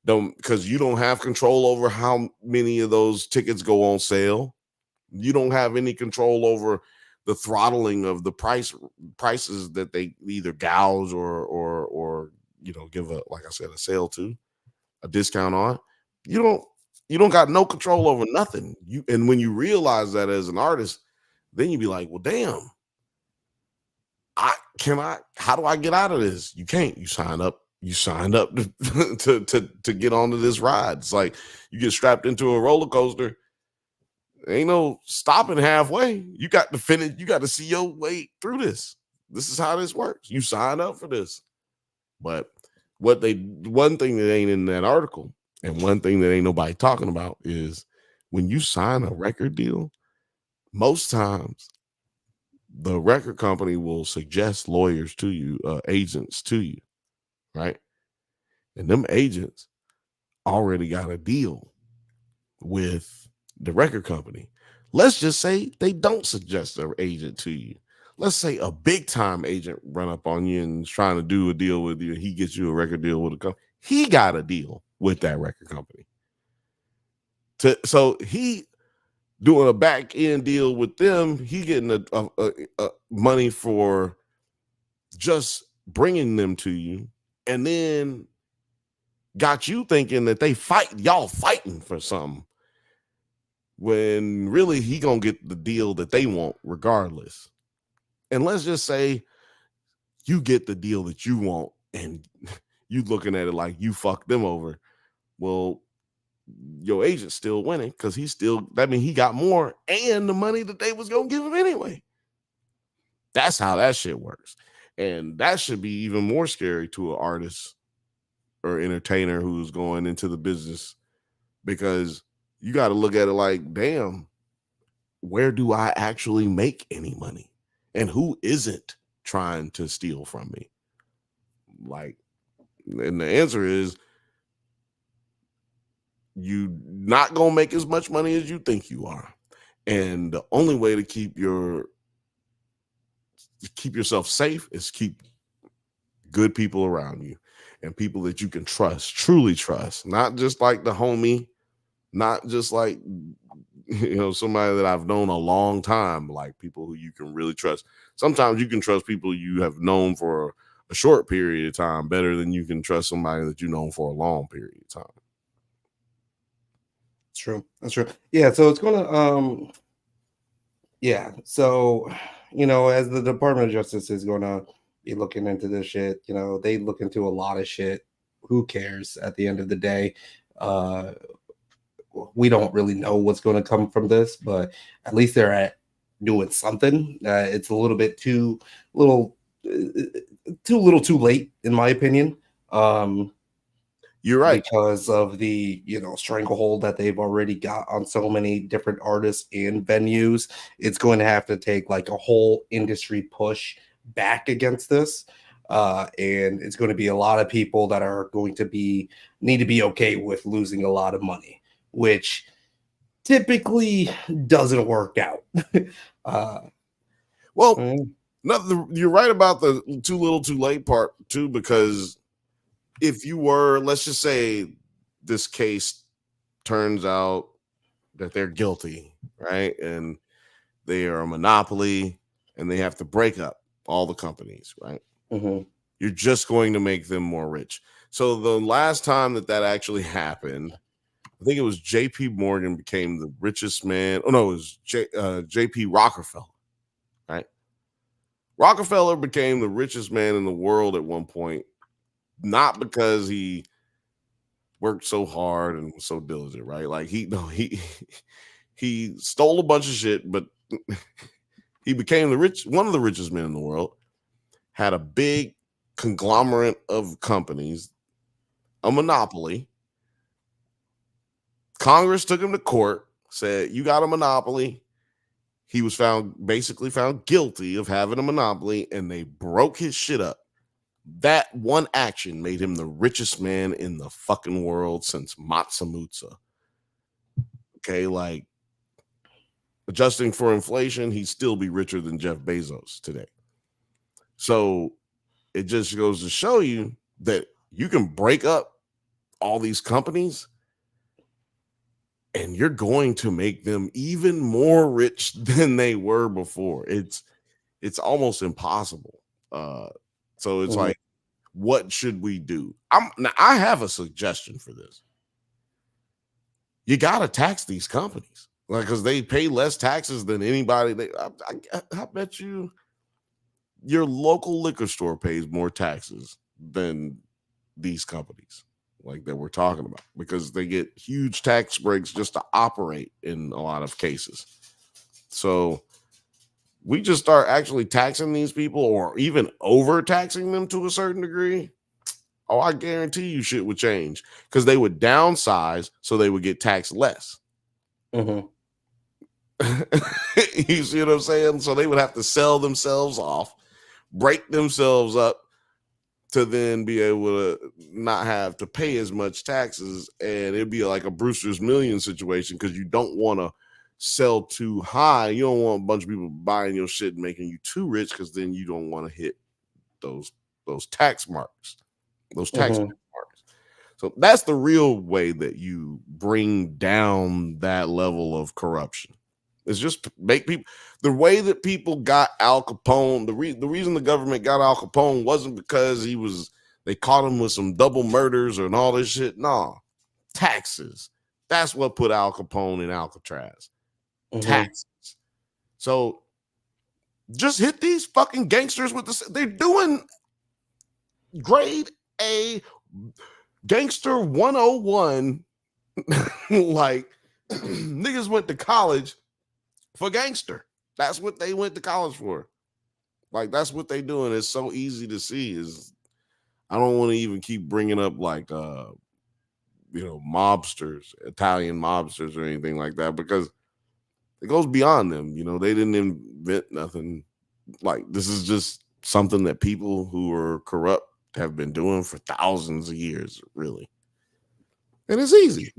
because you don't have control over how many of those tickets go on sale. You don't have any control over the throttling of the prices that they either gouge or give a, like I said, a sale to, a discount on. You don't got no control over nothing. And when you realize that as an artist, then you be like, well, damn, how do I get out of this? You can't. You signed up to get onto this ride. It's like you get strapped into a roller coaster. Ain't no stopping halfway. You got to finish. You got to see your way through this. This is how this works. You sign up for this. But one thing that ain't in that article, and one thing that ain't nobody talking about, is when you sign a record deal, most times the record company will suggest lawyers to you, agents to you, right? And them agents already got a deal with the record company. Let's just say they don't suggest their agent to you. Let's say a big time agent run up on you and is trying to do a deal with you. He gets you a record deal with a company. He got a deal with that record company. So he doing a back end deal with them. He getting a money for just bringing them to you, and then got you thinking that y'all fighting for something, when really he gonna get the deal that they want regardless. And let's just say you get the deal that you want, and you looking at it like you fucked them over. Well, your agent's still winning because that means he got more and the money that they was gonna give him anyway. That's how that shit works. And that should be even more scary to an artist or entertainer who's going into the business, because you got to look at it like, damn, where do I actually make any money? And who isn't trying to steal from me? Like, and the answer is, you not gonna make as much money as you think you are. And the only way to keep yourself safe is keep good people around you, and people that you can trust, truly trust, not just like the homie, not just like, somebody that I've known a long time, like people who you can really trust. Sometimes you can trust people you have known for a short period of time better than you can trust somebody that you've known for a long period of time. That's true. Yeah, so it's gonna so as the Department of Justice is gonna be looking into this shit, they look into a lot of shit. Who cares at the end of the day? We don't really know what's going to come from this, but at least they're doing something. It's a little bit too little too late, in my opinion. You're right, because of the stranglehold that they've already got on so many different artists and venues. It's going to have to take like a whole industry push back against this, and it's going to be a lot of people that are going to need to be okay with losing a lot of money, which typically doesn't work out. You're right about the too little too late part too, because if you were, let's just say this case turns out that they're guilty, right? And they are a monopoly and they have to break up all the companies, right? Mm-hmm. You're just going to make them more rich. So the last time that actually happened, I think it was JP Morgan became the richest man. Oh no, it was JP Rockefeller, right? Rockefeller became the richest man in the world at one point, not because he worked so hard and was so diligent, right? Like he stole a bunch of shit, but he became one of the richest men in the world, had a big conglomerate of companies, a monopoly. Congress took him to court, said, you got a monopoly. He was basically found guilty of having a monopoly, and they broke his shit up. That one action made him the richest man in the fucking world since Matza Mutza. Okay, like adjusting for inflation, he'd still be richer than Jeff Bezos today. So it just goes to show you that you can break up all these companies and you're going to make them even more rich than they were before. It's almost impossible. So it's like, what should we do? I have a suggestion for this. You got to tax these companies, like, because they pay less taxes than anybody. I bet you your local liquor store pays more taxes than these companies, like that we're talking about, because they get huge tax breaks just to operate in a lot of cases. So we just start actually taxing these people, or even overtaxing them to a certain degree. Oh, I guarantee you shit would change, because they would downsize so they would get taxed less. You see what I'm saying? So they would have to sell themselves off, break themselves up to then be able to not have to pay as much taxes. And it'd be like a Brewster's Million situation, because you don't want to sell too high. You don't want a bunch of people buying your shit and making you too rich, because then you don't want to hit those tax marks. Those tax marks. So that's the real way that you bring down that level of corruption. It's just make people, the way that people got Al Capone, the reason the government got Al Capone wasn't because they caught him with some double murders and all this shit. No, taxes. That's what put Al Capone in Alcatraz. Taxes. So just hit these fucking gangsters with they're doing grade A gangster 101. Like, niggas went to college for gangster. That's what they went to college for. Like, that's what they doing. It's so easy to see. I don't want to even keep bringing up like mobsters, Italian mobsters or anything like that, because it goes beyond them. They didn't invent nothing. Like, this is just something that people who are corrupt have been doing for thousands of years, really. And it's easy.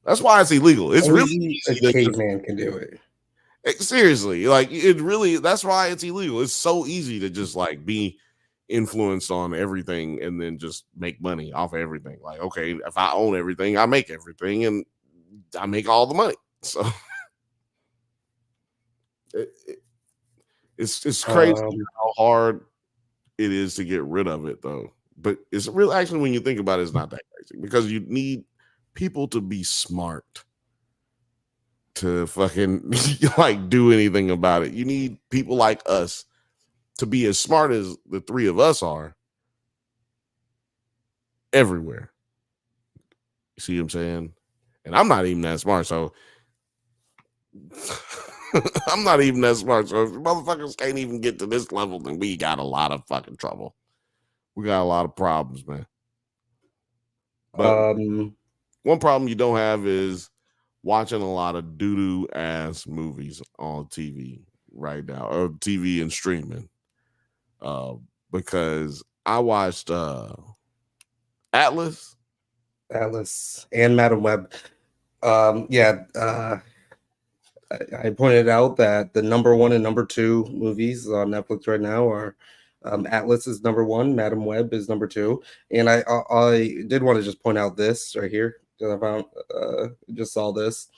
That's why it's illegal. It's really a caveman can do it. Seriously, like, it really, that's why it's illegal. It's so easy to just like be influenced on everything and then just make money off of everything. Like, okay, if I own everything, I make everything, and I make all the money. So it's crazy how hard it is to get rid of it, though. But it's really, actually, when you think about it, it's not that crazy, because you need people to be smart to fucking like do anything about it. You need people like us to be as smart as the three of us are everywhere. You see what I'm saying? And I'm not even that smart, so I'm not even that smart. So if motherfuckers can't even get to this level, then we got a lot of fucking trouble. We got a lot of problems, man. But one problem you don't have is watching a lot of doo-doo ass movies on TV right now, or TV and streaming. Because I watched Atlas and Madam Web. I pointed out that the number 1 and number 2 movies on Netflix right now are Atlas is number 1, Madam Web is number 2, and I did want to just point out this right here, because I found just saw this.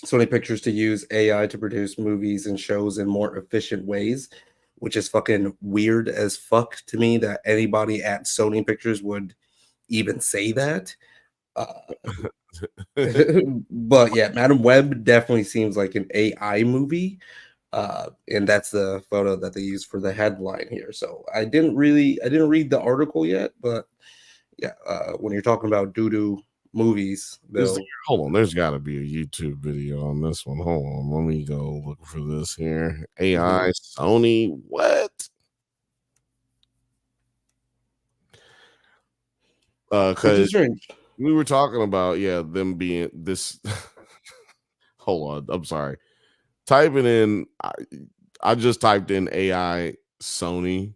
Sony Pictures to use AI to produce movies and shows in more efficient ways, which is fucking weird as fuck to me that anybody at Sony Pictures would even say that. But yeah, Madam Web definitely seems like an AI movie. And that's the photo that they used for the headline here. So I didn't read the article yet, but yeah, when you're talking about doo-doo movies, hold on, there's got to be a YouTube video on this one. Hold on, let me go look for this here. AI Sony, what? Because we were talking about them being this. Hold on, I'm sorry. Typing in, I just typed in AI Sony,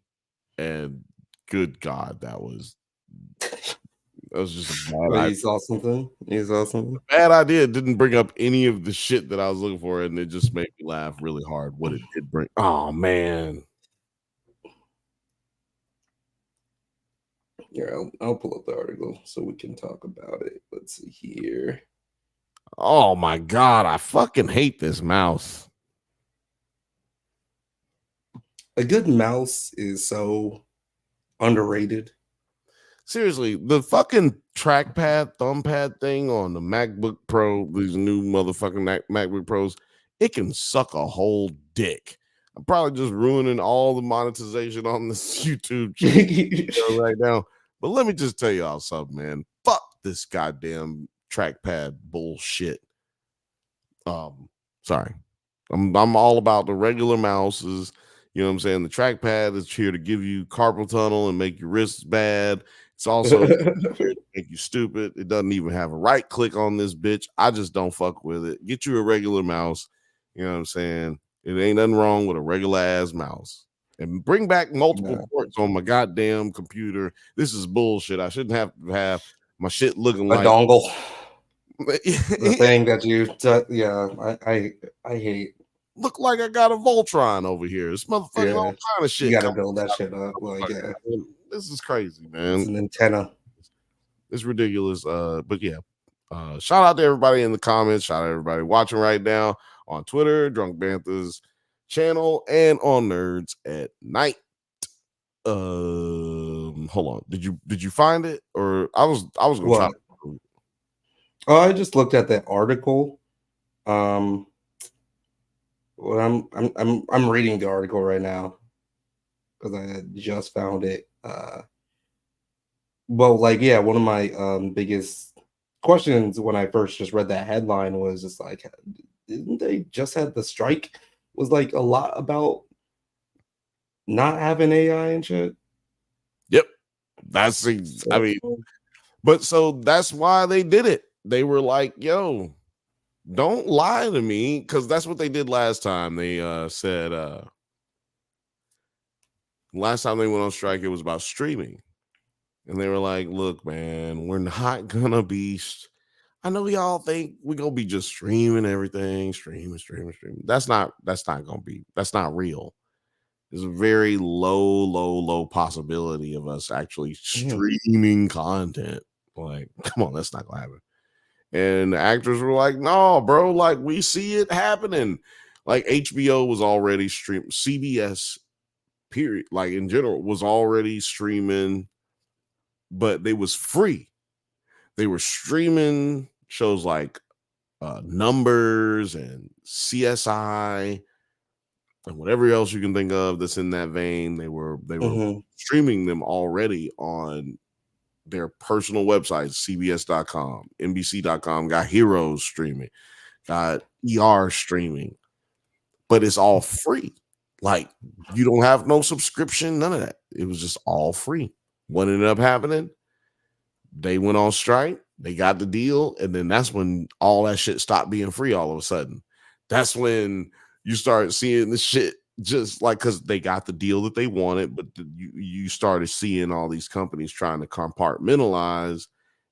and good God, that was just a bad idea. He saw something. Bad idea. It didn't bring up any of the shit that I was looking for, and it just made me laugh really hard. What it did bring. Oh man. Yeah, I'll pull up the article so we can talk about it. Let's see here. Oh my God, I fucking hate this mouse. A good mouse is so underrated. Seriously, the fucking trackpad, thumbpad thing on the MacBook Pro, these new motherfucking MacBook Pros, it can suck a whole dick. I'm probably just ruining all the monetization on this YouTube channel right now. But let me just tell y'all something, man. Fuck this goddamn trackpad bullshit. Sorry. I'm all about the regular mouses. You know what I'm saying? The trackpad is here to give you carpal tunnel and make your wrists bad. It's also here to make you stupid. It doesn't even have a right click on this bitch. I just don't fuck with it. Get you a regular mouse. You know what I'm saying? It ain't nothing wrong with a regular ass mouse. And bring back multiple ports on my goddamn computer. This is bullshit. I shouldn't have to have my shit looking a like dongle. The thing that you, I hate. Look like I got a Voltron over here. This motherfucker, all kind of shit. You gotta build that shit up. Like, this is crazy, man. It's an antenna. It's ridiculous. But yeah, shout out to everybody in the comments. Shout out to everybody watching right now on Twitter, Drunk Bantha's channel, and on Nerds at Night. Hold on. Did you find it, or I was gonna try? Oh, I just looked at that article. Well, I'm reading the article right now because I just found it. Well, like, yeah, one of my biggest questions when I first just read that headline was just like, didn't they just had the strike? Was like a lot about not having AI and shit. Yep, that's I mean, but so that's why they did it. They were like, yo, don't lie to me, because that's what they did last time. They said last time they went on strike, it was about streaming. And they were like, look, man, we're not gonna be. I know y'all think we're gonna be just streaming everything, streaming. That's not gonna be. That's not real. There's a very low possibility of us actually streaming content. Like, come on, that's not gonna happen. And the actors were like, no, bro, like we see it happening. Like HBO was already streaming, CBS, period, like in general, was already streaming, but they was free. They were streaming shows like Numbers and CSI and whatever else you can think of that's in that vein. They were streaming them already on their personal websites, CBS.com, NBC.com, got Heroes streaming, got ER streaming, but it's all free. Like, you don't have no subscription, none of that. It was just all free. What ended up happening? They went on strike, they got the deal, and then that's when all that shit stopped being free all of a sudden. That's when you start seeing the shit just like, because they got the deal that they wanted, but you started seeing all these companies trying to compartmentalize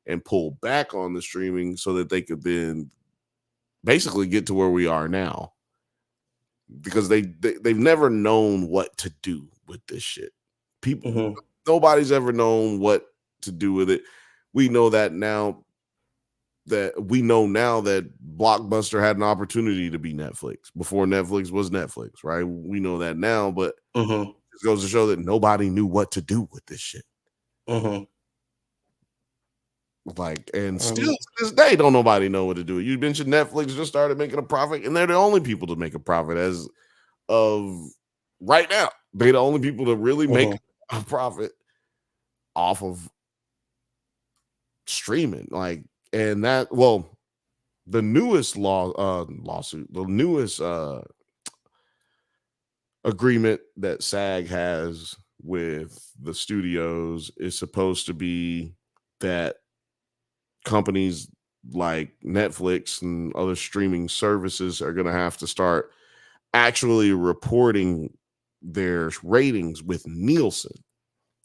and pull back on the streaming so that they could then basically get to where we are now, because they've never known what to do with this shit. People, nobody's ever known what to do with it. We know now that Blockbuster had an opportunity to be Netflix before Netflix was Netflix, right? We know that now, but it goes to show that nobody knew what to do with this shit. Like, and still to this day, don't nobody know what to do. You mentioned Netflix just started making a profit, and they're the only people to make a profit as of right now. They're the only people that really make a profit off of streaming. Like, and that, well, the newest lawsuit, the newest agreement that SAG has with the studios is supposed to be that companies like Netflix and other streaming services are going to have to start actually reporting their ratings with Nielsen.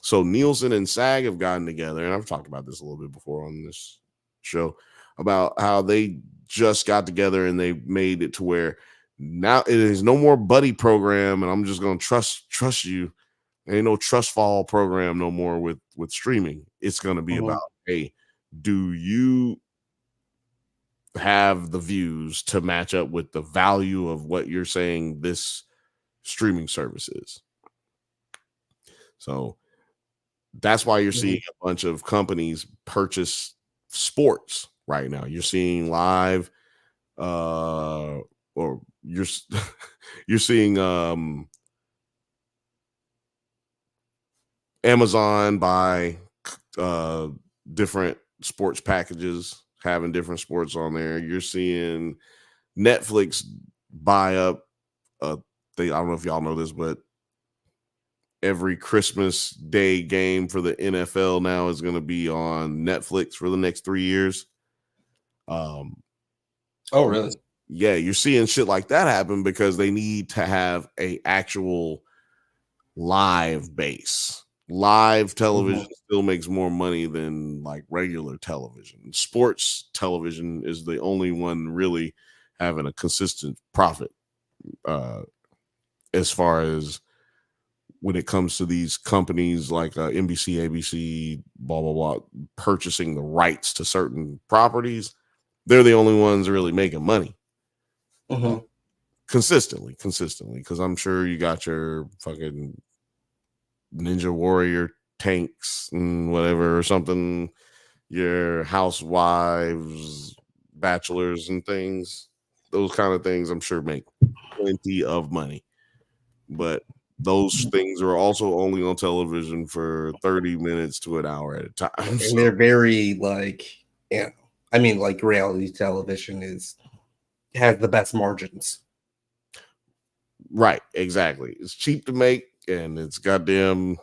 So Nielsen and SAG have gotten together, and I've talked about this a little bit before on this show about how they just got together and they made it to where now it is no more buddy program, and I'm just going to trust you. There ain't no trust fall program no more with streaming. It's going to be about, hey, do you have the views to match up with the value of what you're saying this streaming service is? So that's why you're seeing a bunch of companies purchase sports right now. You're seeing live, or you're you're seeing Amazon buy different sports packages, having different sports on there. You're seeing Netflix buy up. I don't know if y'all know this, but every Christmas Day game for the NFL now is going to be on Netflix for the next 3 years. Oh, really? Yeah, you're seeing shit like that happen because they need to have a actual live base. Live television still makes more money than like regular television. Sports television is the only one really having a consistent profit as far as when it comes to these companies like NBC, ABC, blah, blah, blah, purchasing the rights to certain properties. They're the only ones really making money consistently, because I'm sure you got your fucking Ninja Warrior tanks and whatever or something, your housewives, bachelors and things, those kind of things I'm sure make plenty of money. But those things are also only on television for 30 minutes to an hour at a time. And they're very like, yeah, I mean, like reality television has the best margins. Right, exactly. It's cheap to make and it's goddamn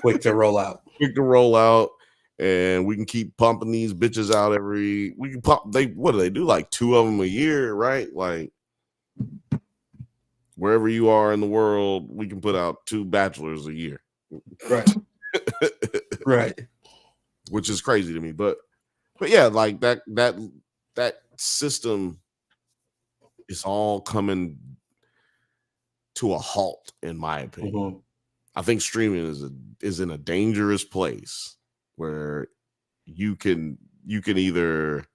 quick to roll out. And we can keep pumping these bitches out what do they do? Like 2 of them a year, right? Like wherever you are in the world, we can put out 2 bachelors a year. Right. Right. Which is crazy to me. But yeah, like that system is all coming to a halt, in my opinion. I think streaming is in a dangerous place where you can either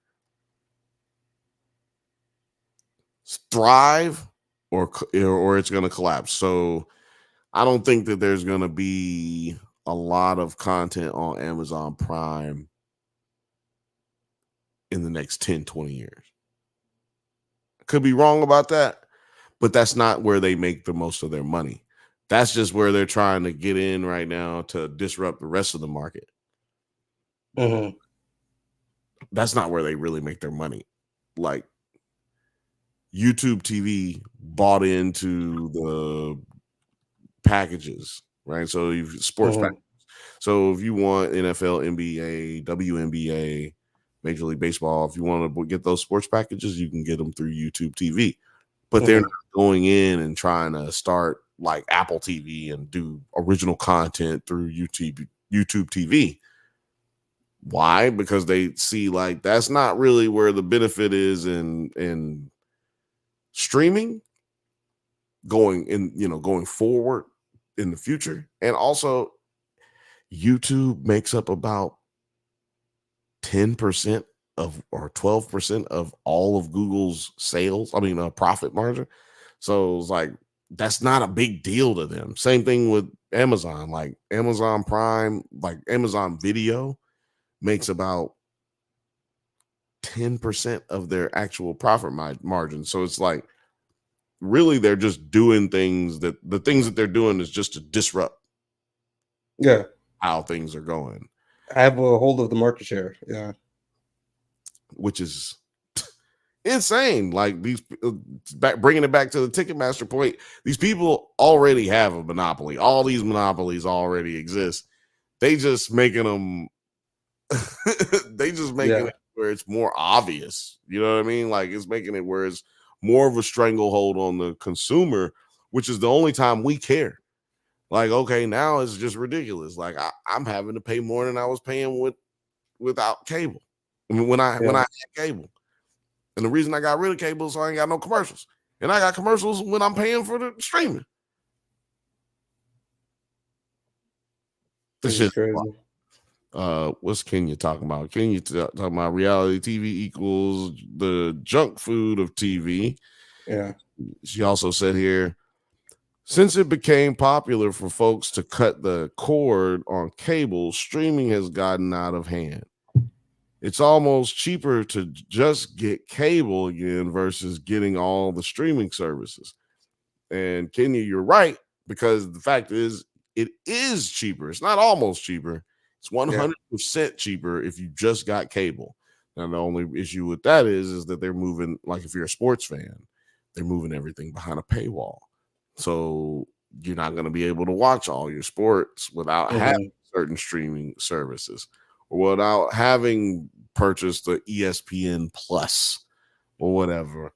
thrive or it's going to collapse. So I don't think that there's going to be a lot of content on Amazon Prime in the next 10, 20 years. Could be wrong about that, but that's not where they make the most of their money. That's just where they're trying to get in right now to disrupt the rest of the market. That's not where they really make their money. Like YouTube TV bought into the packages, right? So you've sports packages. So if you want NFL, NBA, WNBA, Major League Baseball, if you want to get those sports packages, you can get them through YouTube TV. But they're not going in and trying to start like Apple TV and do original content through YouTube TV. Why? Because they see like that's not really where the benefit is in streaming going forward in the future. And also YouTube makes up about 10% of or 12% of all of Google's sales. I mean, profit margin. So it's like that's not a big deal to them. Same thing with Amazon, like Amazon Prime, like Amazon Video makes about 10% of their actual profit margin. So it's like really they're just doing things that the things that they're doing is just to disrupt how things are going. I have a hold of the market share. Yeah. Which is insane. Like these bringing it back to the Ticketmaster point, these people already have a monopoly. All these monopolies already exist. They just making them it where it's more obvious. You know what I mean? Like it's making it where it's more of a stranglehold on the consumer, which is the only time we care. Like, okay, now it's just ridiculous. Like I'm having to pay more than I was paying without cable. I mean, when I had cable. And the reason I got rid of cable is so I ain't got no commercials. And I got commercials when I'm paying for the streaming. This shit crazy. What's Kenya talking about? Kenya talking about reality TV equals the junk food of TV. Yeah. She also said here, since it became popular for folks to cut the cord on cable, streaming has gotten out of hand. It's almost cheaper to just get cable again versus getting all the streaming services. And Kenya, you're right, because the fact is, it is cheaper. It's not almost cheaper. It's 100% cheaper if you just got cable. Now, the only issue with that is that they're moving, like if you're a sports fan, they're moving everything behind a paywall. So you're not going to be able to watch all your sports without having certain streaming services or without having purchased the ESPN Plus or whatever.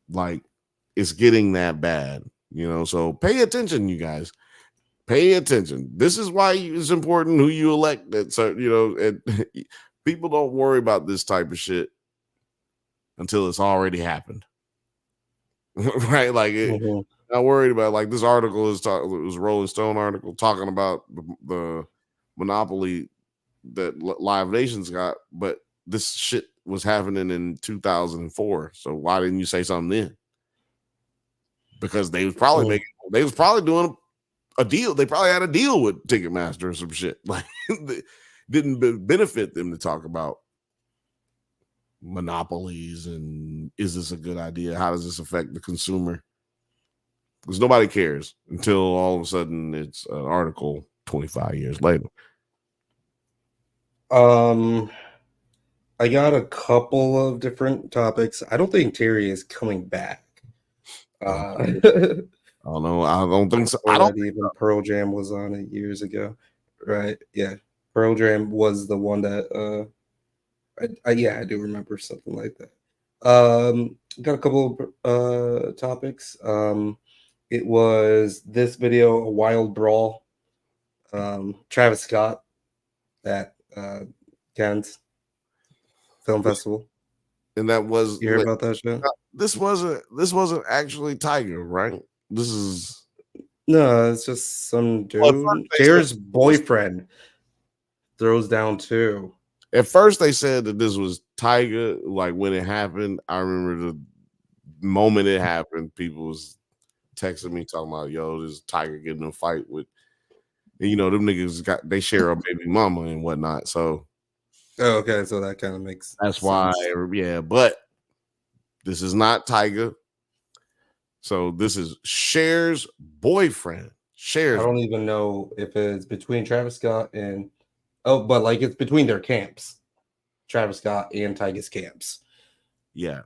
Like it's getting that bad, you know? So pay attention, you guys. Pay attention. This is why it's important who you elect. And people don't worry about this type of shit until it's already happened. Right? Like not worried about like this article it was a Rolling Stone article talking about the monopoly that Live Nation's got, but this shit was happening in 2004. So why didn't you say something then? Because they was probably doing a deal. They probably had a deal with Ticketmaster or some shit. Like didn't benefit them to talk about monopolies and is this a good idea? How does this affect the consumer? Because nobody cares until all of a sudden it's an article 25 years later. I got a couple of different topics. I don't think Terry is coming back. I don't know. I don't think so. I don't even Pearl Jam was on it years ago, right? Yeah, Pearl Jam was the one that. I do remember something like that. Got a couple of topics. It was this video, a wild brawl. Travis Scott at Cannes Film Festival. And that was you heard about that shit? This wasn't actually Tiger, right? This is no, it's just some dude. Cher's boyfriend throws down too. At first they said that this was Tiger, like when it happened. I remember the moment it happened, people was texting me talking about, yo, this Tiger getting in a fight with, and you know, them niggas they share a baby mama and whatnot. So okay, so that kind of makes that's sense. why, yeah, but this is not Tiger. So this is Cher's boyfriend. Cher's. I don't even know if it's between Travis Scott and but like it's between their camps, Travis Scott and Tiger's camps. Yeah.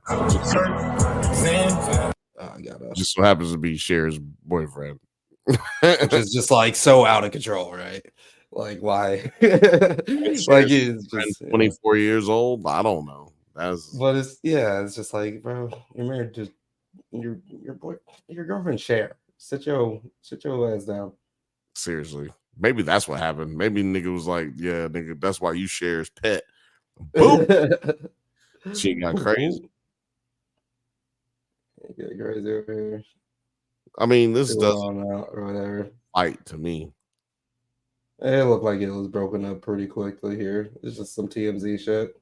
Just so happens to be Cher's boyfriend. Which is just like so out of control, right? Like why? Like he's just 24 years old. I don't know. But it's just like, bro, you're married to your girlfriend Cher. Sit your ass down. Seriously. Maybe that's what happened. Maybe nigga was like, yeah, nigga, that's why you Cher's pet. Boom. She got crazy. Get crazy over here. I mean, this doesn't fight to me. It looked like it was broken up pretty quickly here. It's just some TMZ shit.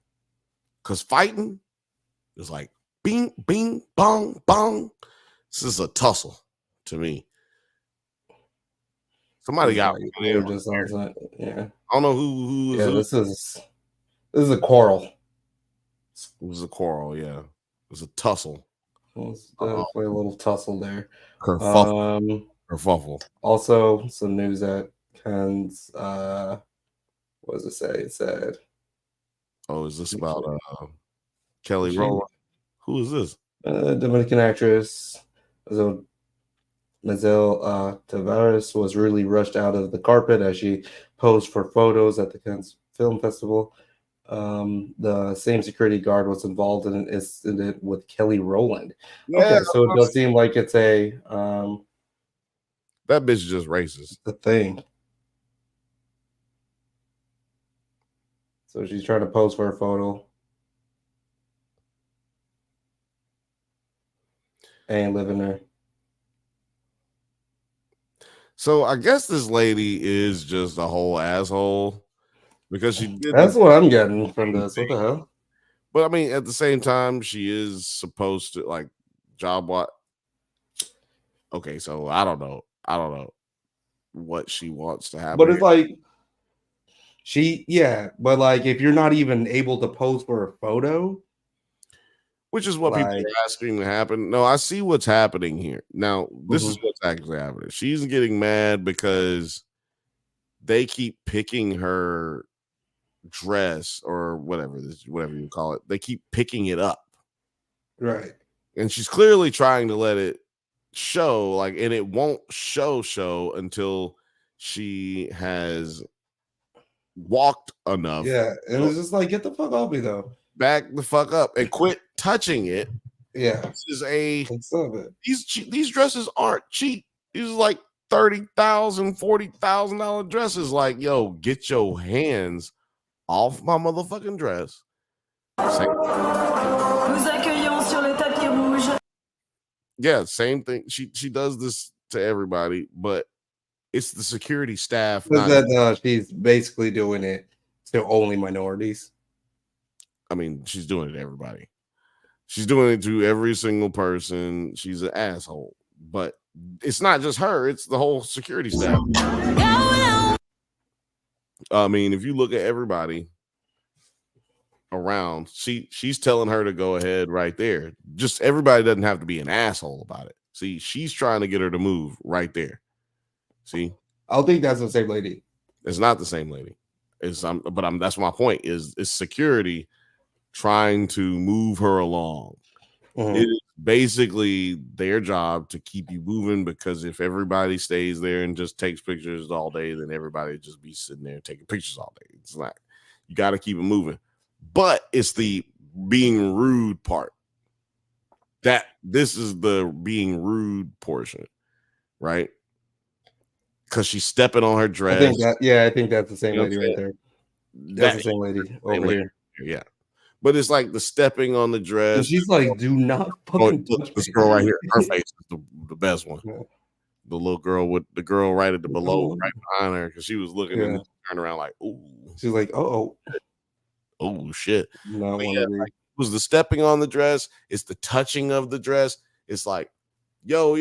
Because fighting is like bing, bing, bong, bong. This is a tussle to me. Somebody got just on yeah. I don't know who is. Yeah, this is a quarrel. It was a quarrel, yeah. It was a tussle. was definitely a little tussle there. Kerfuffle. Also, some news that Ken's what does it say? It said, "Oh, is this about Kelly Rowland? Who is this? Dominican actress Mazel Tavares was really rushed out of the carpet as she posed for photos at the Cannes Film Festival. The same security guard was involved in an incident with Kelly Rowland. Yeah, okay, so it does seem like it's a that bitch is just racist. The thing. So she's trying to pose for a photo. And living there. So I guess this lady is just a whole asshole because she did. That's what I'm getting from this. What the hell? But I mean, at the same time, she is supposed to like job what? Okay, so I don't know what she wants to happen. But it's like but like if you're not even able to pose for a photo, which is what people are asking to happen. No, I see what's happening here. Now, this is what's actually happening. She's getting mad because they keep picking her dress or whatever you call it. They keep picking it up. Right. And she's clearly trying to let it show, and it won't show until she has walked enough. Yeah, and it's just like, get the fuck off me though. Back the fuck up and quit touching it. Yeah, this is a these dresses aren't cheap. These are like $30,000, $40,000 dresses. Like, yo, get your hands off my motherfucking dress. Yeah, same thing. She does this to everybody, but it's the security staff. She's basically doing it to only minorities. I mean, she's doing it to everybody. She's doing it to every single person. She's an asshole. But it's not just her, it's the whole security staff. I mean, if you look at everybody around, she's telling her to go ahead right there. Just everybody doesn't have to be an asshole about it. See, she's trying to get her to move right there. See? I don't think that's the same lady. It's not the same lady. That's my point, is security trying to move her along. It is basically their job to keep you moving, because if everybody stays there and just takes pictures all day, then everybody just be sitting there taking pictures all day. It's not, you got to keep it moving. But it's the being rude part. This is the being rude portion, right? Because she's stepping on her dress. I think that's the same lady right there. That's the same lady over here. Yeah. But it's like the stepping on the dress. And she's like, do not fucking touch this girl right here. Her face is the best one. Yeah. The little girl with the girl right at the below, right behind her, because she was looking and turned around like, ooh. She's like, oh shit. No, it was the stepping on the dress. It's the touching of the dress. It's like, yo.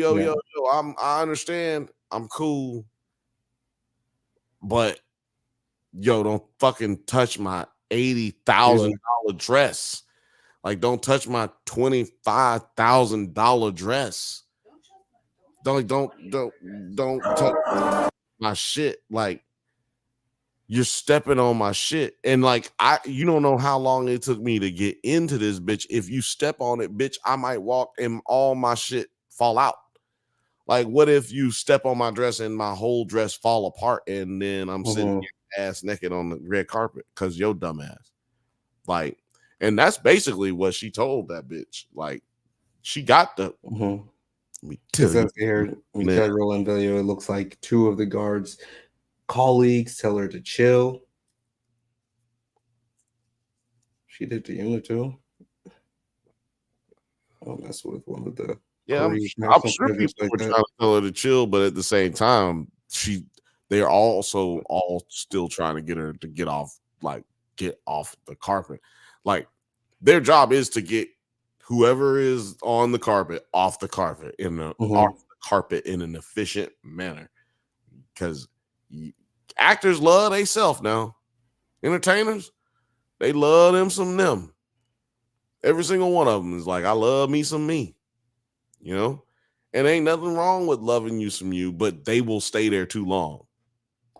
I understand. I'm cool. But yo, don't fucking touch my $80,000 dress. Like, don't touch my $25,000 dress. Don't touch my shit. Like, you're stepping on my shit. And like, you don't know how long it took me to get into this bitch. If you step on it, bitch, I might walk and all my shit fall out. Like, what if you step on my dress and my whole dress fall apart, and then I'm sitting here ass naked on the red carpet because your dumb ass. Like, and that's basically what she told that bitch. Like, she got the It says here, in video, it looks like two of the guards' colleagues tell her to chill. She did to you too. Oh, that's with one of the I'm sure people were trying to tell her to chill, but at the same time, they're also all still trying to get her to get off the carpet. Like, their job is to get whoever is on the carpet off the carpet off the carpet in an efficient manner. Because actors love they self now. Entertainers, they love them some them. Every single one of them is like, I love me some me. you know, and ain't nothing wrong with loving you some you, but they will stay there too long.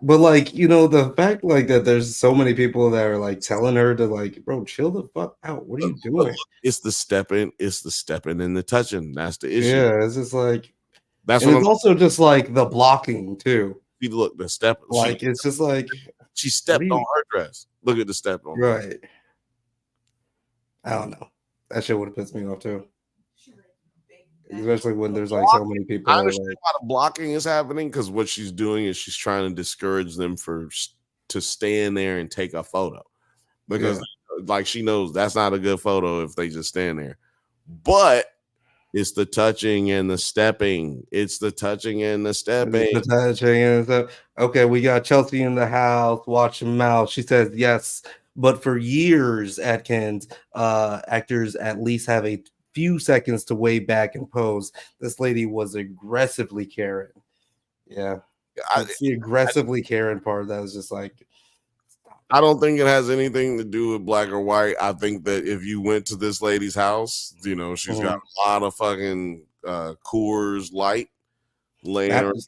But like, you know, the fact like that there's so many people that are like telling her to like, bro, chill the fuck out. What are you doing? It's the stepping and the touching. That's the issue. Yeah, it's just like that's and what it's I'm also just like the blocking too. look, the step Like it's just like she stepped on her dress. Look at the step on her. right. I don't know. That shit would have pissed me off too. Especially when there's like so many people. I understand why the blocking is happening because what she's doing is she's trying to discourage them to stand there and take a photo because like she knows that's not a good photo if they just stand there. But it's the touching and the stepping. It's the touching and the stepping. The touching and stuff. Okay, we got Chelsea in the house. Watch her mouth. She says yes, but for years, Atkins, actors at least have a few seconds to way back and pose. This lady was aggressively Karen. Yeah, the aggressively Karen part that was just like. I don't think it has anything to do with black or white. I think that if you went to this lady's house, you know, she's got a lot of fucking Coors Light laying around.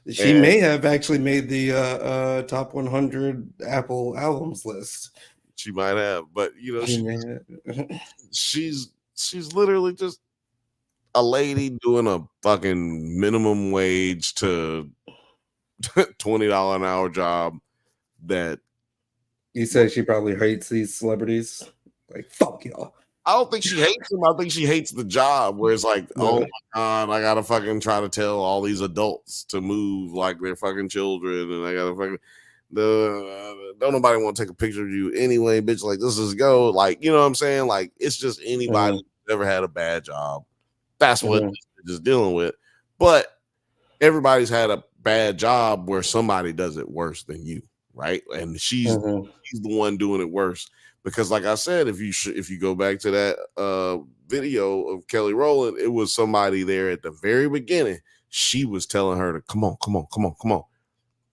She may have actually made the top 100 Apple albums list. She might have, but you know, she's literally just a lady doing a fucking minimum wage to $20 an hour job that. You say she probably hates these celebrities? Like, fuck y'all. I don't think she hates them. I think she hates the job where it's like, oh my God, I gotta fucking try to tell all these adults to move like they're fucking children. And I gotta fucking, don't nobody want to take a picture of you anyway, bitch. Like, this is go. Like, you know what I'm saying? Like, it's just anybody who's ever had a bad job. That's what just dealing with. But everybody's had a bad job where somebody does it worse than you. Right, and she's the one doing it worse because, like I said, if you go back to that video of Kelly Rowland, it was somebody there at the very beginning. She was telling her to come on,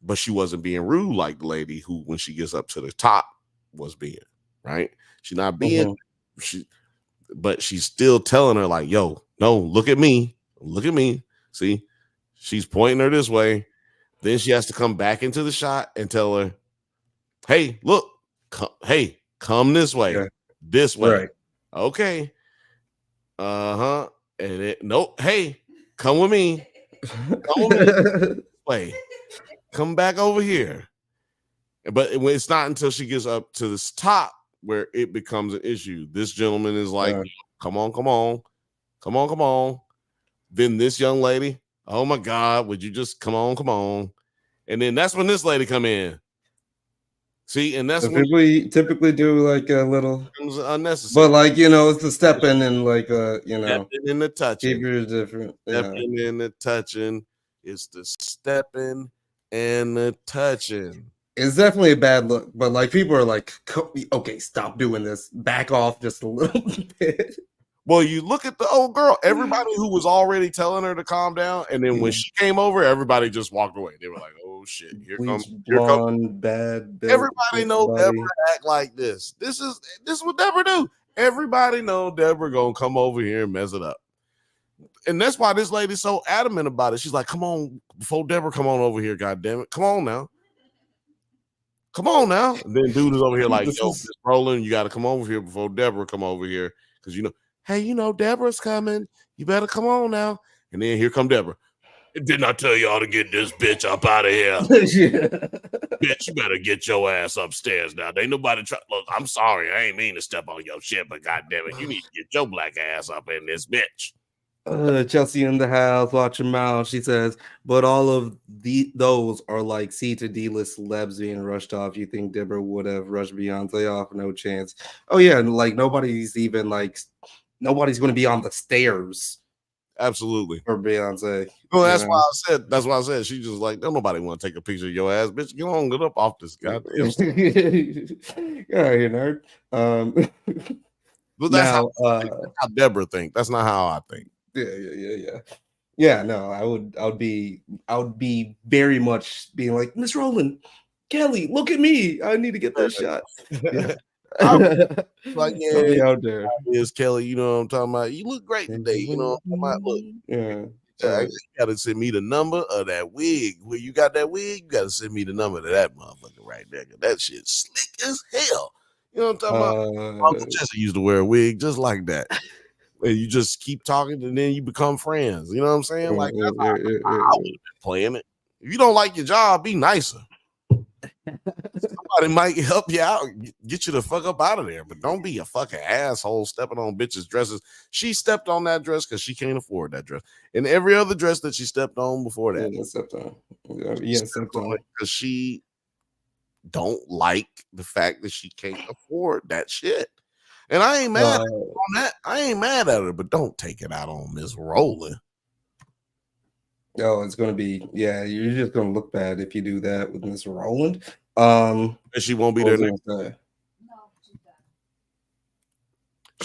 but she wasn't being rude like the lady who, when she gets up to the top, was being right. She's not being but she's still telling her like, "Yo, no, look at me. See, she's pointing her this way." Then she has to come back into the shot and tell her, "Hey, look, come this way, this way." Right. Okay. And nope. Hey, come with me. Come with me. This way. Come back over here. But it's not until she gets up to this top where it becomes an issue. This gentleman is like, come on. Then this young lady, oh my God, would you just come on? And then that's when this lady come in. See, and that's when we typically do like a little unnecessary. But like, you know, it's the stepping and like you know, stepping in the touching. Behavior is different. Stepping in the touching. It's the stepping and the touching. It's definitely a bad look, but like people are like, okay, stop doing this. Back off just a little bit. Well, you look at the old girl, everybody who was already telling her to calm down, and then when she came over, everybody just walked away. They were like, oh shit, here comes bad. Everybody know Deborah act like this. This is what Deborah do. Everybody know Deborah gonna come over here and mess it up. And that's why this lady's so adamant about it. She's like, come on, before Deborah come on over here, goddammit. Come on now. And then dude is over here like, yo, Miss Roland, you gotta come over here before Deborah come over here. Because you know, hey, you know, Deborah's coming. You better come on now. And then here come Deborah. Didn't I tell y'all to get this bitch up out of here? Bitch, you better get your ass upstairs now. There ain't nobody try. Look, I'm sorry. I ain't mean to step on your shit, but goddamn it, you need to get your black ass up in this bitch. Chelsea in the house, watch your mouth. She says, but all of those are like C to D list celebs being rushed off. You think Deborah would have rushed Beyonce off? No chance. Oh yeah, and like nobody's going to be on the stairs. Absolutely. For Beyonce. Well, that's why I said she just like, don't nobody want to take a picture of your ass, bitch. Get on, get up off this goddamn. Yeah, you nerd. But that's how Deborah think. That's not how I think. Yeah, no, I would be very much being like, Miss Rowland, Kelly, look at me. I need to get that shot. Yeah. Like, I'll be yeah, out there. Miss Kelly, you know what I'm talking about? You look great today. You know what I'm talking about? Look, Yeah. you gotta send me the number of that wig. Where you got that wig, you gotta send me the number to that motherfucker right there. 'Cause that shit slick as hell. You know what I'm talking about? Uncle Jesse used to wear a wig just like that. And you just keep talking and then you become friends. You know what I'm saying? Like, that's how I would have been playing it. If you don't like your job, be nicer. Somebody might help you out, get you the fuck up out of there, but don't be a fucking asshole stepping on bitches' dresses. She stepped on that dress because she can't afford that dress, and every other dress that she stepped on before that. Because she don't like the fact that she can't afford that shit. And I ain't mad on that. I ain't mad at her, but don't take it out on Miss Rowland. Oh, it's gonna be you're just gonna look bad if you do that with Miss Rowland. And she won't be there next time.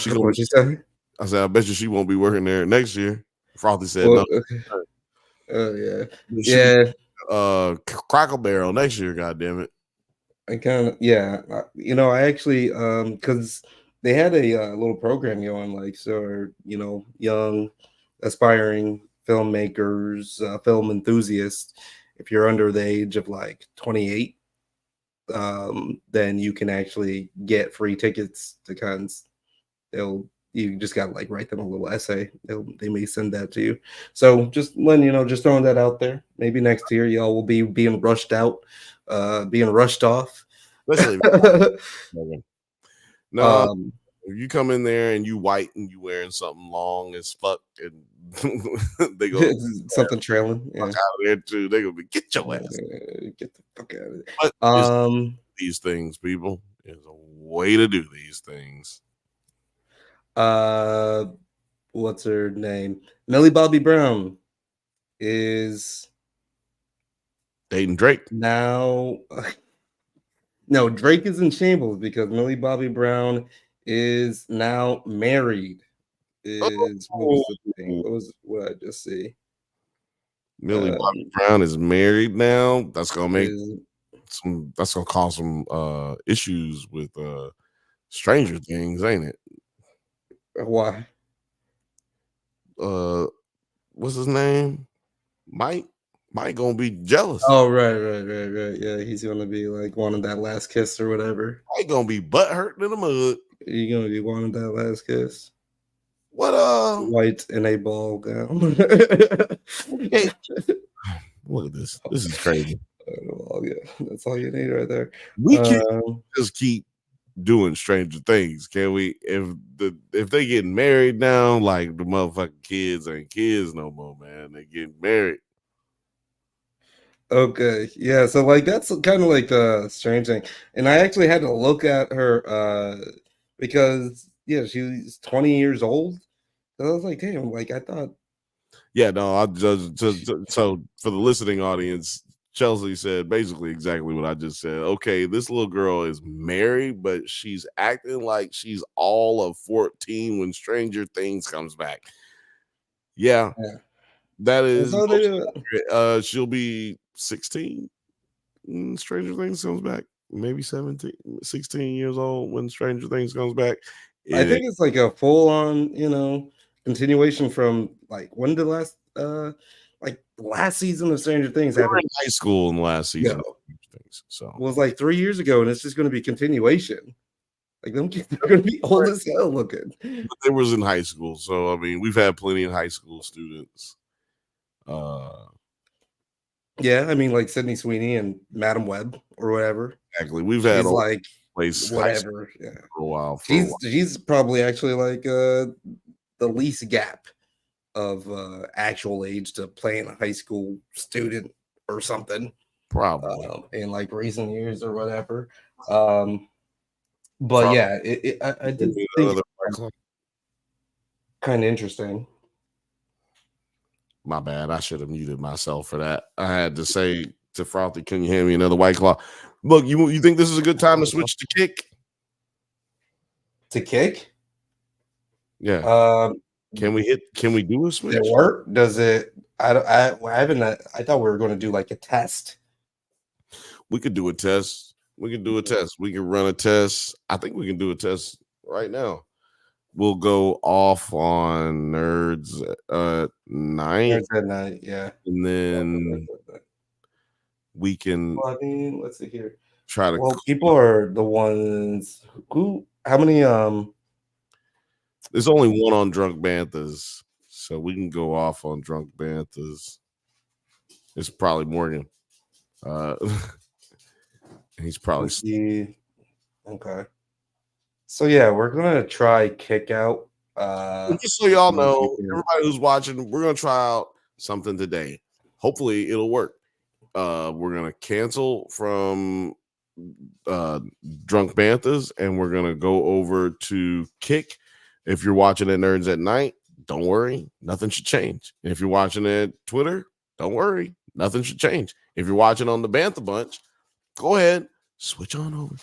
What'd you say? I said, I bet you she won't be working there next year. Frothy said Well, no. okay. Oh yeah. Crackle Barrel next year, goddamn it. I kind of I actually because they had a little program going, like, so young aspiring filmmakers, film enthusiasts, if you're under the age of like 28, then you can actually get free tickets to cons. You just got to like write them a little essay. They may send that to you. So just just throwing that out there. Maybe next year y'all will be being rushed out, being rushed off. Especially if you come in there and you white and you wearing something long as fuck, and they go something trailing out of there too. They gonna be get your ass, get the fuck out of there. These things, people, is a way to do these things. What's her name? Millie Bobby Brown is dating Drake now. No, Drake is in shambles because Millie Bobby Brown is now married. What was the thing? What I just see? Millie Bobby Brown is married now. That's gonna cause some issues with Stranger Things, ain't it? Why? What's his name? Mike gonna be jealous. Oh, right. Yeah, he's gonna be like wanting that last kiss or whatever. Mike gonna be butt hurt in the mud. You're gonna be wanting that last kiss. What white in a ball gown. Okay. Look at this. This is crazy. Well, yeah, that's all you need right there. We can't just keep doing Stranger Things, can we? If they getting married now, like the motherfucking kids ain't kids no more, man. They getting married. Okay, yeah. So like that's kind of like a strange thing, and I actually had to look at her because she's 20 years old. So I was like, damn, like I thought. Yeah, no, I just so for the listening audience, Chelsea said basically exactly what I just said. Okay, this little girl is married, but she's acting like she's all of 14 when Stranger Things comes back. Yeah. That is she'll be 16 when Stranger Things comes back. Maybe 17, 16 years old when Stranger Things comes back. I think it's like a full on, continuation from like when the last last season of Stranger Things happened. In high school in the last season of Stranger Things. So it was like 3 years ago, and it's just gonna be continuation. Like them kids are gonna be old as hell looking. But they was in high school, so I mean we've had plenty of high school students. Yeah, I mean like Sydney Sweeney and Madam Web or whatever. Exactly. We've had like place whatever. Yeah. For a while. She's probably actually like the least gap of actual age to playing a high school student or something. Probably in like recent years or whatever. But yeah, I did think kind of interesting. My bad. I should have muted myself for that. I had to say to Frothy, can you hand me another White Claw? Look, you think this is a good time to switch to Kick? To Kick? Yeah. Can we do a switch? Does it work? Does it? I haven't. I thought we were going to do like a test. We could do a test. We can do a test. We can run a test. I think we can do a test right now. We'll go off on Nerds at night. Nerds at night, yeah. And then we can. Well, I mean, let's see here. Try to. Well, people are the ones who. How many? There's only one on Drunk Banthas, so we can go off on Drunk Banthas. It's probably Morgan. He's probably. Okay. So yeah, we're gonna try kick out. Just so y'all know, everybody who's watching, we're gonna try out something today. Hopefully, it'll work. We're gonna cancel from Drunk Banthas, and we're gonna go over to Kick. If you're watching at Nerds at Night, don't worry, nothing should change. And if you're watching at Twitter, don't worry, nothing should change. If you're watching on the Bantha Bunch, go ahead, switch on over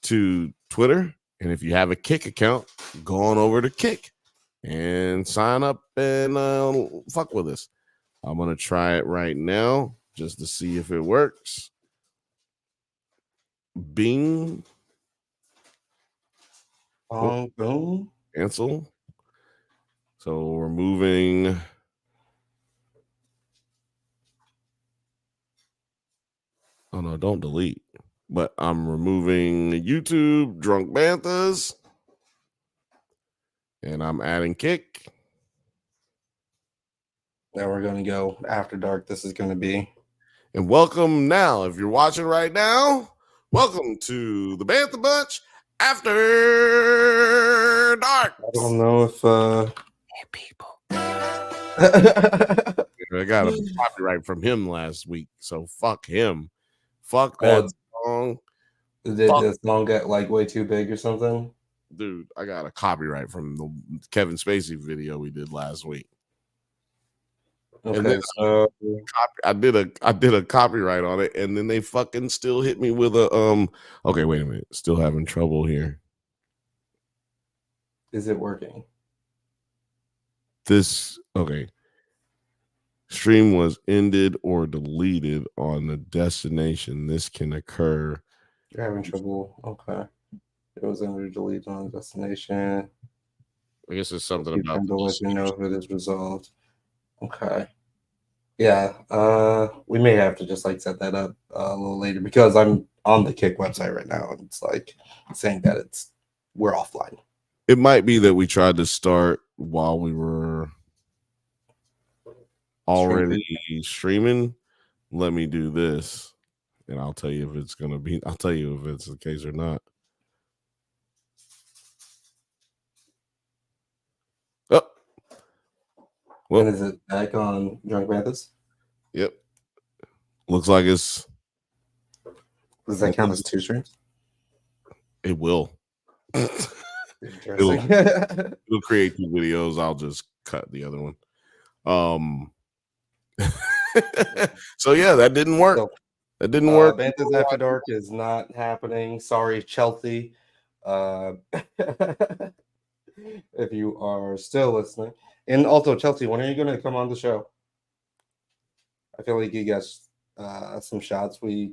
to Twitter. And if you have a Kick account, go on over to Kick and sign up and fuck with us. I'm gonna try it right now just to see if it works. Bing. Boom. Cancel. So we're moving. Oh no, don't delete. But I'm removing YouTube, Drunk Banthas, and I'm adding Kick. Now we're gonna go after dark. This is gonna be. And welcome now, if you're watching right now, welcome to the Bantha Bunch After Dark. I don't know if people. I got a copyright from him last week, so fuck him. Fuck that song. Did the song get like way too big or something? Dude, I got a copyright from the Kevin Spacey video we did last week. Okay, and then so I did a copyright on it, and then they fucking still hit me with a okay, wait a minute, still having trouble here. Is it working? This okay. Stream was ended or deleted on the destination. This can occur. You're having trouble. Okay. It was under delete on destination. I guess it's something about to let you know if it is resolved. Okay. Yeah. We may have to just like set that up a little later because I'm on the Kick website right now and it's like saying that we're offline. It might be that we tried to start while we were already streaming. Let me do this, and I'll tell you if it's gonna be. I'll tell you if it's the case or not. Oh, well, and is it back on Drunk Banthas? Yep. Looks like it's. Does that count as 2 streams? It will. It'll create 2 videos. I'll just cut the other one. So yeah, that didn't work. That didn't work. Bantha's After Dark is not happening. Sorry, Chelsea. If you are still listening, and also Chelsea, when are you going to come on the show? I feel like you guys some shots. I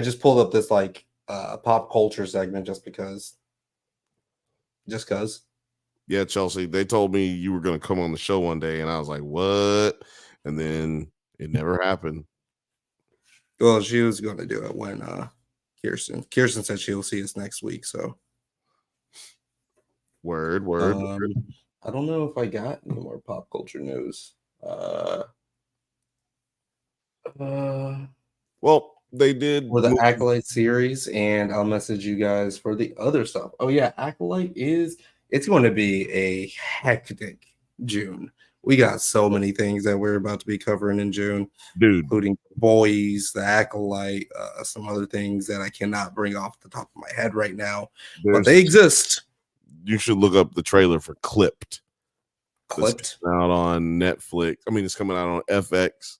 just pulled up this like pop culture segment just because. Yeah, Chelsea, they told me you were going to come on the show one day, and I was like, what? And then it never happened. Well, she was going to do it when Kirsten said she'll see us next week. So word. I don't know if I got any more pop culture news. Well, they did for the Acolyte series, and I'll message you guys for the other stuff. Oh yeah, Acolyte it's going to be a hectic June. We got so many things that we're about to be covering in June, dude, including Boys, the Acolyte, some other things that I cannot bring off the top of my head right now, but they exist. You should look up the trailer for Clipped. Clipped out on Netflix. I mean, it's coming out on FX.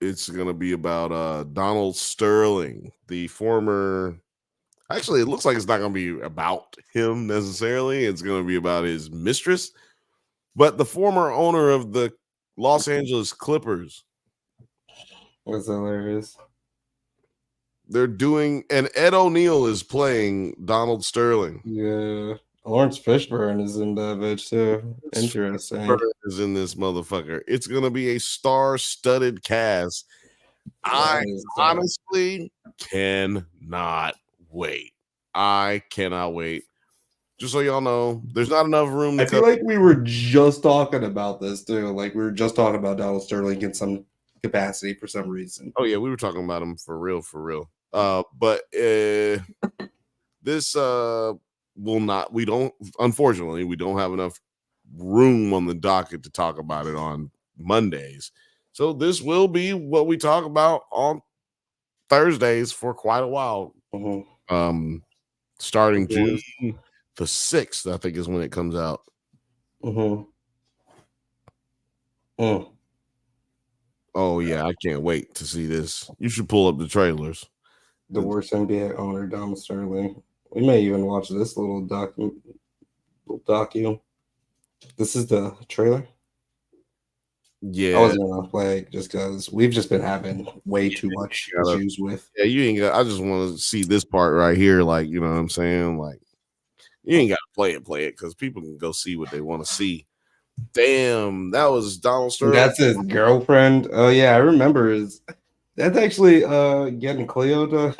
It's going to be about Donald Sterling, the former. Actually, it looks like it's not going to be about him necessarily. It's going to be about his mistress. But the former owner of the Los Angeles Clippers. That's hilarious. They're doing, and Ed O'Neill is playing Donald Sterling. Yeah. Lawrence Fishburne is in that bitch too. Interesting. Fishburne is in this motherfucker. It's gonna be a star-studded cast. I honestly cannot wait. I cannot wait. Just so y'all know, there's not enough room to I feel like we were just talking about this too. Like we were just talking about Donald Sterling in some capacity for some reason. Oh yeah, we were talking about him for real. But this will not. We don't. Unfortunately, we don't have enough room on the docket to talk about it on Mondays. So this will be what we talk about on Thursdays for quite a while. Starting June the 6th, I think is when it comes out. Oh yeah, I can't wait to see this. You should pull up the trailers. The worst NBA owner, Donald Sterling. We may even watch this little docu. This is the trailer. Yeah, I wasn't gonna play it just because we've just been having way too much issues with. Yeah, you ain't got. I just want to see this part right here. Like, you know what I'm saying? Like, you ain't got to play it because people can go see what they want to see. Damn, that was Donald Sterling. That's his girlfriend. Oh yeah, I remember his. That's actually getting Cleo to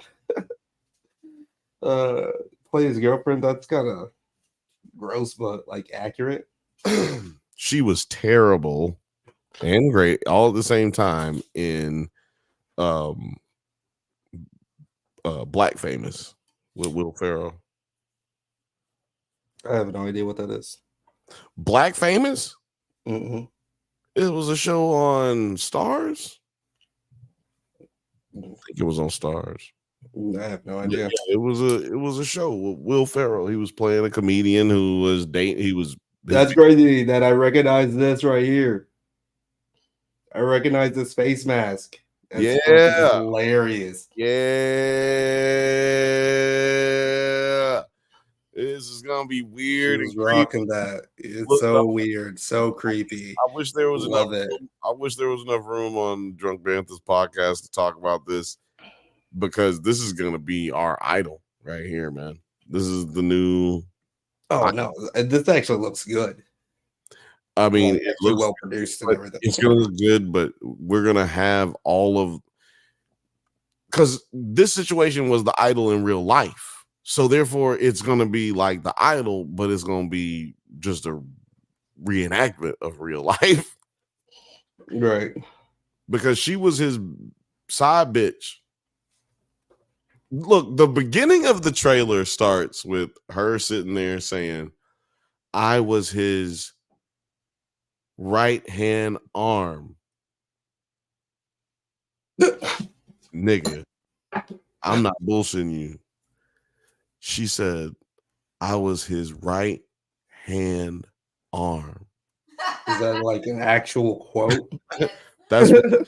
play his girlfriend. That's kind of gross, but like accurate. She was terrible and great all at the same time in Black Famous with Will Ferrell. I have no idea what that is. Black Famous? Mm-hmm. It was a show on Stars. I think it was on Stars. I have no idea. Yeah, it was a show with Will Ferrell. He was playing a comedian who was dating. That's crazy that I recognize this right here. I recognize this face mask. That's hilarious. Yeah. This is gonna be weird. He's rocking that. It's so weird, so creepy. I wish there was enough room on Drunk Bantha's podcast to talk about this, because this is gonna be our idol right here, man. This is the new. Oh no, this actually looks good. I mean, it looks well produced and everything. It's gonna look good, but we're gonna have all of, because this situation was the idol in real life. So therefore, it's going to be like the idol, but it's going to be just a reenactment of real life. Right. Because she was his side bitch. Look, the beginning of the trailer starts with her sitting there saying, I was his right-hand arm. Nigga, I'm not bullshitting you. She said, I was his right hand arm. Is that like an actual quote? That's an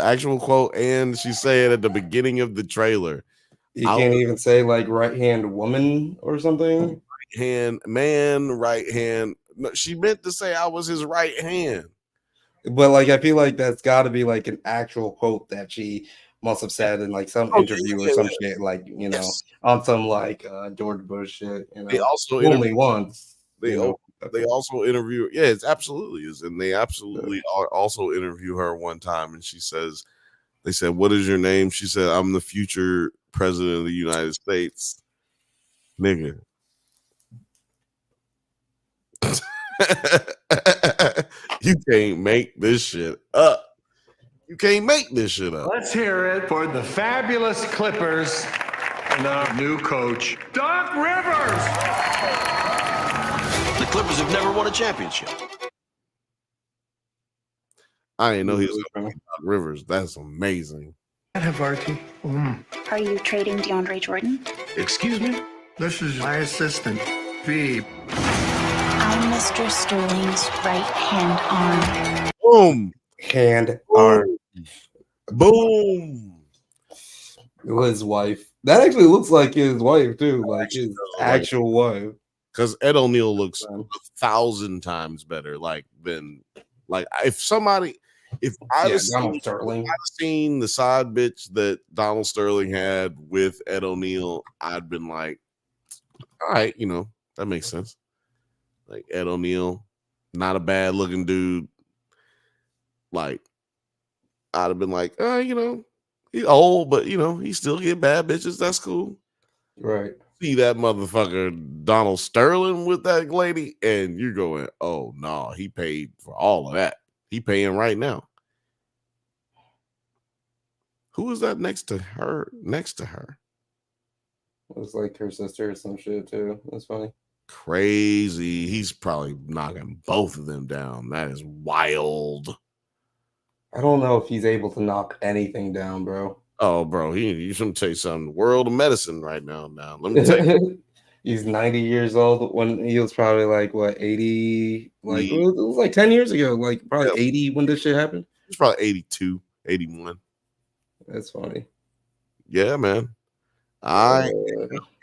actual quote. And she said at the beginning of the trailer. You can't even say like right hand woman or something. Right hand man, right hand. No, she meant to say I was his right hand. But like, I feel like that's got to be like an actual quote that she must have said in like some interview or some shit, like, you know, on some like George Bush shit. You know, they also only once. They also interview. Yeah, it absolutely is, and they absolutely also interview her one time, and she says, "They said, what is your name?" She said, "I'm the future president of the United States." Nigga. You can't make this shit up. You can't make this shit up. Let's hear it for the fabulous Clippers and our new coach, Doc Rivers. The Clippers have never won a championship. I didn't know he was Doc Rivers. That's amazing. Are you trading DeAndre Jordan? Excuse me? This is my assistant, Phoebe. I'm Mr. Sterling's right-hand arm. Boom. Hand arm. Boom. His wife. That actually looks like his wife too, like his actual wife. Because Ed O'Neill looks 1,000 times better, like than Like if I'd have Donald Sterling. seen the side bitch that Donald Sterling had with Ed O'Neill, I'd been like, all right, that makes sense. Like Ed O'Neill, not a bad looking dude. Like I'd have been like, he's old, but he still get bad bitches. That's cool. Right. See that motherfucker Donald Sterling with that lady, and you're going, oh no, he paid for all of that. He paying right now. Who is that next to her? It was like her sister or some shit too. That's funny. Crazy. He's probably knocking both of them down. That is wild. I don't know if he's able to knock anything down, bro. Oh, bro, you should tell you something. The world of medicine right now. Now, let me tell you. He's 90 years old when he was probably like, what, 80? Like, it was like 10 years ago. Like, probably 80 when this shit happened. He's probably 82, 81. That's funny. Yeah, man. I'm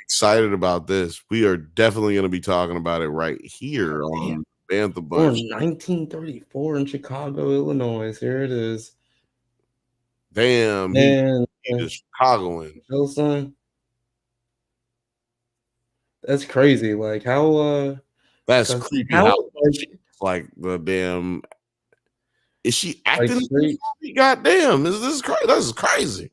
excited about this. We are definitely going to be talking about it right here on Bantha Talk. 1934 in Chicago, Illinois. Here it is. Damn, he's a Chicagoan. Son. That's crazy. Like how that's creepy. Like the damn. Is she acting? Like, goddamn! This is crazy. This is crazy.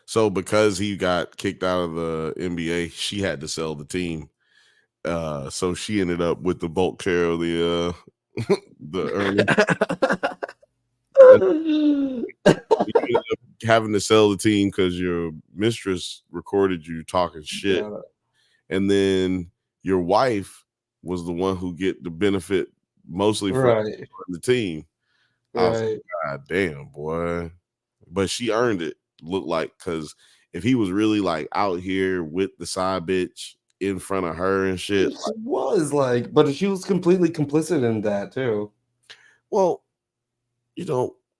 So because he got kicked out of the NBA, she had to sell the team. So she ended up with the bulk share of the earnings. You ended up having to sell the team because your mistress recorded you talking shit, and then your wife was the one who get the benefit mostly from the team. I was like, God damn, boy. But she earned it, looked like, because if he was really like out here with the side bitch in front of her and shit. She was like, but she was completely complicit in that too. Well,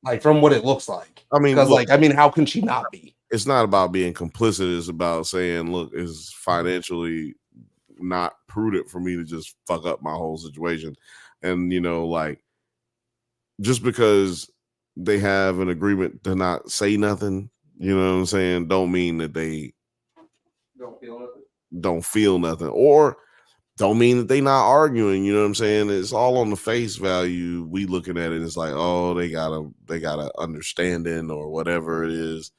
like from what it looks like. I mean, because how can she not be? It's not about being complicit. It's about saying, look, it's financially not prudent for me to just fuck up my whole situation. And, just because they have an agreement to not say nothing, you know what I'm saying, don't mean that they don't feel nothing, or don't mean that they not arguing. You know what I'm saying? It's all on the face value. We looking at it, it's like, oh, they got a understanding or whatever it is.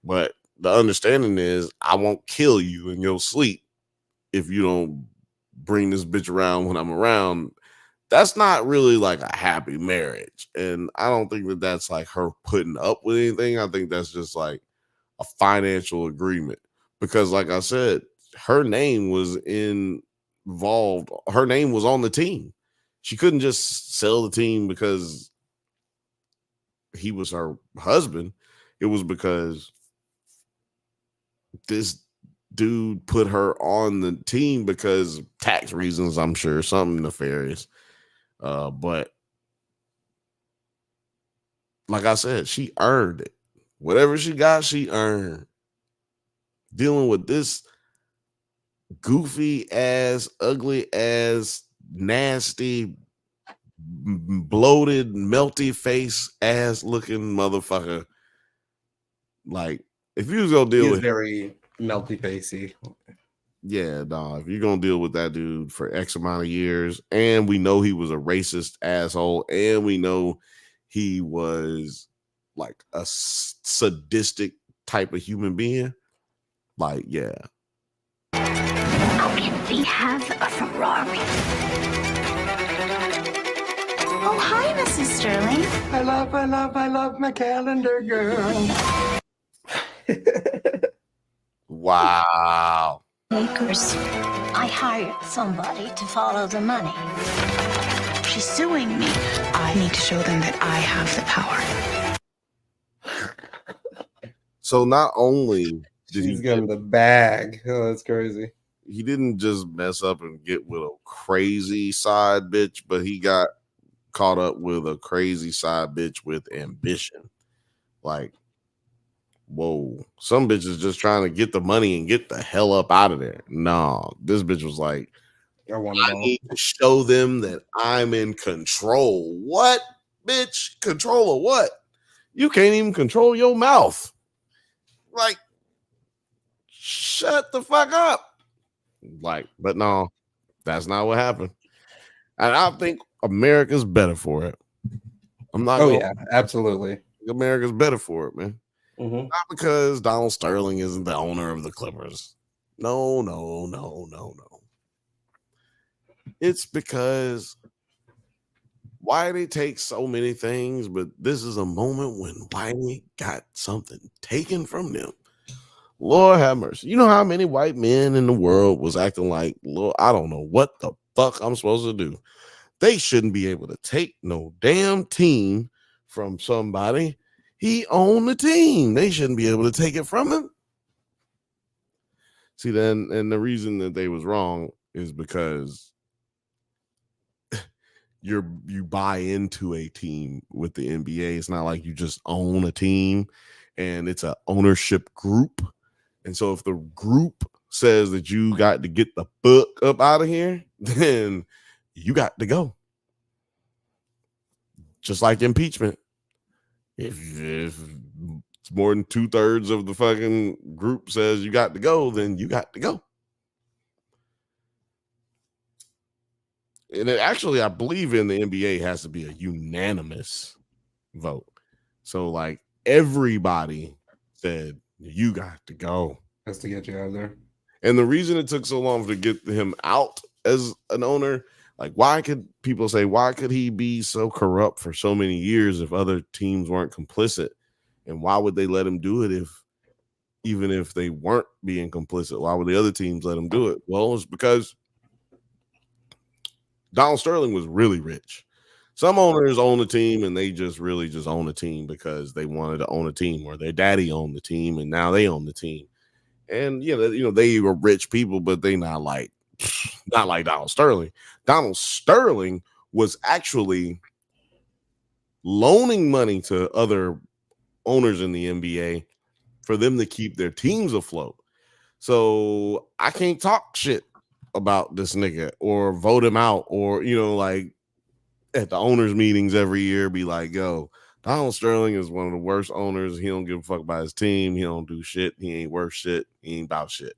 But the understanding is, I won't kill you in your sleep if you don't bring this bitch around when I'm around. That's not really like a happy marriage. And I don't think that that's like her putting up with anything. I think that's just like a financial agreement. Because like I said, her name was involved. Her name was on the team. She couldn't just sell the team because he was her husband. It was because this dude put her on the team because tax reasons, I'm sure, something nefarious. But like I said, she earned it. Whatever she got, she earned. Dealing with this goofy ass, ugly ass, nasty, bloated, melty face ass looking motherfucker. Like, if you was gonna deal with very melty facey. Yeah, if you're gonna deal with that dude for X amount of years, and we know he was a racist asshole, and we know he was like a sadistic type of human being, like, yeah. How can we have a Ferrari? Oh, hi, Mrs. Sterling. I love my calendar girl. Wow. Acres. I hired somebody to follow the money. She's suing me. I need to show them that I have the power. So not only did he get the bag, oh, that's crazy. He didn't just mess up and get with a crazy side bitch, but he got caught up with a crazy side bitch with ambition. Like, whoa, some bitches just trying to get the money and get the hell up out of there. No, this bitch was like, I need to show them that I'm in control. What, bitch? Control of what? You can't even control your mouth. Like, shut the fuck up. Like, but no, that's not what happened. And I think America's better for it. I'm not. Yeah, absolutely. America's better for it, man. Mm-hmm. Not because Donald Sterling isn't the owner of the Clippers. No. It's because Whitey takes so many things, but this is a moment when Whitey got something taken from them. Lord have mercy. You know how many white men in the world was acting like, Lord, I don't know what the fuck I'm supposed to do. They shouldn't be able to take no damn team from somebody. He owned the team. They shouldn't be able to take it from him. See, then, and the reason that they was wrong is because you buy into a team with the NBA. It's not like you just own a team, and it's an ownership group. And so if the group says that you got to get the fuck up out of here, then you got to go. Just like impeachment. If it's more than 2/3 of the fucking group says you got to go, then you got to go. And it actually, I believe in the NBA has to be a unanimous vote. So like everybody said, you got to go. Has to get you out of there. And the reason it took so long to get him out as an owner, like why could people say, why could he be so corrupt for so many years if other teams weren't complicit? And why would they let him do it even if they weren't being complicit? Why would the other teams let him do it? Well, it's because Donald Sterling was really rich. Some owners own a team and they just really just own a team because they wanted to own a team, or their daddy owned the team and now they own the team. And you know they were rich people, but they not like Donald Sterling. Donald Sterling was actually loaning money to other owners in the NBA for them to keep their teams afloat. So I can't talk shit about this nigga or vote him out, or like at the owners meetings every year be like, yo, Donald Sterling is one of the worst owners. He don't give a fuck about his team. He don't do shit. He ain't worth shit. He ain't about shit.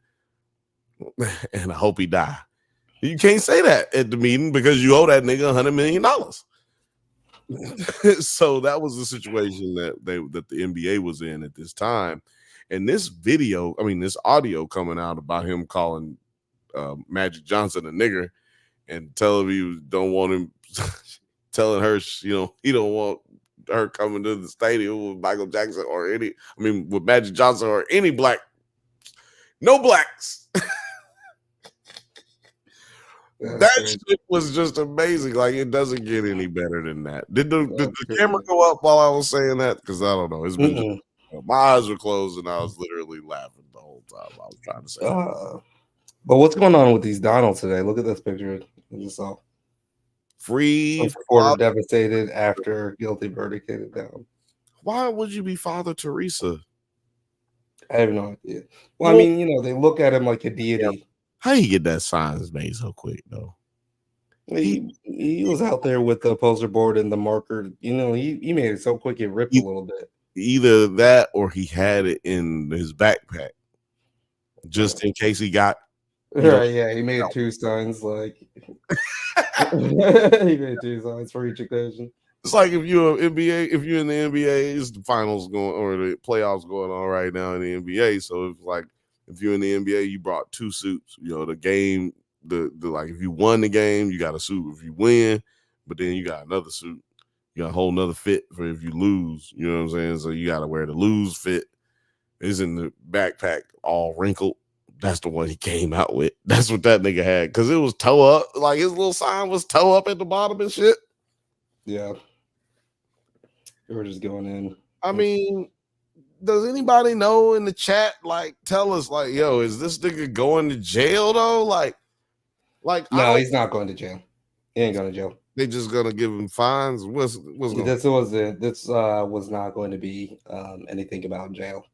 And I hope he die. You can't say that at the meeting because you owe that nigga $100 million. So that was the situation that the NBA was in at this time. And this audio coming out about him calling Magic Johnson a nigger and telling me don't want him, telling her, he don't want her coming to the stadium with Michael Jackson with Magic Johnson or any black, no blacks. That shit was just amazing. Like, it doesn't get any better than that. Did the camera go up while I was saying that? Because I don't know. It's been my eyes were closed and I was literally laughing the whole time I was trying to say that. But what's going on with these Donalds today? Look at this picture. Free Florida devastated after guilty verdict handed down. Why would you be Father Teresa? I have no idea. Well, I mean, they look at him like a deity. Yeah. How you get that signs made so quick though? He was out there with the poster board and the marker. He made it so quick it ripped a little bit. Either that or he had it in his backpack just in case he got. Right, yeah, he made 2 signs like he made 2 signs for each occasion. It's like if you're in the NBA, it's the finals going or the playoffs going on right now in the NBA. So it's like if you're in the NBA, you brought 2 suits. The game, the like if you won the game, you got a suit if you win, but then you got another suit. You got a whole nother fit for if you lose. You know what I'm saying? So you got to wear the lose fit. It's in the backpack, all wrinkled. That's the one he came out with. That's what that nigga had. Because it was toe up. Like his little sign was toe up at the bottom and shit. Yeah. They were just going in. I mean, does anybody know in the chat, like, tell us, like, yo, is this nigga going to jail, though? Like no, he's not going to jail. He ain't going to jail. They just going to give him fines? What's going This was not going to be anything about jail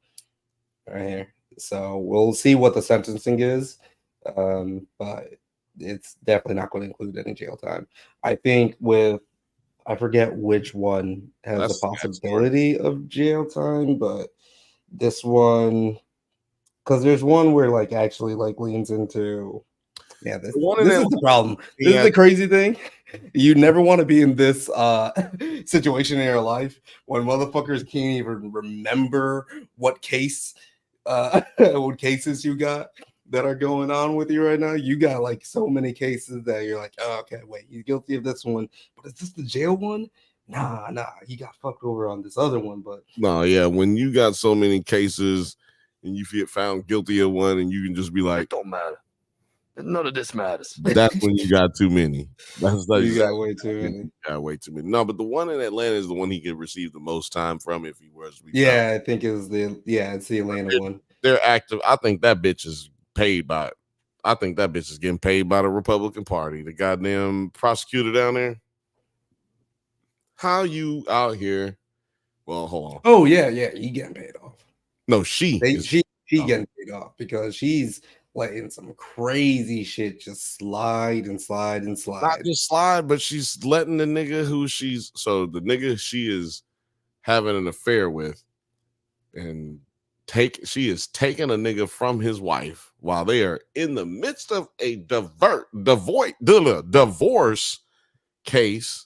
right here. So we'll see what the sentencing is. But it's definitely not going to include any jail time. I think I forget which one has the possibility of jail time, but this one, because there's one where like actually like leans into, this is the problem. This is the crazy thing. You never want to be in this situation in your life when motherfuckers can't even remember what case what cases you got that are going on with you right now. You got like so many cases that you're like, oh, okay, wait, he's guilty of this one, but is this the jail one? Nah, he got fucked over on this other one. But no, yeah, when you got so many cases and you get found guilty of one, and you can just be like, it don't matter. None of this matters. That's when you got too many. That's like you got way too many. You got way too many. No, but the one in Atlanta is the one he could receive the most time from if he was. Yeah, I think it's the Atlanta one. They're active. I think that bitch is paid by. I think that bitch is getting paid by the Republican Party. The goddamn prosecutor down there. How you out here? Well, hold on. Oh yeah, he getting paid off. No, she getting paid off because she's letting some crazy shit just slide and slide and slide. Not just slide, but she's letting the nigga the nigga she is having an affair with, and she is taking a nigga from his wife while they are in the midst of a divorce case.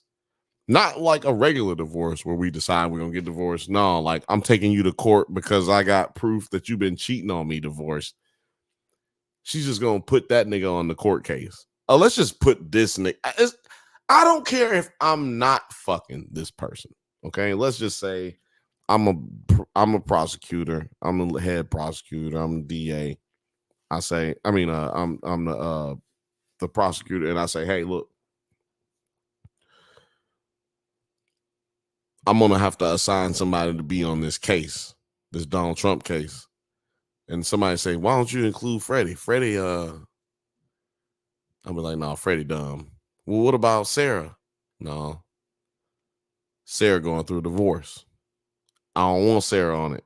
Not like a regular divorce where we decide we're gonna get divorced. No, like I'm taking you to court because I got proof that you've been cheating on me. Divorce. She's just gonna put that nigga on the court case. Oh, let's just put this nigga. I don't care if I'm not fucking this person. Okay, let's just say I'm a prosecutor. I'm a head prosecutor. I'm a DA. I'm the prosecutor, and I say, hey, look, I'm gonna have to assign somebody to be on this case, this Donald Trump case. And somebody say, why don't you include Freddie? Freddie, I'll be like, no, Freddie dumb. Well, what about Sarah? No. Sarah going through a divorce. I don't want Sarah on it.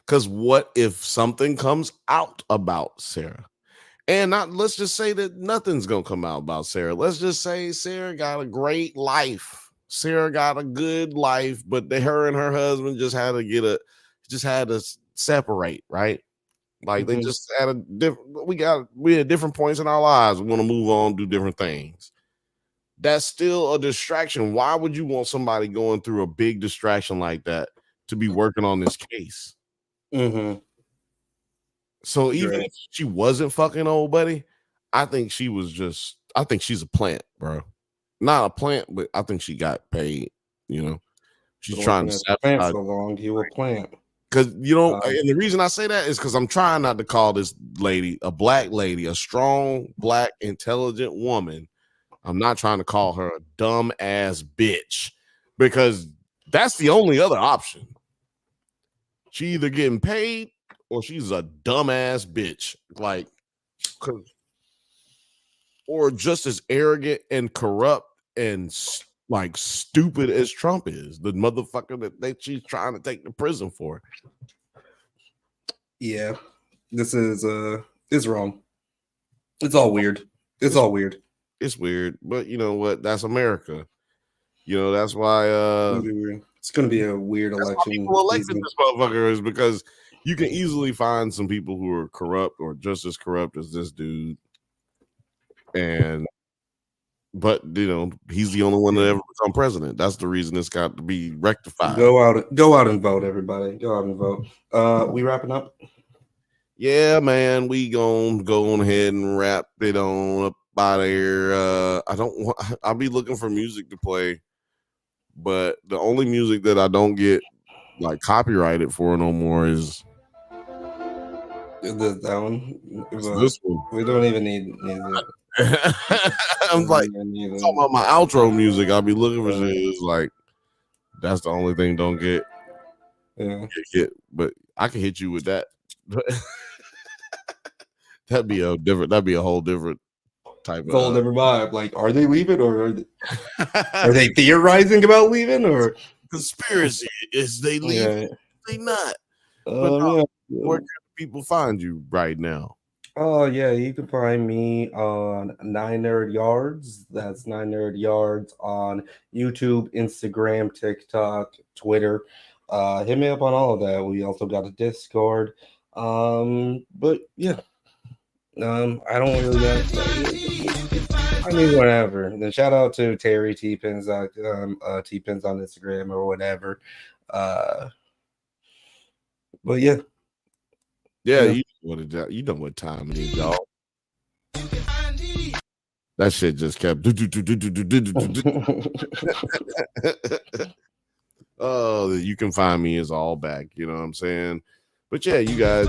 Because what if something comes out about Sarah? And let's just say that nothing's going to come out about Sarah. Let's just say Sarah got a great life. Sarah got a good life, but her and her husband just had to separate, right? Like they just had we had different points in our lives. We want to move on, do different things. That's still a distraction. Why would you want somebody going through a big distraction like that to be working on this case? Mm-hmm. So even if she wasn't fucking old buddy, I think she's a plant, bro. Not a plant, but I think she got paid. You know, she's trying to plant so long. You a plant. Because and the reason I say that is because I'm trying not to call this lady a black lady, a strong, black, intelligent woman. I'm not trying to call her a dumb ass bitch because that's the only other option. She either getting paid or she's a dumb ass bitch, or just as arrogant and corrupt and like stupid as Trump is, the motherfucker that she's trying to take to prison for. Yeah, this is it's wrong. It's all weird. It's all weird. It's weird, but you know what? That's America. You know, that's why it's gonna be a weird election. People elected this motherfucker is because you can easily find some people who are corrupt or just as corrupt as this dude. But you know, he's the only one that ever become president. That's the reason it's got to be rectified. Go out and vote, everybody. Go out and vote. We wrapping up? Yeah, man. We gonna go on ahead and wrap it on up out of here. I'll be looking for music to play, but the only music that I don't get like copyrighted for no more is that one. This one. We don't even need it. I'm like talking about my outro music. I'll be looking for shit. It's like that's the only thing don't get. Yeah. But I can hit you with that. That'd be a whole different type. Whole different vibe. Like, are they leaving or are they theorizing about leaving or conspiracy? Is they leaving? Yeah. They not. But where can people find you right now? Oh yeah, you can find me on 9 Nerd Yards. That's 9 Nerd Yards on YouTube, Instagram, TikTok, Twitter. Hit me up on all of that. We also got a Discord. But yeah, I don't really got. I mean, whatever. And then shout out to Terry T-Pins, T-Pins on Instagram or whatever. But yeah. Yeah, you know what time it is, y'all. That shit just kept. Oh, you can find me is all back. You know what I'm saying? But yeah, you guys,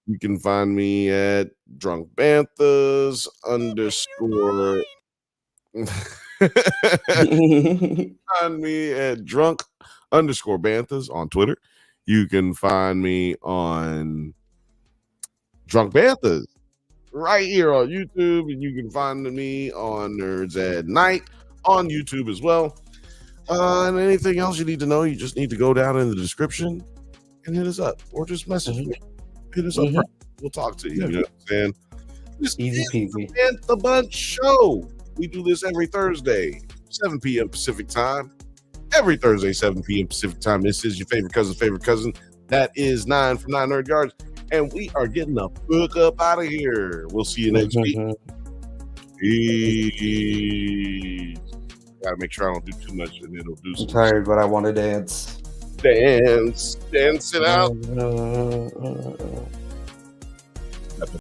you can find me at Drunk Banthas _ find me at drunk_Banthas on Twitter. You can find me on Drunk Banthas right here on YouTube, and you can find me on Nerds at Night on YouTube as well. And anything else you need to know, you just need to go down in the description and hit us up, or just message me. Hit us up. We'll talk to you. You know what I'm saying? This Easy peasy. The Bunch Show. We do this every Thursday, 7 p.m. Pacific time. Every Thursday, 7 p.m. Pacific time. This is your favorite cousin. That is 9 from 9 Nerd Yards. And we are getting the fuck up out of here. We'll see you next week. Peace. Gotta make sure I don't do too much and it'll do some. I'm tired, but I want to dance. Dance it out.